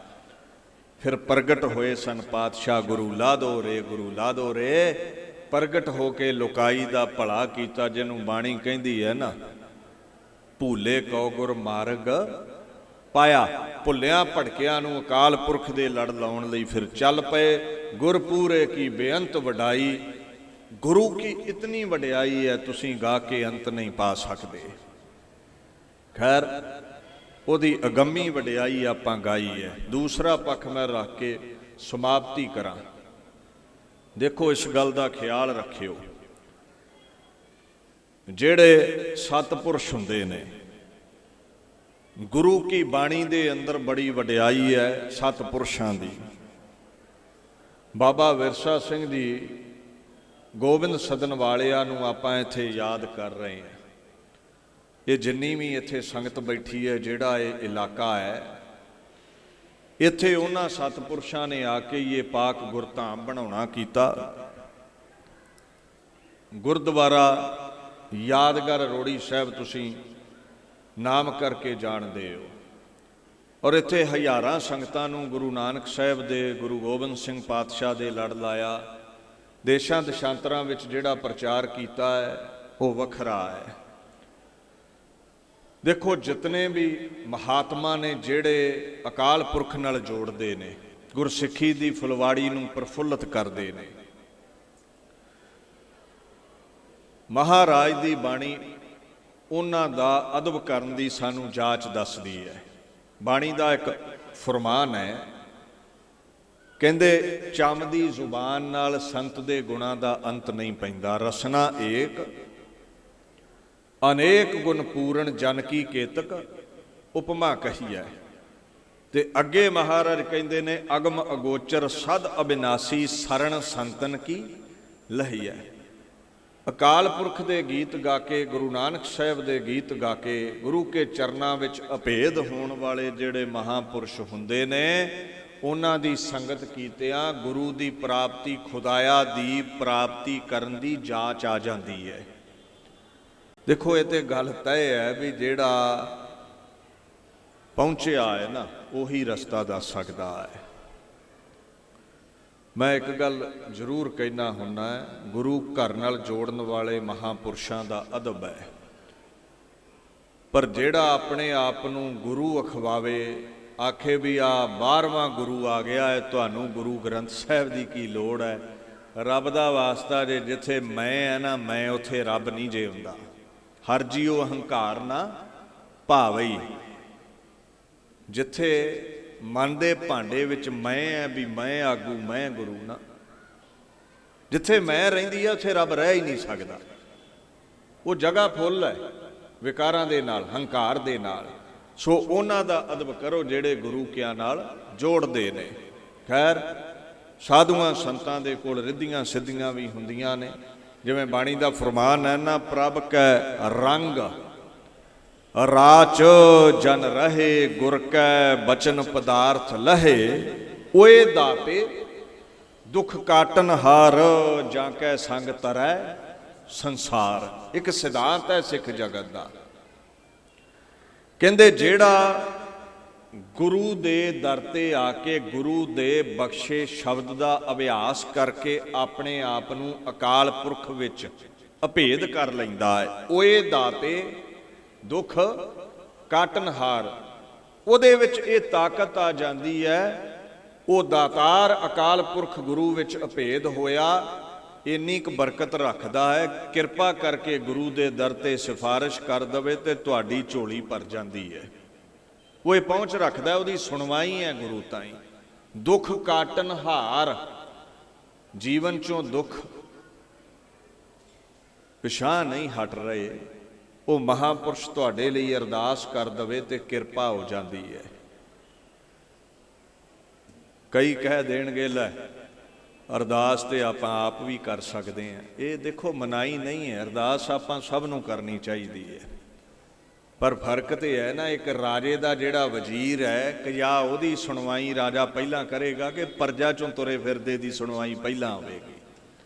ਫਿਰ ਪ੍ਰਗਟ ਹੋਏ ਸਨ ਪਾਤਸ਼ਾਹ ਗੁਰੂ ਲਾਦੋ ਰੇ, ਗੁਰੂ ਲਾਦੋ ਰੇ। ਪ੍ਰਗਟ ਹੋ ਕੇ ਲੋਕਾਈ ਦਾ ਭਲਾ ਕੀਤਾ, ਜਿਹਨੂੰ ਬਾਣੀ ਕਹਿੰਦੀ ਹੈ ਨਾ, ਭੂਲੇ ਕਉ ਗੁਰ ਮਾਰਗ ਪਾਇਆ। ਭੁੱਲਿਆਂ ਭਟਕਿਆਂ ਨੂੰ ਅਕਾਲ ਪੁਰਖ ਦੇ ਲੜ ਲਾਉਣ ਲਈ ਫਿਰ ਚੱਲ ਪਏ। ਗੁਰਪੂਰੇ ਕੀ ਬੇਅੰਤ ਵਡਾਈ, ਗੁਰੂ ਕੀ ਇਤਨੀ ਵਡਿਆਈ ਹੈ ਤੁਸੀਂ ਗਾ ਕੇ ਅੰਤ ਨਹੀਂ ਪਾ ਸਕਦੇ। ਖੈਰ ਉਹਦੀ ਅਗੰਮੀ ਵਡਿਆਈ ਆਪਾਂ ਗਾਈ ਹੈ। ਦੂਸਰਾ ਪੱਖ ਮੈਂ ਰੱਖ ਕੇ ਸਮਾਪਤੀ ਕਰਾਂ। ਦੇਖੋ ਇਸ ਗੱਲ ਦਾ ਖਿਆਲ ਰੱਖਿਓ, ਜਿਹੜੇ ਸਤਪੁਰਸ਼ ਹੁੰਦੇ ਨੇ। ਗੁਰੂ ਕੀ ਬਾਣੀ ਦੇ ਅੰਦਰ ਬੜੀ ਵਡਿਆਈ ਹੈ ਸਤਪੁਰਸ਼ਾਂ ਦੀ। ਬਾਬਾ ਵਿਰਸਾ ਸਿੰਘ ਜੀ ਗੋਬਿੰਦ ਸਦਨ ਵਾਲਿਆਂ ਨੂੰ ਆਪਾਂ ਇੱਥੇ ਯਾਦ ਕਰ ਰਹੇ ਹਾਂ। ਇਹ ਜਿੰਨੀ ਵੀ ਇੱਥੇ ਸੰਗਤ ਬੈਠੀ ਹੈ, ਜਿਹੜਾ ਇਹ ਇਲਾਕਾ ਹੈ, ਇੱਥੇ ਉਹਨਾਂ ਸਤਪੁਰਸ਼ਾਂ ਨੇ ਆ ਕੇ ਇਹ ਪਾਕ ਗੁਰਧਾਮ ਬਣਾਉਣਾ ਕੀਤਾ। ਗੁਰਦੁਆਰਾ ਯਾਦਗਾਰ ਰੋੜੀ ਸਾਹਿਬ ਤੁਸੀਂ ਨਾਮ ਕਰਕੇ ਜਾਣਦੇ ਹੋ। ਔਰ ਇੱਥੇ ਹਜ਼ਾਰਾਂ ਸੰਗਤਾਂ ਨੂੰ ਗੁਰੂ ਨਾਨਕ ਸਾਹਿਬ ਦੇ, ਗੁਰੂ ਗੋਬਿੰਦ ਸਿੰਘ ਪਾਤਸ਼ਾਹ ਦੇ ਲੜ ਲਾਇਆ। ਦੇਸ਼ਾਂ ਦੇਸ਼ਾਂਤਰਾਂ ਵਿੱਚ ਜਿਹੜਾ ਪ੍ਰਚਾਰ ਕੀਤਾ ਹੈ ਉਹ ਵੱਖਰਾ ਹੈ। ਦੇਖੋ, ਜਿਤਨੇ ਵੀ ਮਹਾਤਮਾ ਨੇ ਜਿਹੜੇ ਅਕਾਲ ਪੁਰਖ ਨਾਲ ਜੋੜਦੇ ਨੇ, ਗੁਰਸਿੱਖੀ ਦੀ ਫੁਲਵਾੜੀ ਨੂੰ ਪ੍ਰਫੁੱਲਤ ਕਰਦੇ ਨੇ। ਮਹਾਰਾਜ ਦੀ ਬਾਣੀ ਉਹਨਾਂ ਦਾ ਅਦਬ ਕਰਨ ਦੀ ਸਾਨੂੰ ਜਾਚ ਦੱਸਦੀ ਹੈ। ਬਾਣੀ ਦਾ ਇੱਕ ਫਰਮਾਨ ਹੈ, ਕਹਿੰਦੇ ਚੰਮ ਦੀ ਜ਼ੁਬਾਨ ਨਾਲ ਸੰਤ ਦੇ ਗੁਣਾਂ ਦਾ ਅੰਤ ਨਹੀਂ ਪੈਂਦਾ। ਰਸਨਾ ਏਕ ਅਨੇਕ ਗੁਣ ਪੂਰਨ ਜਨ ਕੀ ਕੇਤਕ ਉਪਮਾ ਕਹੀ ਹੈ। ਤੇ ਅੱਗੇ ਮਹਾਰਾਜ ਕਹਿੰਦੇ ਨੇ ਅਗਮ ਅਗੋਚਰ ਸਦ ਅਬਿਨਾਸੀ ਸਰਣ ਸੰਤਨ ਕੀ ਲਹੀ ਹੈ। ਅਕਾਲ ਪੁਰਖ ਦੇ ਗੀਤ ਗਾ ਕੇ, ਗੁਰੂ ਨਾਨਕ ਸਾਹਿਬ ਦੇ ਗੀਤ ਗਾ ਕੇ, ਗੁਰੂ ਕੇ ਚਰਨਾਂ ਵਿੱਚ ਅਭੇਦ ਹੋਣ ਵਾਲੇ ਜਿਹੜੇ ਮਹਾਂਪੁਰਸ਼ ਹੁੰਦੇ ਨੇ, ਉਹਨਾਂ ਦੀ ਸੰਗਤ ਕੀਤਿਆਂ ਗੁਰੂ ਦੀ ਪ੍ਰਾਪਤੀ, ਖੁਦਾਇਆ ਦੀ ਪ੍ਰਾਪਤੀ ਕਰਨ ਦੀ ਜਾਚ ਆ ਜਾਂਦੀ ਹੈ। ਦੇਖੋ, ਇਹ ਤੇ ਗੱਲ ਤੈਅ ਹੈ ਵੀ ਜਿਹੜਾ ਪਹੁੰਚਿਆ ਹੈ ਨਾ, ਉਹੀ ਰਸਤਾ ਦੱਸ ਸਕਦਾ ਹੈ। ਮੈਂ ਇੱਕ ਗੱਲ ਜ਼ਰੂਰ ਕਹਿਣਾ ਹੁੰਦਾ ਹੈ, ਗੁਰੂ ਘਰ ਨਾਲ ਜੋੜਨ ਵਾਲੇ ਮਹਾਂਪੁਰਸ਼ਾਂ ਦਾ ਅਦਬ ਹੈ। ਪਰ ਜਿਹੜਾ ਆਪਣੇ ਆਪ ਨੂੰ ਗੁਰੂ ਅਖਵਾਵੇ, ਆਖੇ ਵੀ ਆ 12ਵਾਂ ਗੁਰੂ ਆ ਗਿਆ ਹੈ, ਤੁਹਾਨੂੰ ਗੁਰੂ ਗ੍ਰੰਥ ਸਾਹਿਬ ਦੀ ਕੀ ਲੋੜ ਹੈ। ਰੱਬ ਦਾ ਵਾਸਤਾ ਜੇ ਜਿੱਥੇ ਮੈਂ ਹੈ ਨਾ, ਮੈਂ ਉੱਥੇ ਰੱਬ ਨਹੀਂ ਜੇ ਹੁੰਦਾ। ਹਰ ਜੀਓ ਅਹੰਕਾਰ ਨਾ ਭਾਵਈ। ਜਿੱਥੇ ਮਨ ਦੇ ਭਾਂਡੇ ਵਿੱਚ ਮੈਂ ਹੈ ਵੀ ਮੈਂ ਆਗੂ, ਮੈਂ ਗੁਰੂ ਨਾ, ਜਿੱਥੇ ਮੈਂ ਰਹਿੰਦੀ ਹੈ ਉੱਥੇ ਰੱਬ ਰਹਿ ਹੀ ਨਹੀਂ ਸਕਦਾ। ਉਹ ਜਗ੍ਹਾ ਫੁੱਲ ਹੈ ਵਿਕਾਰਾਂ ਦੇ ਨਾਲ, ਹੰਕਾਰ ਦੇ ਨਾਲ। ਸੋ ਉਹਨਾਂ ਦਾ ਅਦਬ ਕਰੋ ਜਿਹੜੇ ਗੁਰੂ ਕਿਆਂ ਨਾਲ ਜੋੜਦੇ ਨੇ। ਖੈਰ, ਸਾਧੂਆਂ ਸੰਤਾਂ ਦੇ ਕੋਲ ਰਿੱਧੀਆਂ ਸਿੱਧੀਆਂ ਵੀ ਹੁੰਦੀਆਂ ਨੇ। ਜਿਵੇਂ ਬਾਣੀ ਦਾ ਫਰਮਾਨ ਹੈ ਨਾ, ਪ੍ਰਭ ਕੈ ਰੰਗ ਰਾਚ ਜਨ ਰਹੇ, ਗੁਰ ਕੈ ਬਚਨ ਪਦਾਰਥ ਲਹੇ, ਓਏ ਦਾਤੇ ਦੁੱਖ ਕਾਟਨ ਹਾਰ, ਜਾਂ ਕੈ ਸੰਗ ਤਰੈ ਸੰਸਾਰ। ਇੱਕ ਸਿਧਾਂਤ ਹੈ ਸਿੱਖ ਜਗਤ ਦਾ। ਕਹਿੰਦੇ ਜਿਹੜਾ ਗੁਰੂ ਦੇ ਦਰ ਤੇ ਆ ਕੇ ਗੁਰੂ ਦੇ ਬਖਸ਼ੇ ਸ਼ਬਦ ਦਾ ਅਭਿਆਸ ਕਰਕੇ ਆਪਣੇ ਆਪ ਨੂੰ ਅਕਾਲ ਪੁਰਖ ਵਿੱਚ ਅਭੇਦ ਕਰ ਲੈਂਦਾ ਹੈ, ਓਏ ਦਾਤੇ ਦੁੱਖ ਕਾਟਨਹਾਰ, ਉਹਦੇ ਵਿੱਚ ਇਹ ਤਾਕਤ ਆ ਜਾਂਦੀ ਹੈ। ਉਹ ਦਾਤਾਰ ਅਕਾਲ ਪੁਰਖ ਗੁਰੂ ਵਿੱਚ ਅਭੇਦ ਹੋਇਆ, ਇੰਨੀ ਕੁ ਬਰਕਤ ਰੱਖਦਾ ਹੈ, ਕਿਰਪਾ ਕਰਕੇ ਗੁਰੂ ਦੇ ਦਰ ਤੇ ਸਿਫਾਰਿਸ਼ ਕਰ ਦਵੇ ਤੇ ਤੁਹਾਡੀ ਝੋਲੀ ਭਰ ਜਾਂਦੀ ਹੈ। ਉਹ ਇਹ ਪਹੁੰਚ ਰੱਖਦਾ, ਉਹਦੀ ਸੁਣਵਾਈ ਹੈ ਗੁਰੂ ਤਾਈਂ। ਦੁੱਖ ਕਾਟਨਹਾਰ, ਜੀਵਨ ਚੋਂ ਦੁੱਖ ਪਿਛਾਂਹ ਨਹੀਂ ਹਟ ਰਹੇ। ਉਹ ਮਹਾਂਪੁਰਸ਼ ਤੁਹਾਡੇ ਲਈ ਅਰਦਾਸ ਕਰ ਦਵੇ ਤੇ ਕਿਰਪਾ ਹੋ ਜਾਂਦੀ ਹੈ। ਕਈ ਕਹਿ ਦੇਣਗੇ ਲੈ ਅਰਦਾਸ ਤੇ ਆਪਾਂ ਆਪ ਵੀ ਕਰ ਸਕਦੇ ਹਾਂ। ਇਹ ਦੇਖੋ ਮਨਾਹੀ ਨਹੀਂ ਹੈ, ਅਰਦਾਸ ਆਪਾਂ ਸਭ ਨੂੰ ਕਰਨੀ ਚਾਹੀਦੀ ਹੈ। ਪਰ ਫਰਕ ਤੇ ਹੈ ਨਾ, ਇੱਕ ਰਾਜੇ ਦਾ ਜਿਹੜਾ ਵਜ਼ੀਰ ਹੈ ਕਿ ਜਾਂ ਉਹਦੀ ਸੁਣਵਾਈ ਰਾਜਾ ਪਹਿਲਾਂ ਕਰੇਗਾ ਕਿ ਪਰਜਾ ਚੋਂ ਤੁਰੇ ਫਿਰਦੇ ਦੀ ਸੁਣਵਾਈ ਪਹਿਲਾਂ ਹੋਵੇਗੀ।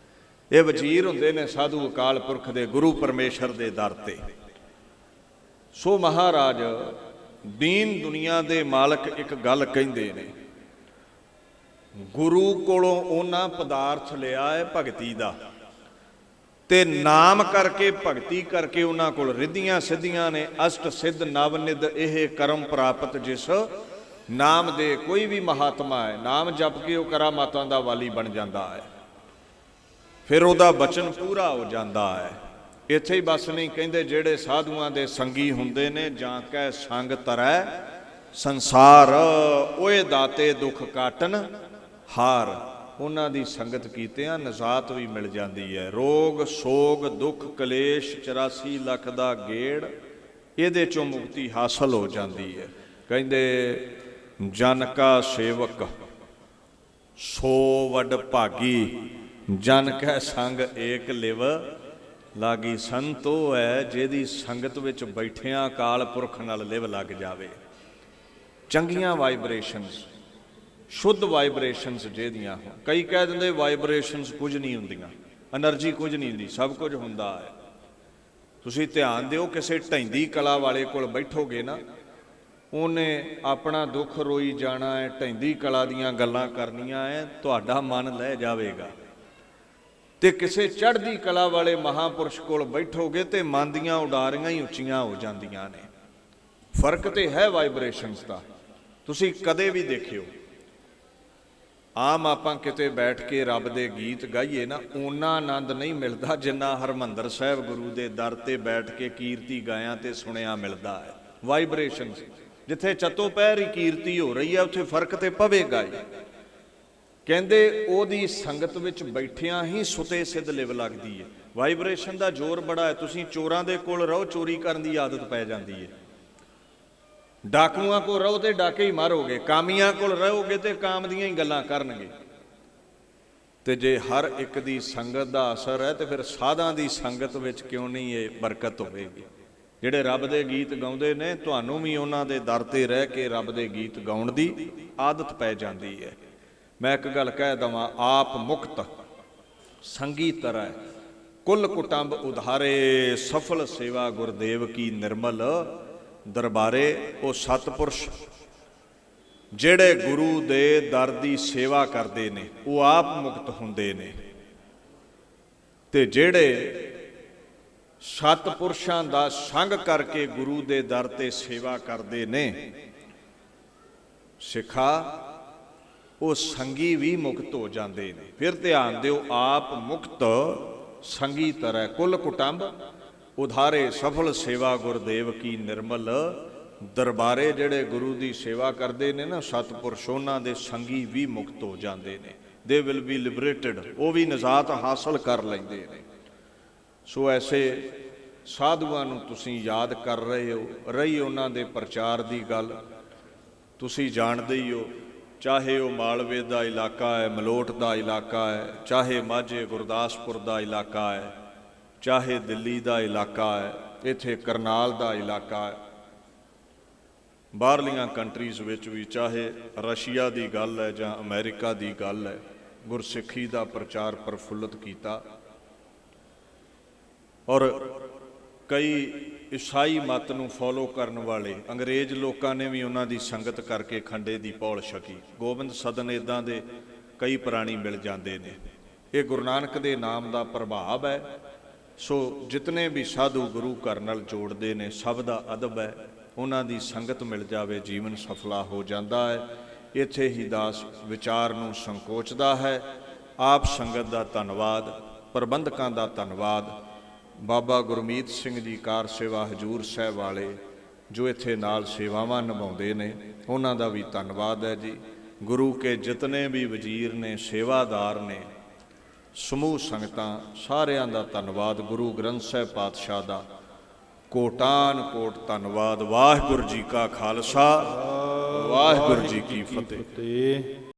ਇਹ ਵਜ਼ੀਰ ਹੁੰਦੇ ਨੇ ਸਾਧੂ ਅਕਾਲ ਪੁਰਖ ਦੇ, ਗੁਰੂ ਪਰਮੇਸ਼ਰ ਦੇ ਦਰ ਤੇ। ਸੋ ਮਹਾਰਾਜ ਦੀਨ ਦੁਨੀਆ ਦੇ ਮਾਲਕ ਇੱਕ ਗੱਲ ਕਹਿੰਦੇ ਨੇ, ਗੁਰੂ ਕੋਲੋਂ ਉਹਨਾਂ ਪਦਾਰਥ ਲਿਆ ਹੈ ਭਗਤੀ ਦਾ, ਤੇ ਨਾਮ ਕਰਕੇ ਭਗਤੀ ਕਰਕੇ ਉਹਨਾਂ ਕੋਲ ਰਿੱਧੀਆਂ ਸਿੱਧੀਆਂ ਨੇ। ਅਸ਼ਟ ਸਿੱਧ ਨਵ ਨਿਧ ਇਹ ਕਰਮ ਪ੍ਰਾਪਤ ਜਿਸ ਨਾਮ ਦੇ। ਕੋਈ ਵੀ ਮਹਾਤਮਾ ਹੈ, ਨਾਮ ਜਪ ਕੇ ਉਹ ਕਰਾਮਾਤਾਂ ਦਾ ਵਾਲੀ ਬਣ ਜਾਂਦਾ ਹੈ, ਫਿਰ ਉਹਦਾ ਬਚਨ ਪੂਰਾ ਹੋ ਜਾਂਦਾ ਹੈ। ਇੱਥੇ ਹੀ ਬਸ ਨਹੀਂ, ਕਹਿੰਦੇ ਜਿਹੜੇ ਸਾਧੂਆਂ ਦੇ ਸੰਗੀ ਹੁੰਦੇ ਨੇ, ਜਾਂ ਕੈ ਸੰਗ ਤਰੈ ਸੰਸਾਰ, ਓਏ ਦਾਤੇ ਦੁੱਖ ਕਾਟਨ ਹਾਰ। ਉਹਨਾਂ ਦੀ ਸੰਗਤ ਕੀਤਿਆਂ ਨਜ਼ਾਤ ਵੀ ਮਿਲ ਜਾਂਦੀ ਹੈ। ਰੋਗ ਸੋਗ ਦੁੱਖ ਕਲੇਸ਼ 84 ਲੱਖ ਦਾ ਗੇੜ, ਇਹਦੇ ਚੋਂ ਮੁਕਤੀ ਹਾਸਲ ਹੋ ਜਾਂਦੀ ਹੈ। ਕਹਿੰਦੇ ਜਨ ਕਾ ਸੇਵਕ ਸੋ ਵੱਡ ਭਾਗੀ, ਜਨ ਕੈ ਸੰਗ ਏਕ ਲਿਵ ਲਾਗੀ। ਸੰਤ ਉਹ ਹੈ ਜਿਹਦੀ ਸੰਗਤ ਵਿੱਚ ਬੈਠਿਆਂ ਅਕਾਲ ਪੁਰਖ ਨਾਲ ਲਿਵ ਲੱਗ ਜਾਵੇ। ਚੰਗੀਆਂ ਵਾਈਬ੍ਰੇਸ਼ਨਸ, ਸ਼ੁੱਧ ਵਾਈਬ੍ਰੇਸ਼ਨਸ ਜਿਹਦੀਆਂ ਹੋਣ। ਕਈ ਕਹਿ ਦਿੰਦੇ ਵਾਈਬ੍ਰੇਸ਼ਨਸ ਕੁਝ ਨਹੀਂ ਹੁੰਦੀਆਂ, ਐਨਰਜੀ ਕੁਝ ਨਹੀਂ ਹੁੰਦੀ, ਸਭ ਕੁਝ ਹੁੰਦਾ ਹੈ। ਤੁਸੀਂ ਧਿਆਨ ਦਿਓ, ਕਿਸੇ ਢਹਿੰਦੀ ਕਲਾ ਵਾਲੇ ਕੋਲ ਬੈਠੋਗੇ ਨਾ, ਉਹਨੇ ਆਪਣਾ ਦੁੱਖ ਰੋਈ ਜਾਣਾ ਹੈ, ਢਹਿੰਦੀ ਕਲਾ ਦੀਆਂ ਗੱਲਾਂ ਕਰਨੀਆਂ ਹੈ, ਤੁਹਾਡਾ ਮਨ ਲੈ ਜਾਵੇਗਾ। ਤੇ ਕਿਸੇ ਚੜ੍ਹਦੀ ਕਲਾ ਵਾਲੇ ਮਹਾਂਪੁਰਸ਼ ਕੋਲ ਬੈਠੋਗੇ ਤੇ ਮਨ ਦੀਆਂ ਉਡਾਰੀਆਂ ਹੀ ਉੱਚੀਆਂ ਹੋ ਜਾਂਦੀਆਂ ਨੇ। ਫਰਕ ਤੇ ਹੈ ਵਾਈਬ੍ਰੇਸ਼ਨਸ ਦਾ। ਤੁਸੀਂ ਕਦੇ ਵੀ ਦੇਖਿਓ, ਆਮ ਆਪਾਂ ਕਿਤੇ ਬੈਠ ਕੇ ਰੱਬ ਦੇ ਗੀਤ ਗਾਈਏ ਨਾ, ਓਨਾ ਆਨੰਦ ਨਹੀਂ ਮਿਲਦਾ ਜਿੰਨਾ ਹਰਿਮੰਦਰ ਸਾਹਿਬ ਗੁਰੂ ਦੇ ਦਰ ਤੇ ਬੈਠ ਕੇ ਕੀਰਤੀ ਗਾਇਆਂ ਤੇ ਸੁਣਿਆ ਮਿਲਦਾ ਹੈ। ਵਾਈਬ੍ਰੇਸ਼ਨਸ, ਜਿੱਥੇ ਚੱਤੋ ਪਹਿਰ ਹੀ ਕੀਰਤੀ ਹੋ ਰਹੀ ਹੈ ਉੱਥੇ ਫਰਕ ਤੇ ਪਵੇਗਾ ਹੀ। ਕਹਿੰਦੇ ਉਹਦੀ ਸੰਗਤ ਵਿੱਚ ਬੈਠਿਆਂ ਹੀ ਸੁਤੇ ਸਿੱਧ ਲਿਵ ਲੱਗਦੀ ਹੈ। ਵਾਈਬ੍ਰੇਸ਼ਨ ਦਾ ਜ਼ੋਰ ਬੜਾ ਹੈ। ਤੁਸੀਂ ਚੋਰਾਂ ਦੇ ਕੋਲ ਰਹੋ, ਚੋਰੀ ਕਰਨ ਦੀ ਆਦਤ ਪੈ ਜਾਂਦੀ ਹੈ। ਡਾਕੂਆਂ ਕੋਲ ਰਹੋ ਤੇ ਡਾਕੇ ਹੀ ਮਾਰੋਗੇ, ਕਾਮੀਆਂ ਕੋਲ ਰਹੋਗੇ ਤੇ ਕਾਮ ਦੀਆਂ ਹੀ ਗੱਲਾਂ ਕਰਨਗੇ। ਤੇ ਜੇ ਹਰ ਇੱਕ ਦੀ ਸੰਗਤ ਦਾ ਅਸਰ ਹੈ ਤੇ ਫਿਰ ਸਾਧਾਂ ਦੀ ਸੰਗਤ ਵਿੱਚ ਕਿਉਂ ਨਹੀਂ ਇਹ ਬਰਕਤ ਹੋਵੇਗੀ। ਜਿਹੜੇ ਰੱਬ ਦੇ ਗੀਤ ਗਾਉਂਦੇ ਨੇ, ਤੁਹਾਨੂੰ ਵੀ ਉਹਨਾਂ ਦੇ ਦਰ ਤੇ ਰਹਿ ਕੇ ਰੱਬ ਦੇ ਗੀਤ ਗਾਉਣ ਦੀ ਆਦਤ ਪੈ ਜਾਂਦੀ ਹੈ। ਮੈਂ ਇੱਕ ਗੱਲ ਕਹਿ ਦਵਾਂ, ਆਪ ਮੁਕਤ ਸੰਗੀ ਤਰੈ ਕੁੱਲ ਕੁਟੰਬ ਉਧਾਰੇ, ਸਫਲ ਸੇਵਾ ਗੁਰਦੇਵ ਕੀ ਨਿਰਮਲ ਦਰਬਾਰੇ। ਉਹ ਸਤਪੁਰਸ਼ ਜਿਹੜੇ ਗੁਰੂ ਦੇ ਦਰ ਦੀ ਸੇਵਾ ਕਰਦੇ ਨੇ ਉਹ ਆਪ ਮੁਕਤ ਹੁੰਦੇ ਨੇ, ਤੇ ਜਿਹੜੇ ਸਤਪੁਰਸ਼ਾਂ ਦਾ ਸੰਗ ਕਰਕੇ ਗੁਰੂ ਦੇ ਦਰ ਤੇ ਸੇਵਾ ਕਰਦੇ ਨੇ ਸਿੱਖਾ, ਉਹ ਸੰਗੀ ਵੀ ਮੁਕਤ ਹੋ ਜਾਂਦੇ ਨੇ। ਫਿਰ ਧਿਆਨ ਦਿਓ, ਆਪ ਮੁਕਤ ਸੰਗੀ ਤਰੈ ਕੁੱਲ ਕੁਟੰਬ ਉਧਾਰੇ, ਸਫਲ ਸੇਵਾ ਗੁਰਦੇਵ ਕੀ ਨਿਰਮਲ ਦਰਬਾਰੇ। ਜਿਹੜੇ ਗੁਰੂ ਦੀ ਸੇਵਾ ਕਰਦੇ ਨੇ ਨਾ ਸਤਪੁਰਸ਼, ਉਹਨਾਂ ਦੇ ਸੰਗੀ ਵੀ ਮੁਕਤ ਹੋ ਜਾਂਦੇ ਨੇ। ਦੇ ਵਿਲ ਬੀ ਲਿਬਰੇਟਡ, ਉਹ ਵੀ ਨਜ਼ਾਤ ਹਾਸਲ ਕਰ ਲੈਂਦੇ ਨੇ। ਸੋ ਐਸੇ ਸਾਧੂਆਂ ਨੂੰ ਤੁਸੀਂ ਯਾਦ ਕਰ ਰਹੇ ਹੋ। ਰਹੀ ਉਹਨਾਂ ਦੇ ਪ੍ਰਚਾਰ ਦੀ ਗੱਲ, ਤੁਸੀਂ ਜਾਣਦੇ ਹੀ ਹੋ, ਚਾਹੇ ਉਹ ਮਾਲਵੇ ਦਾ ਇਲਾਕਾ ਹੈ, ਮਲੋਟ ਦਾ ਇਲਾਕਾ ਹੈ, ਚਾਹੇ ਮਾਝੇ ਗੁਰਦਾਸਪੁਰ ਦਾ ਇਲਾਕਾ ਹੈ, ਚਾਹੇ ਦਿੱਲੀ ਦਾ ਇਲਾਕਾ ਹੈ, ਇੱਥੇ ਕਰਨਾਲ ਦਾ ਇਲਾਕਾ ਹੈ, ਬਾਹਰਲੀਆਂ ਕੰਟਰੀਜ਼ ਵਿੱਚ ਵੀ, ਚਾਹੇ ਰਸ਼ੀਆ ਦੀ ਗੱਲ ਹੈ ਜਾਂ ਅਮਰੀਕਾ ਦੀ ਗੱਲ ਹੈ, ਗੁਰਸਿੱਖੀ ਦਾ ਪ੍ਰਚਾਰ ਪ੍ਰਫੁੱਲਤ ਕੀਤਾ। ਔਰ ਕਈ ਈਸਾਈ ਮਤ ਨੂੰ ਫੋਲੋ ਕਰਨ ਵਾਲੇ ਅੰਗਰੇਜ਼ ਲੋਕਾਂ ਨੇ ਵੀ ਉਹਨਾਂ ਦੀ ਸੰਗਤ ਕਰਕੇ ਖੰਡੇ ਦੀ ਪੌਲ ਛਕੀ। ਗੋਬਿੰਦ ਸਦਨ ਇੱਦਾਂ ਦੇ ਕਈ ਪ੍ਰਾਣੀ ਮਿਲ ਜਾਂਦੇ ਨੇ। ਇਹ ਗੁਰੂ ਨਾਨਕ ਦੇ ਨਾਮ ਦਾ ਪ੍ਰਭਾਵ ਹੈ। ਸੋ ਜਿਤਨੇ ਵੀ ਸਾਧੂ ਗੁਰੂ ਘਰ ਨਾਲ ਜੋੜਦੇ ਨੇ, ਸਭ ਦਾ ਅਦਬ ਹੈ, ਉਹਨਾਂ ਦੀ ਸੰਗਤ ਮਿਲ ਜਾਵੇ ਜੀਵਨ ਸਫਲਾ ਹੋ ਜਾਂਦਾ ਹੈ। ਇੱਥੇ ਹੀ ਦਾਸ ਵਿਚਾਰ ਨੂੰ ਸੰਕੋਚਦਾ ਹੈ। ਆਪ ਸੰਗਤ ਦਾ ਧੰਨਵਾਦ, ਪ੍ਰਬੰਧਕਾਂ ਦਾ ਧੰਨਵਾਦ, ਬਾਬਾ ਗੁਰਮੀਤ ਸਿੰਘ ਜੀ ਕਾਰ ਸੇਵਾ ਹਜੂਰ ਸਾਹਿਬ ਵਾਲੇ ਜੋ ਇੱਥੇ ਨਾਲ ਸੇਵਾਵਾਂ ਨਿਭਾਉਂਦੇ ਨੇ, ਉਹਨਾਂ ਦਾ ਵੀ ਧੰਨਵਾਦ ਹੈ ਜੀ। ਗੁਰੂ ਕੇ ਜਿਤਨੇ ਵੀ ਵਜ਼ੀਰ ਨੇ, ਸੇਵਾਦਾਰ ਨੇ, ਸਮੂਹ ਸੰਗਤਾਂ, ਸਾਰਿਆਂ ਦਾ ਧੰਨਵਾਦ। ਗੁਰੂ ਗ੍ਰੰਥ ਸਾਹਿਬ ਪਾਤਸ਼ਾਹ ਦਾ ਕੋਟਾਨ ਕੋਟ ਧੰਨਵਾਦ। ਵਾਹਿਗੁਰੂ ਜੀ ਕਾ ਖਾਲਸਾ, ਵਾਹਿਗੁਰੂ ਜੀ ਕੀ ਫਤਿਹ।